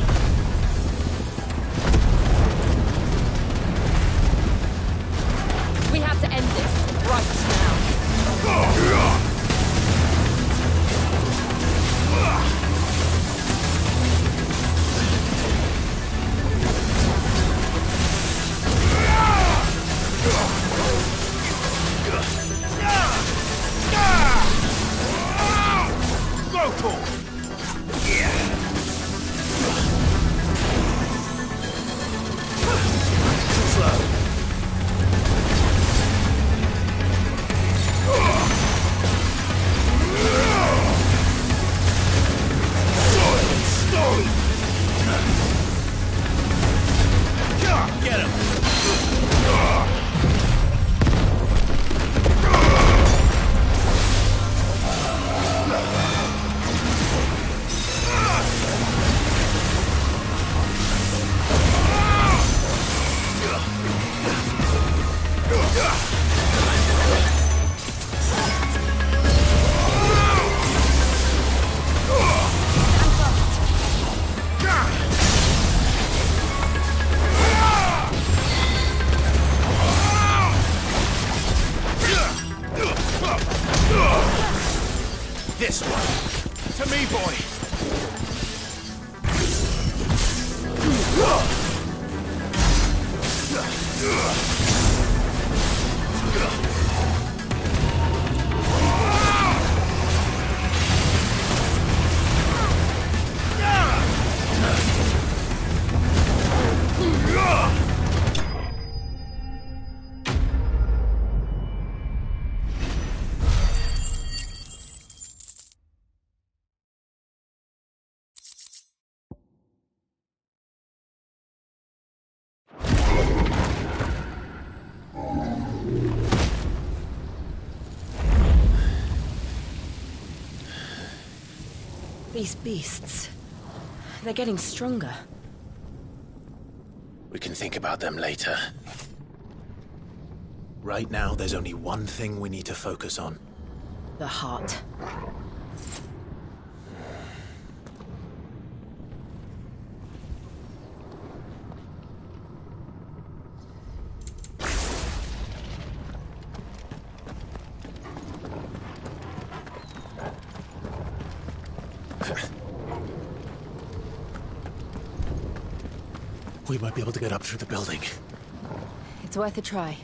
We have to end this right now. Get him! This one. To me, boy. These beasts, they're getting stronger. We can think about them later. Right now, there's only one thing we need to focus on. The heart. We might be able to get up through the building. It's worth a try.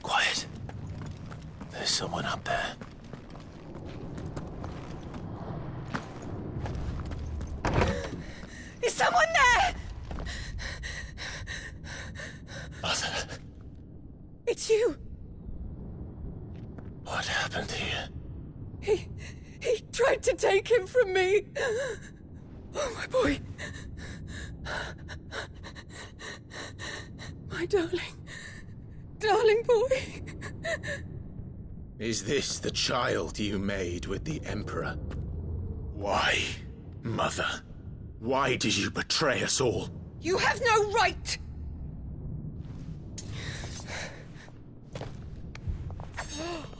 Quiet. There's someone up there. Is someone there? Mother. It's you. What happened here? He tried to take him from me. Oh, my boy. My darling boy. Is this the child you made with the Emperor? Why, Mother? Why did you betray us all? You have no right!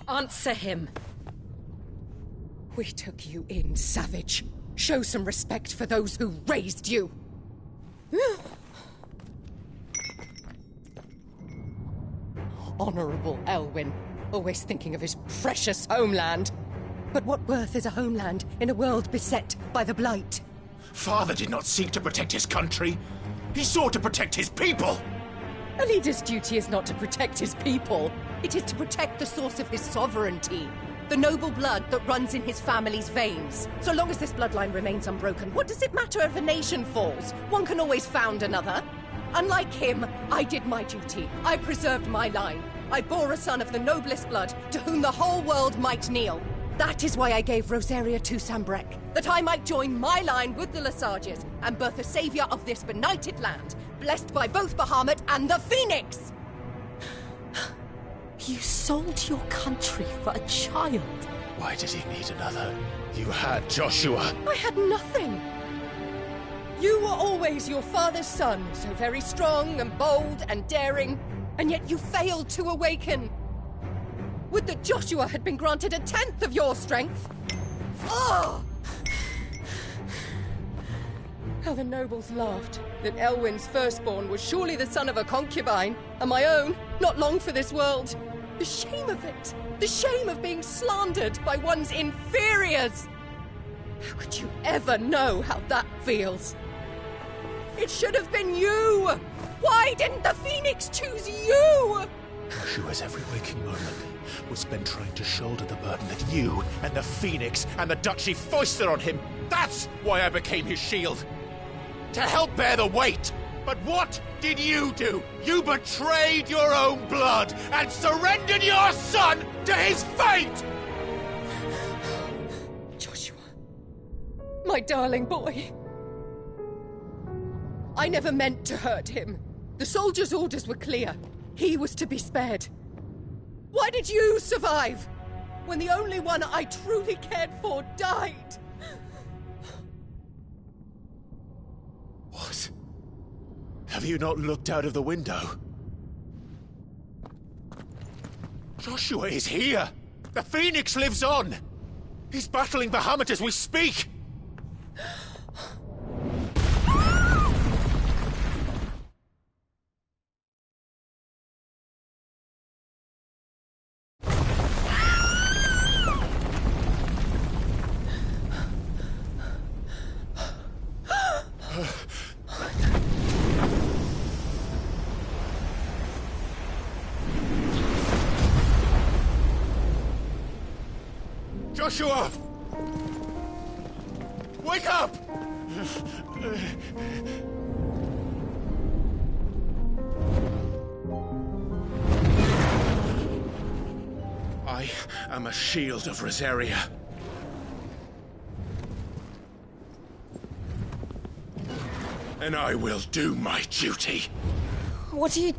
Answer him. We took you in, savage. Show some respect for those who raised you. Honorable Elwyn, always thinking of his precious homeland. But what worth is a homeland in a world beset by the Blight? Father did not seek to protect his country. He sought to protect his people. A leader's duty is not to protect his people. It is to protect the source of his sovereignty. The noble blood that runs in his family's veins. So long as this bloodline remains unbroken, what does it matter if a nation falls? One can always found another. Unlike him, I did my duty. I preserved my line. I bore a son of the noblest blood, to whom the whole world might kneel. That is why I gave Rosaria to Sambrek, that I might join my line with the Lesages and birth a savior of this benighted land, blessed by both Bahamut and the Phoenix! You sold your country for a child. Why did he need another? You had Joshua. I had nothing. You were always your father's son, so very strong and bold and daring, and yet you failed to awaken. Would that Joshua had been granted 1/10 of your strength? Oh! How the nobles laughed that Elwyn's firstborn was surely the son of a concubine, and my own, not long for this world. The shame of it! The shame of being slandered by one's inferiors! How could you ever know how that feels? It should have been you! Why didn't the Phoenix choose you? Joshua's every waking moment was spent trying to shoulder the burden that you and the Phoenix and the Duchy foisted on him. That's why I became his shield. To help bear the weight. But what did you do? You betrayed your own blood and surrendered your son to his fate! Joshua. My darling boy. I never meant to hurt him. The soldiers' orders were clear. He was to be spared. Why did you survive when the only one I truly cared for died? What? Have you not looked out of the window? Joshua is here! The Phoenix lives on! He's battling Bahamut as we speak! Joshua! Wake up! I am a shield of Rosaria. And I will do my duty. What are you...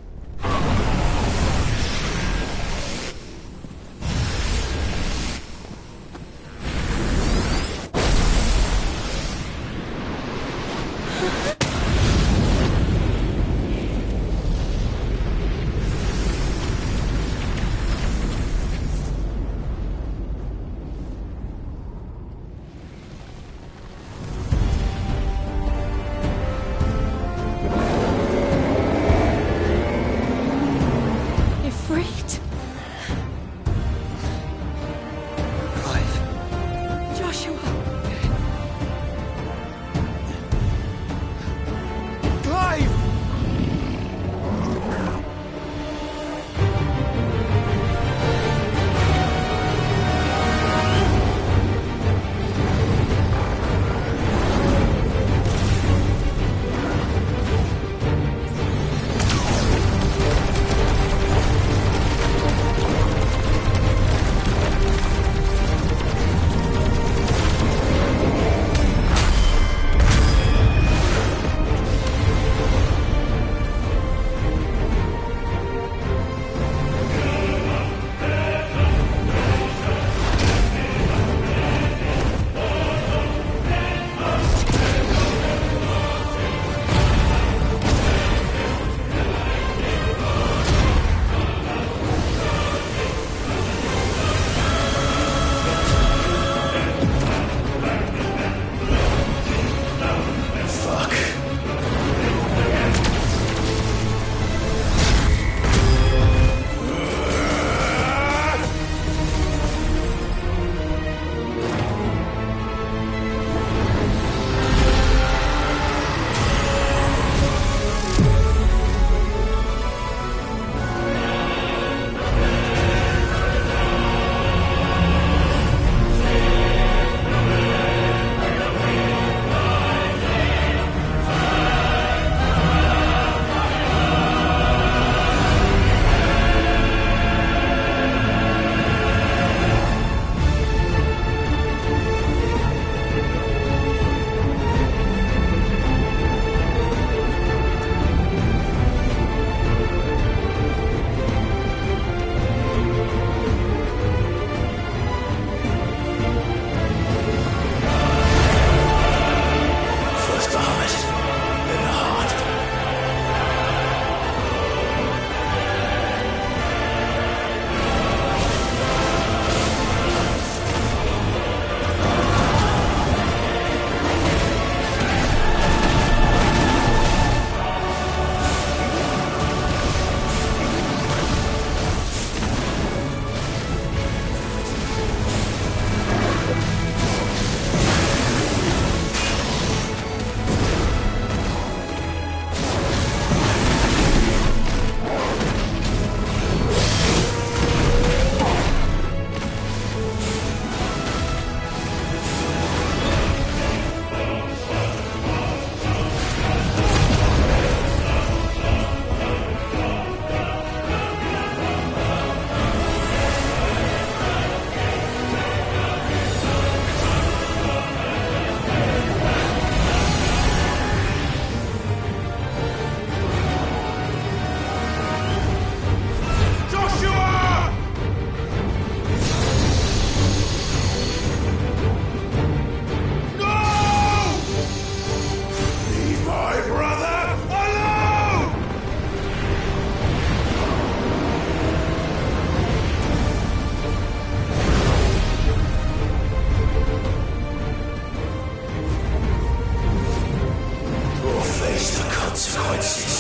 consequences.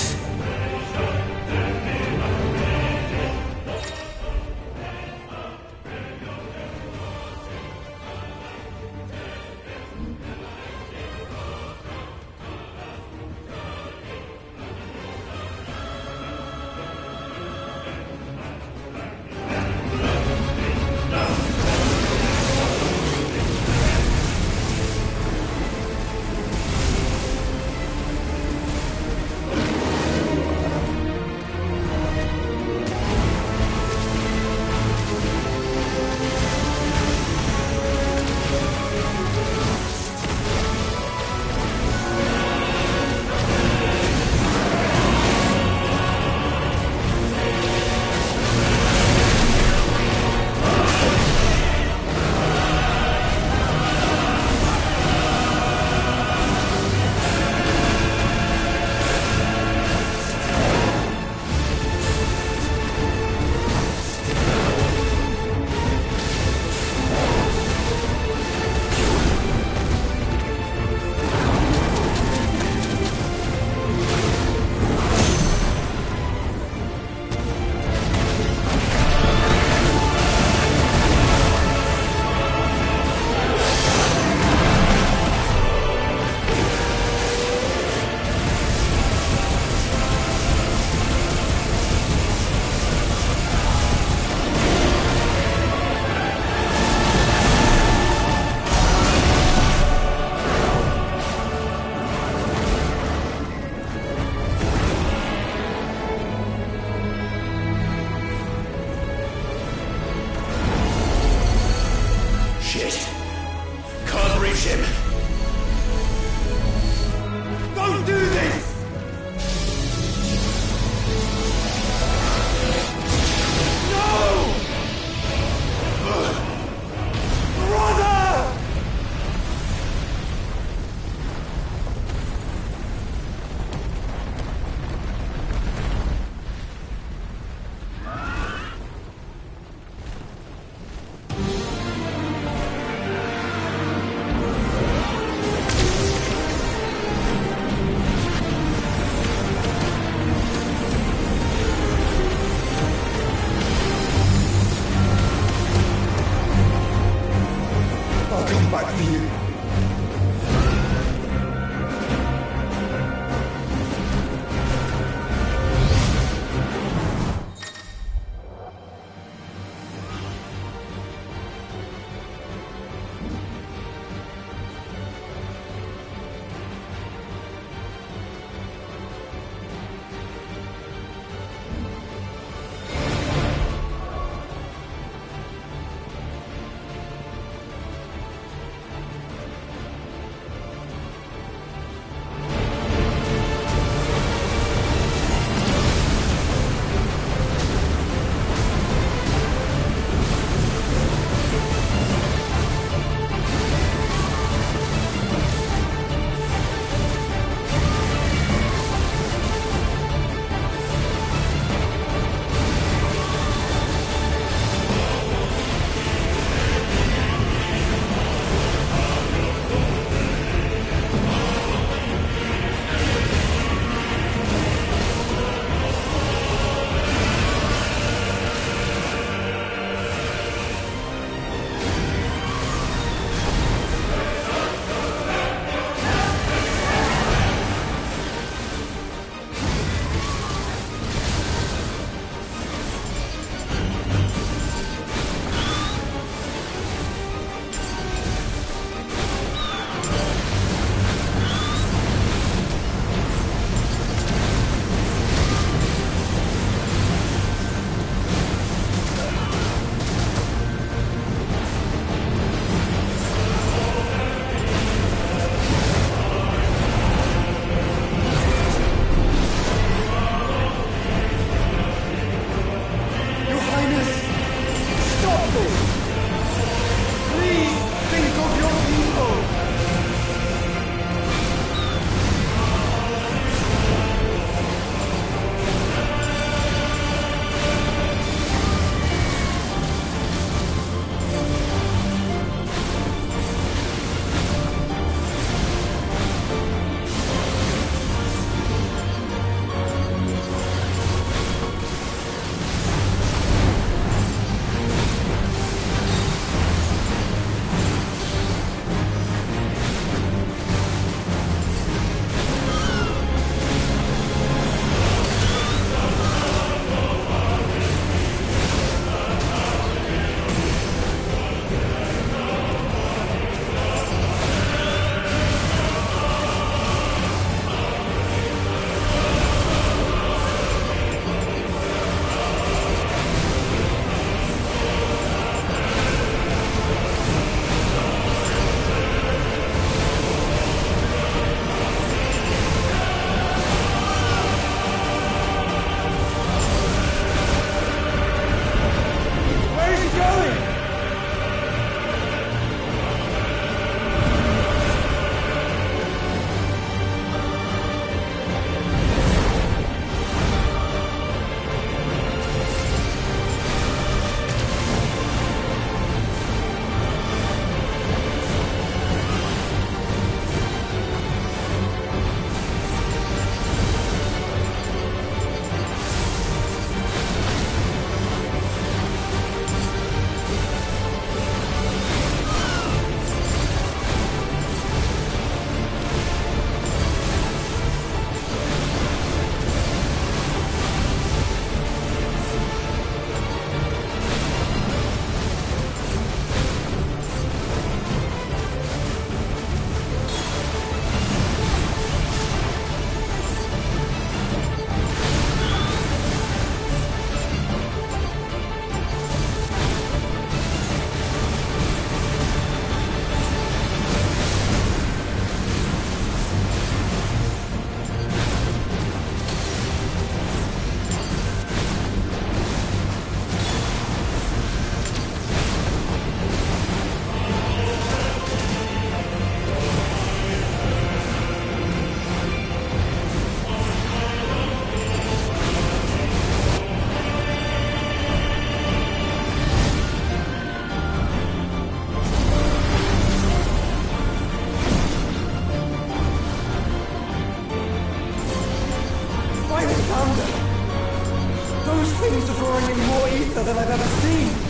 winds are drawing in more ether than I've ever seen.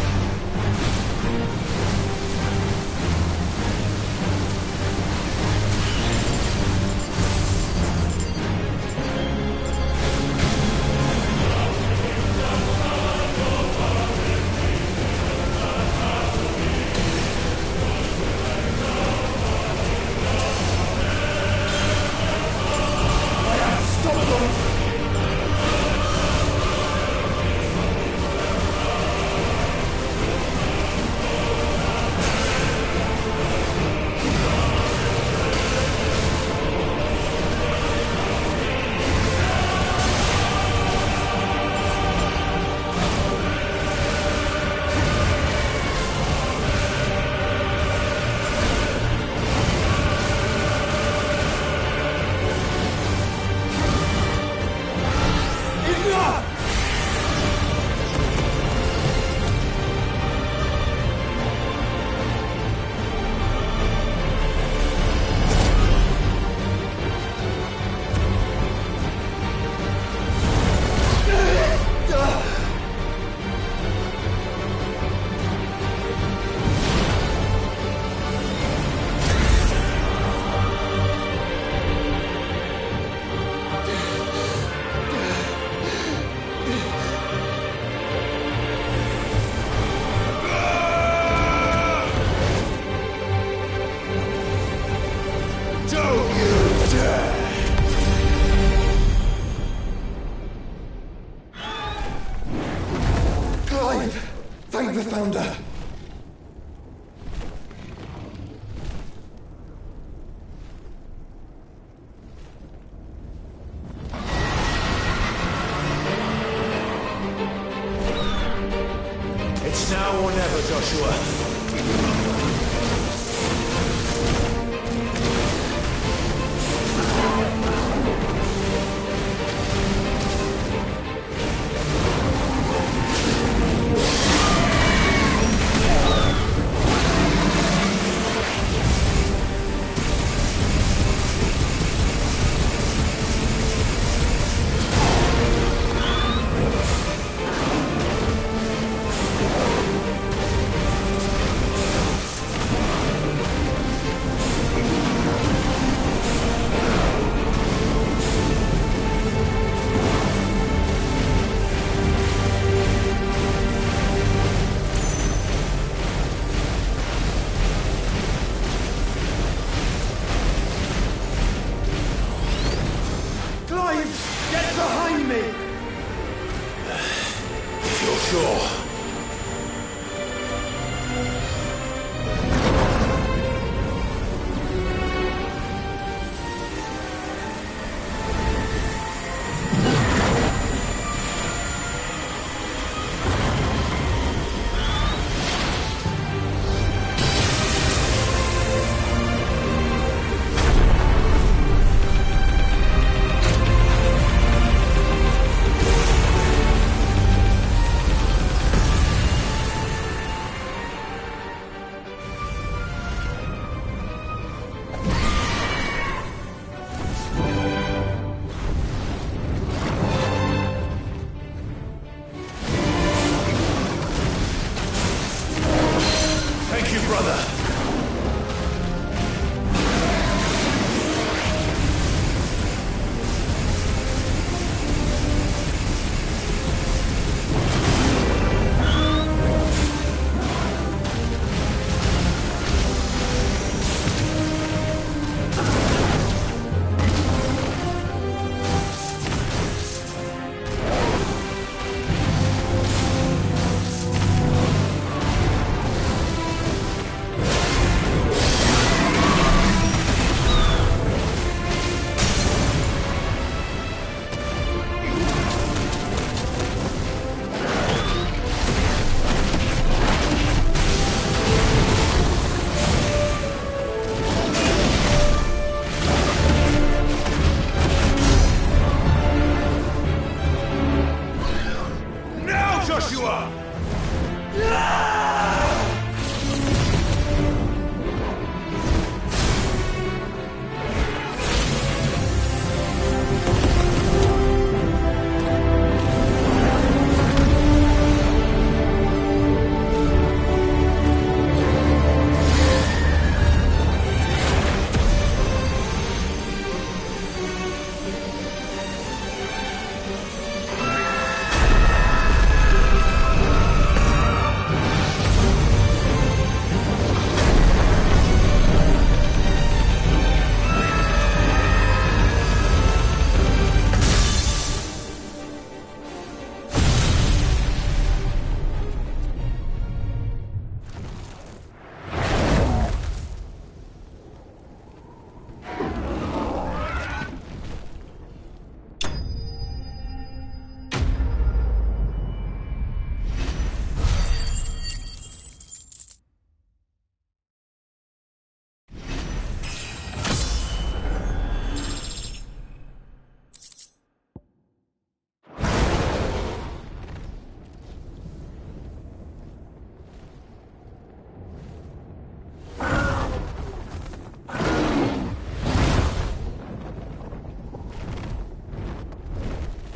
Thank the Founder! It's now or never, Joshua. Get behind me! If you're sure.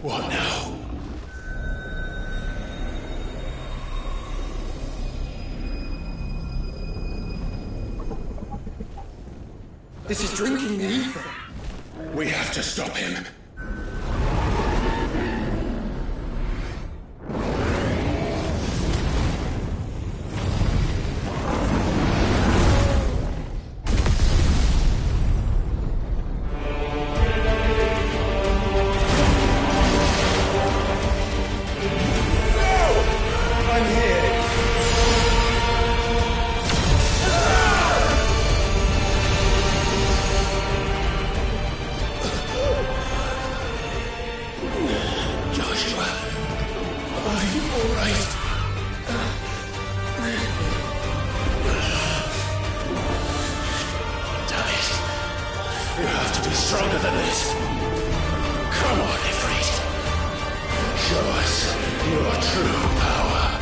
What now? This is drinking the ether. We have to stop him. Stronger than this. Come on, Ifrit. Show us your true power.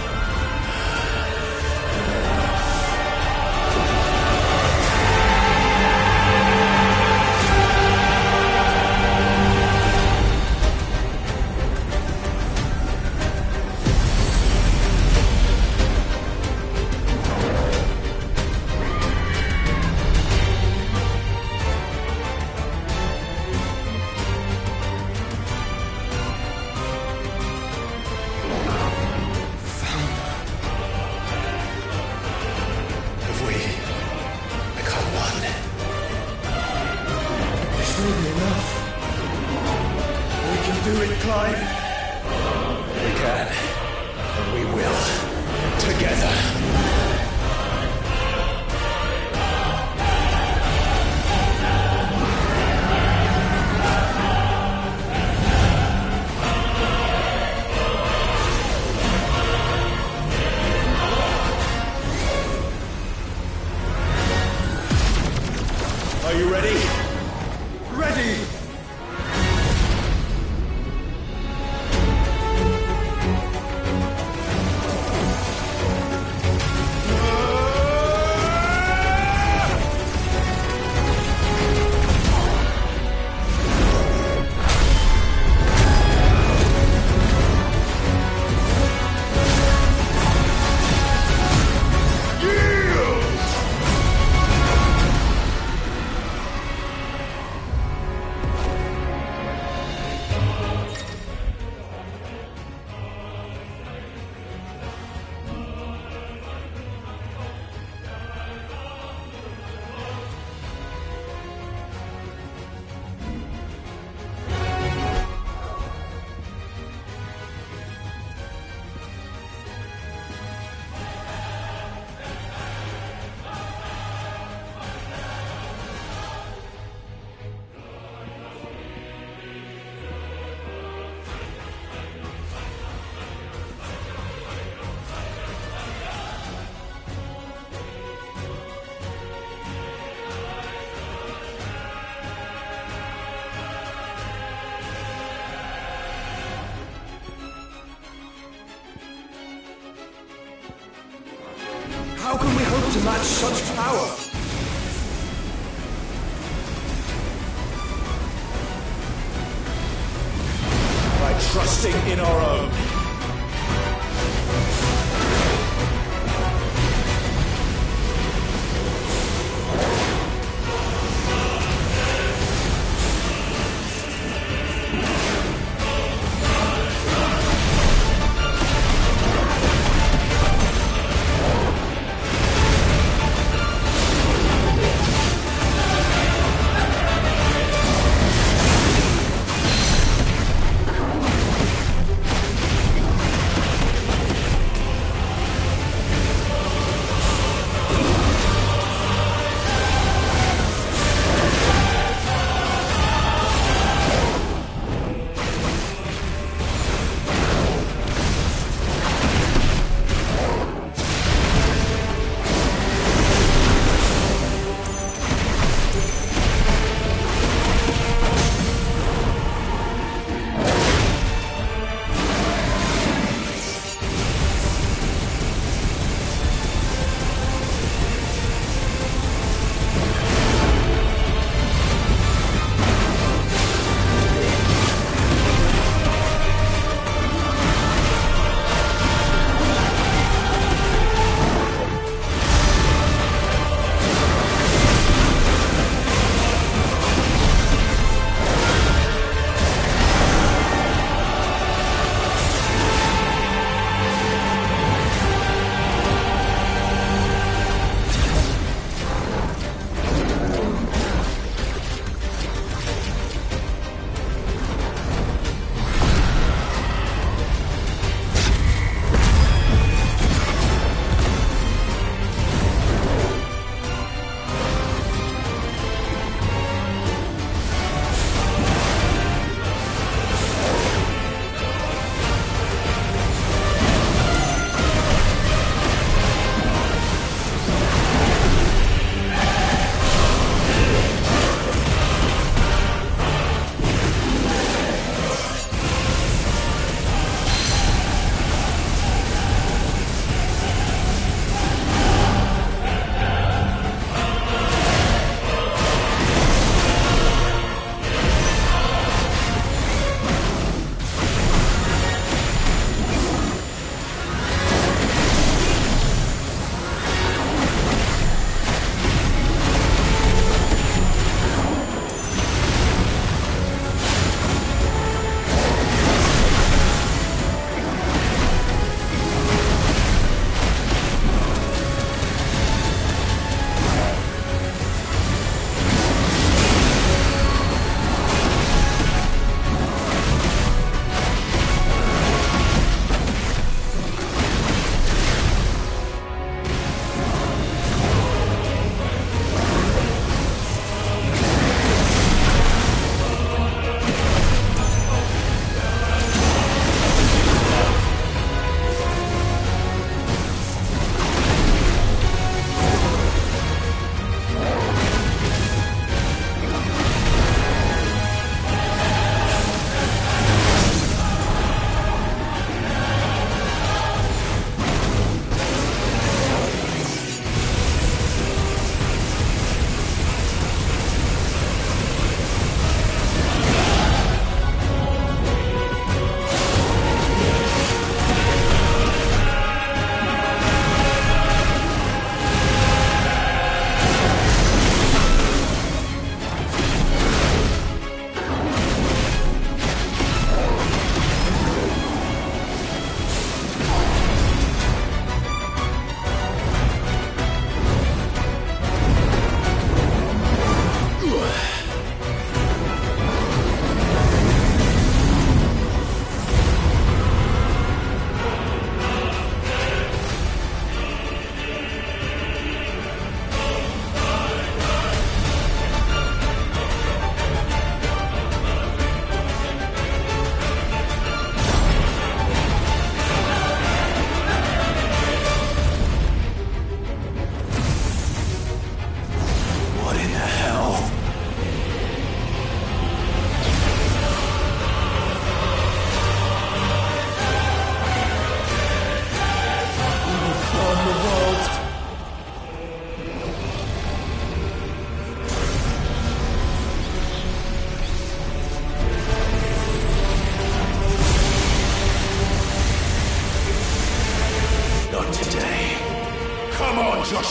Are you ready? Ready! How can we hope to match such power? By trusting in our own.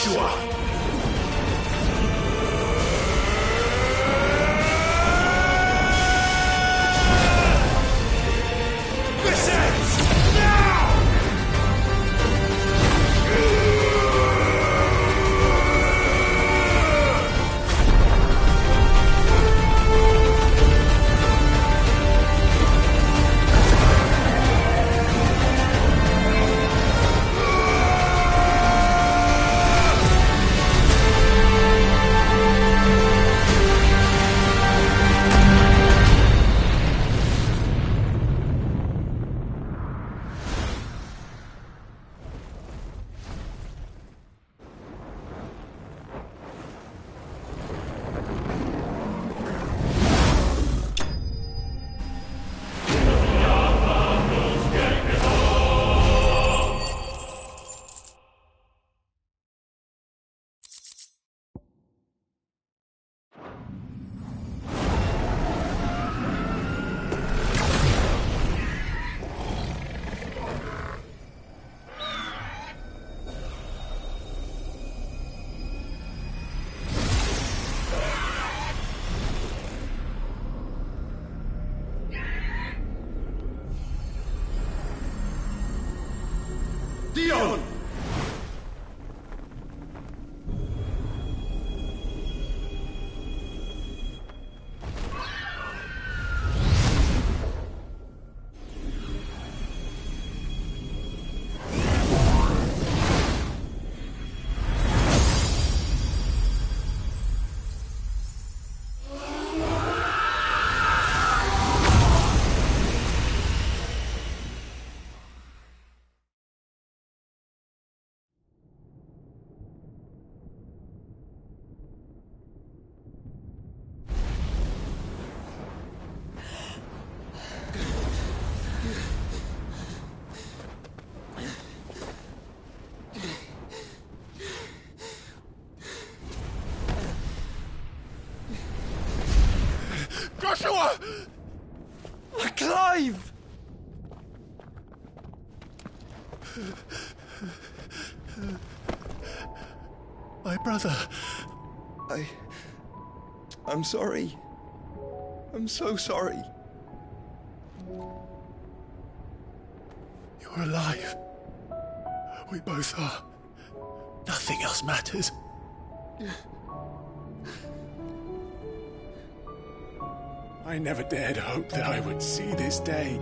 Joshua! This ends now! Dion! Joshua! Clive! My brother. I'm sorry. I'm so sorry. You're alive. We both are. Nothing else matters. I never dared hope that I would see this day.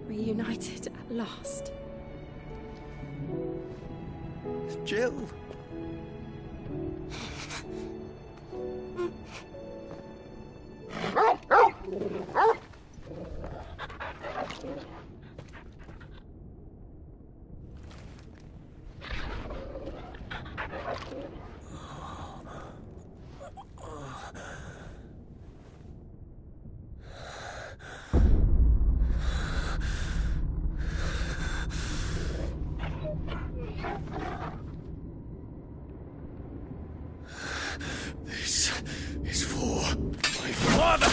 Reunited at last. Jill. This is for my father!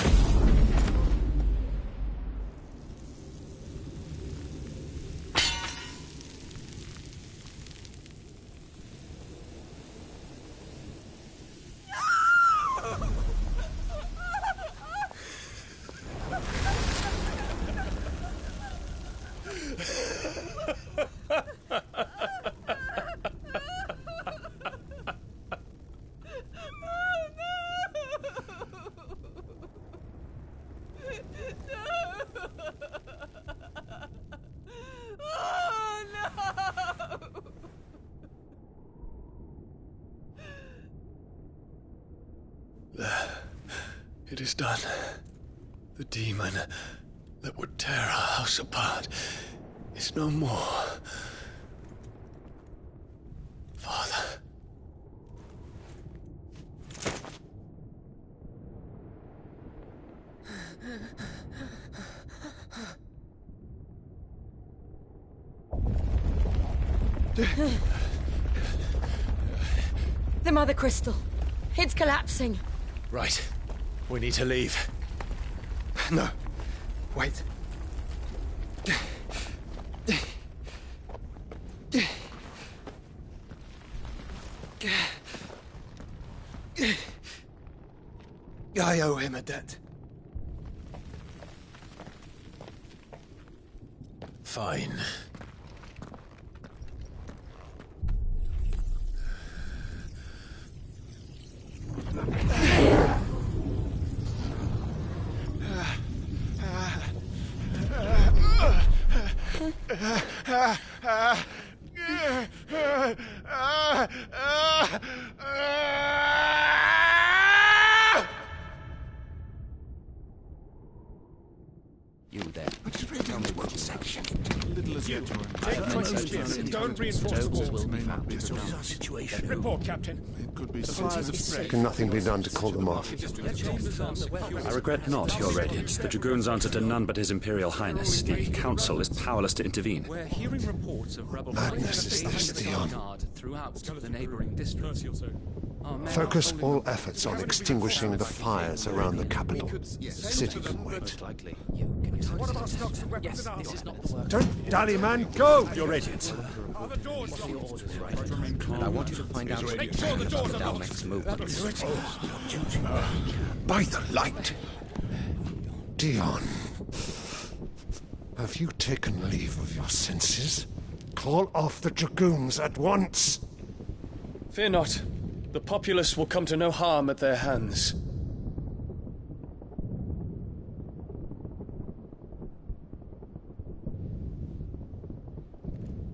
It is done. The demon that would tear our house apart is no more. Father. The Mother Crystal. It's collapsing. Right. We need to leave. No. Wait. I owe him a debt. Fine. You there. Tell me what section. Little as you. Don't reinforce the walls. Our situation. Report, Captain. It could be Can nothing be done to call them off? I regret not, Your Radiance. The Dragoons answer to none but His Imperial Highness. The Council is powerless to intervene. We're hearing reports of rebel Madness is this, Dion. throughout the neighboring districts. Focus all efforts on extinguishing the fires around the capital. The city can wait. What about stocks of weapons and armor? Don't dally, man. Go! Your Radiance. Are the doors locked? And I want you to find out Make sure the doors are locked. next move. By the light. Dion. Have you taken leave of your senses? Call off the Dragoons at once. Fear not. The populace will come to no harm at their hands.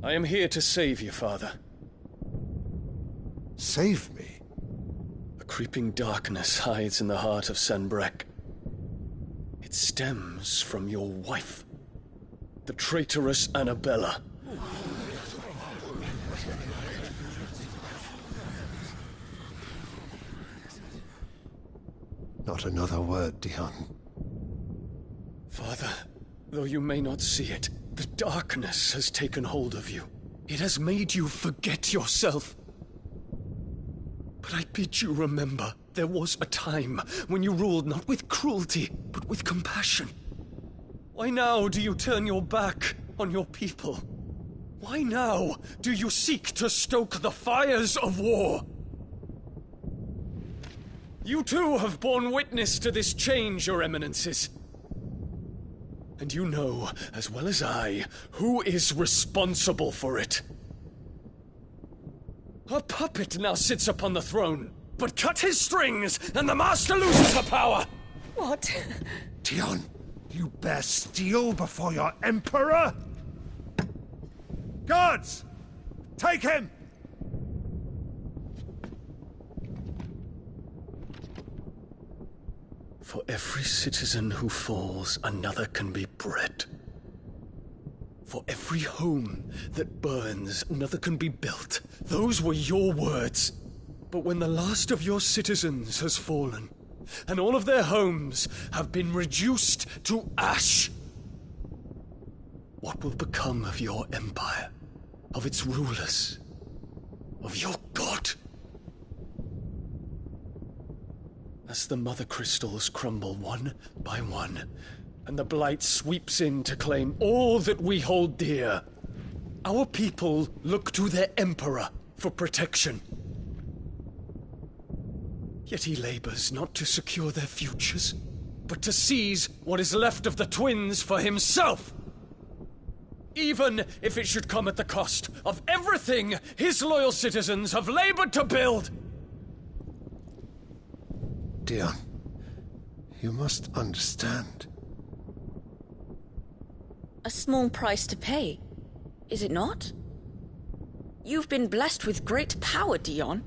I am here to save you, Father. Save me? A creeping darkness hides in the heart of Sanbrek. It stems from your wife, the traitorous Annabella. Not another word, Dion. Father, though you may not see it, the darkness has taken hold of you. It has made you forget yourself. But I bid you remember, there was a time when you ruled not with cruelty, but with compassion. Why now do you turn your back on your people? Why now do you seek to stoke the fires of war? You too have borne witness to this change, Your Eminences. And you know, as well as I, who is responsible for it. A puppet now sits upon the throne, but cut his strings, and the master loses her power! What? Dion, you bear steel before your Emperor? Guards! Take him! For every citizen who falls, another can be bred. For every home that burns, another can be built. Those were your words. But when the last of your citizens has fallen, and all of their homes have been reduced to ash, what will become of your empire, of its rulers, of your god? As the mother crystals crumble one by one, and the blight sweeps in to claim all that we hold dear, our people look to their emperor for protection. Yet he labors not to secure their futures, but to seize what is left of the twins for himself. Even if it should come at the cost of everything his loyal citizens have labored to build. Dion, you must understand. A small price to pay, is it not? You've been blessed with great power, Dion.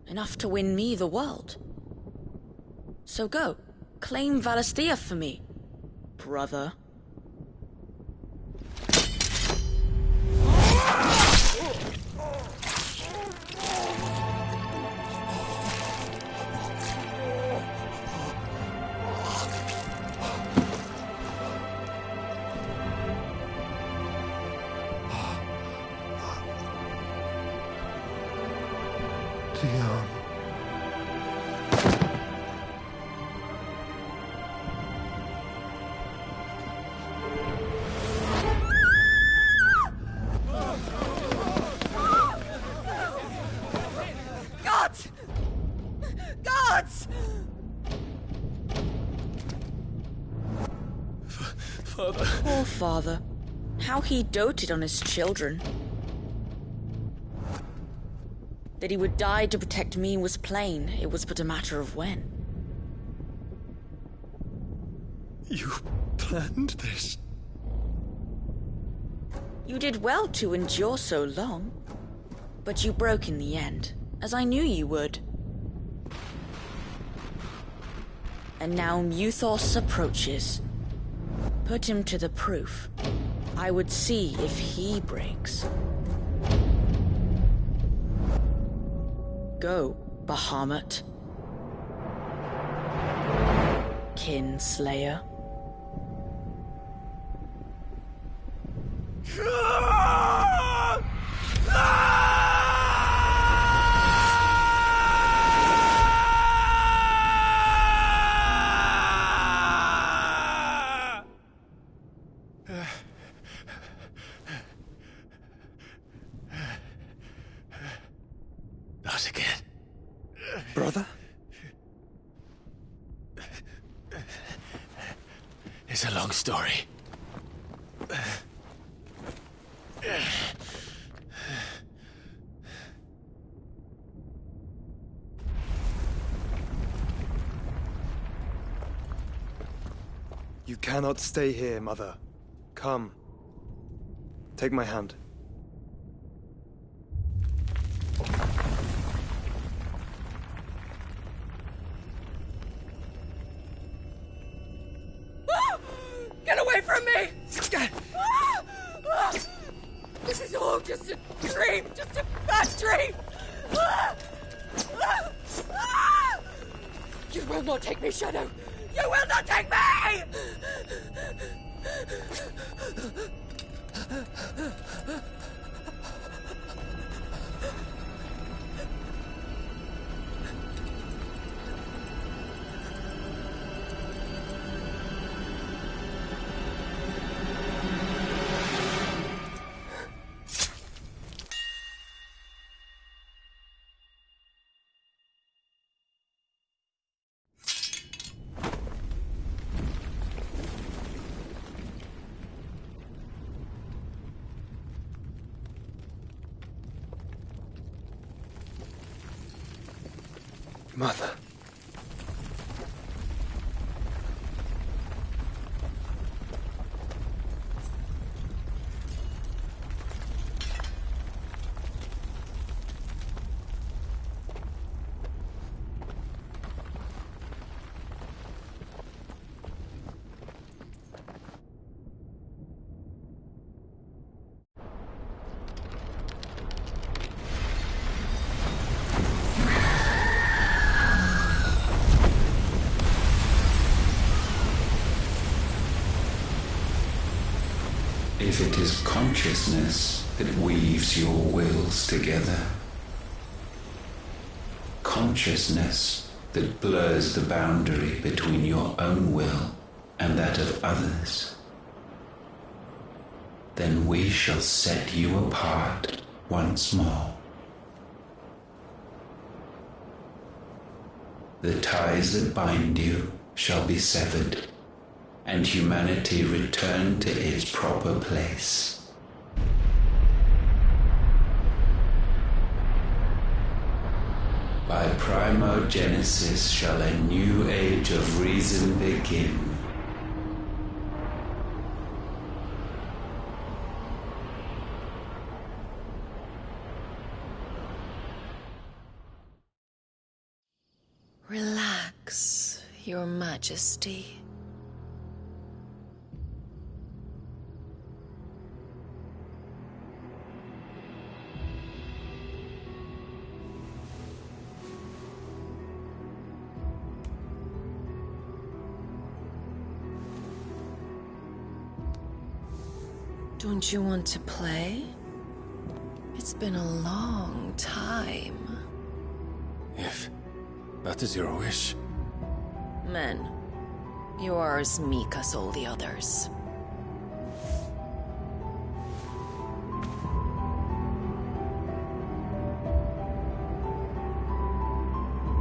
Enough to win me the world. So go, claim Valisthea for me, brother. Dion. Mother. Poor father. How he doted on his children. That he would die to protect me was plain. It was but a matter of when. You planned this? You did well to endure so long. But you broke in the end, as I knew you would. And now Muthos approaches. Put him to the proof. I would see if he breaks. Go, Bahamut. Kinslayer. Not again. Brother? It's a long story. You cannot stay here, Mother. Come. Take my hand. Get away from me! This is all just a dream, just a bad dream! You will not take me, Shadow! You will not take me! Mother. If it is consciousness that weaves your wills together, consciousness that blurs the boundary between your own will and that of others, then we shall set you apart once more. The ties that bind you shall be severed, and humanity return to its proper place. By primogenesis shall a new age of reason begin. Relax, Your Majesty. Don't you want to play? It's been a long time. If that is your wish. Men, you are as meek as all the others.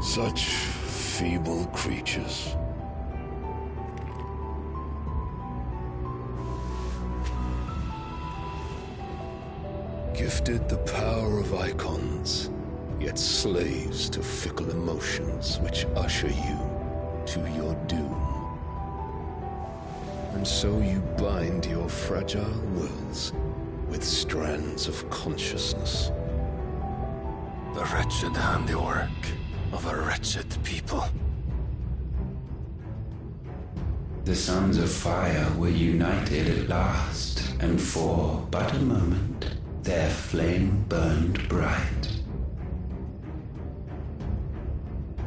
Such feeble creatures. Gifted the power of icons, yet slaves to fickle emotions which usher you to your doom. And so you bind your fragile wills with strands of consciousness. The wretched handiwork of a wretched people. The sons of fire were united at last, and for but a moment their flame burned bright.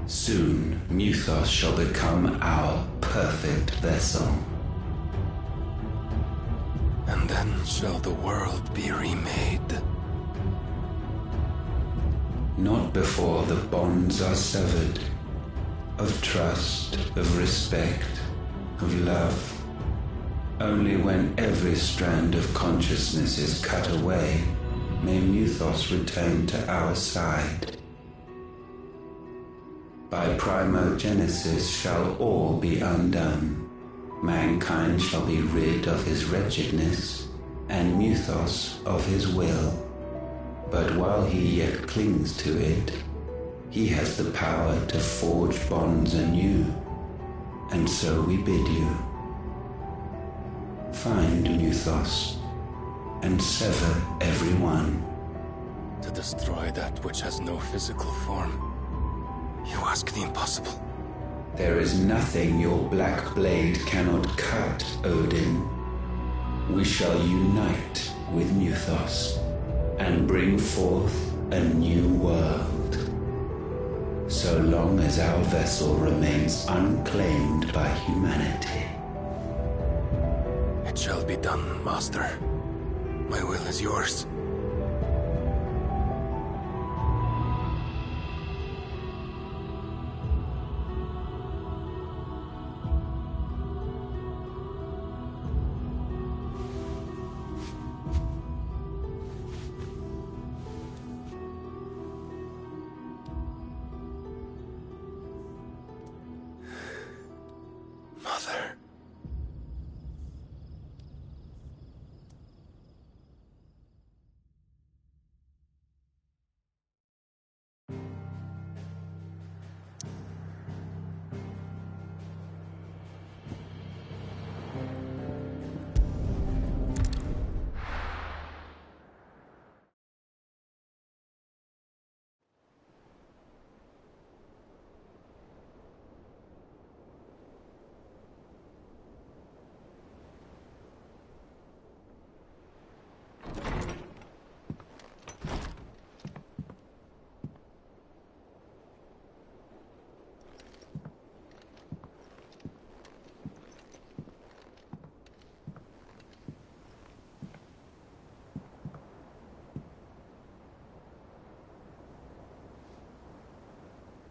Soon Muthos shall become our perfect vessel. And then shall the world be remade. Not before the bonds are severed, of trust, of respect, of love. Only when every strand of consciousness is cut away, may Muthos return to our side. By primogenesis shall all be undone. Mankind shall be rid of his wretchedness, and Muthos of his will. But while he yet clings to it, he has the power to forge bonds anew. And so we bid you, find Muthos, and sever every one. To destroy that which has no physical form, you ask the impossible. There is nothing your black blade cannot cut, Odin. We shall unite with Muthos, and bring forth a new world. So long as our vessel remains unclaimed by humanity. It shall be done, Master. My will is yours. Mother.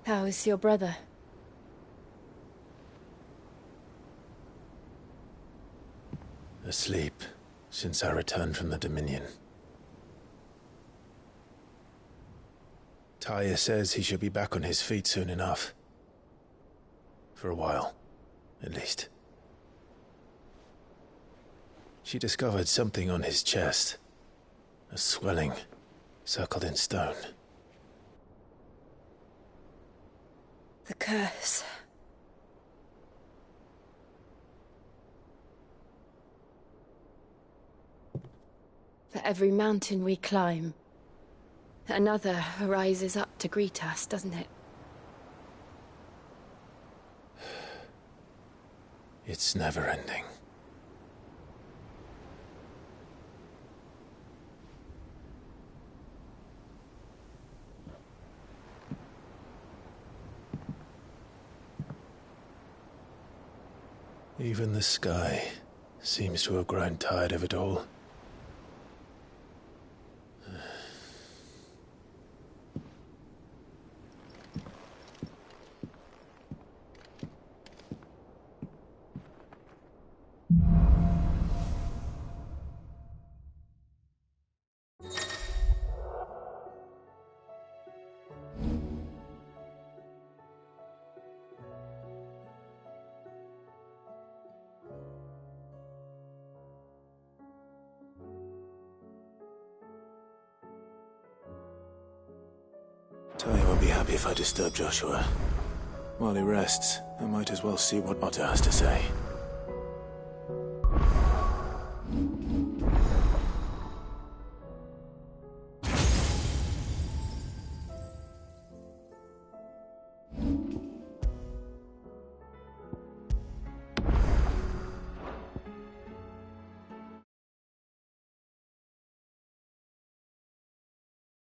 How is your brother? Asleep since I returned from the Dominion. Taya says he should be back on his feet soon enough. For a while, at least. She discovered something on his chest. A swelling, circled in stone. The curse. For every mountain we climb, another rises up to greet us, doesn't it? It's never ending. Even the sky seems to have grown tired of it all. be happy if I disturb Joshua. While he rests, I might as well see what Otter has to say.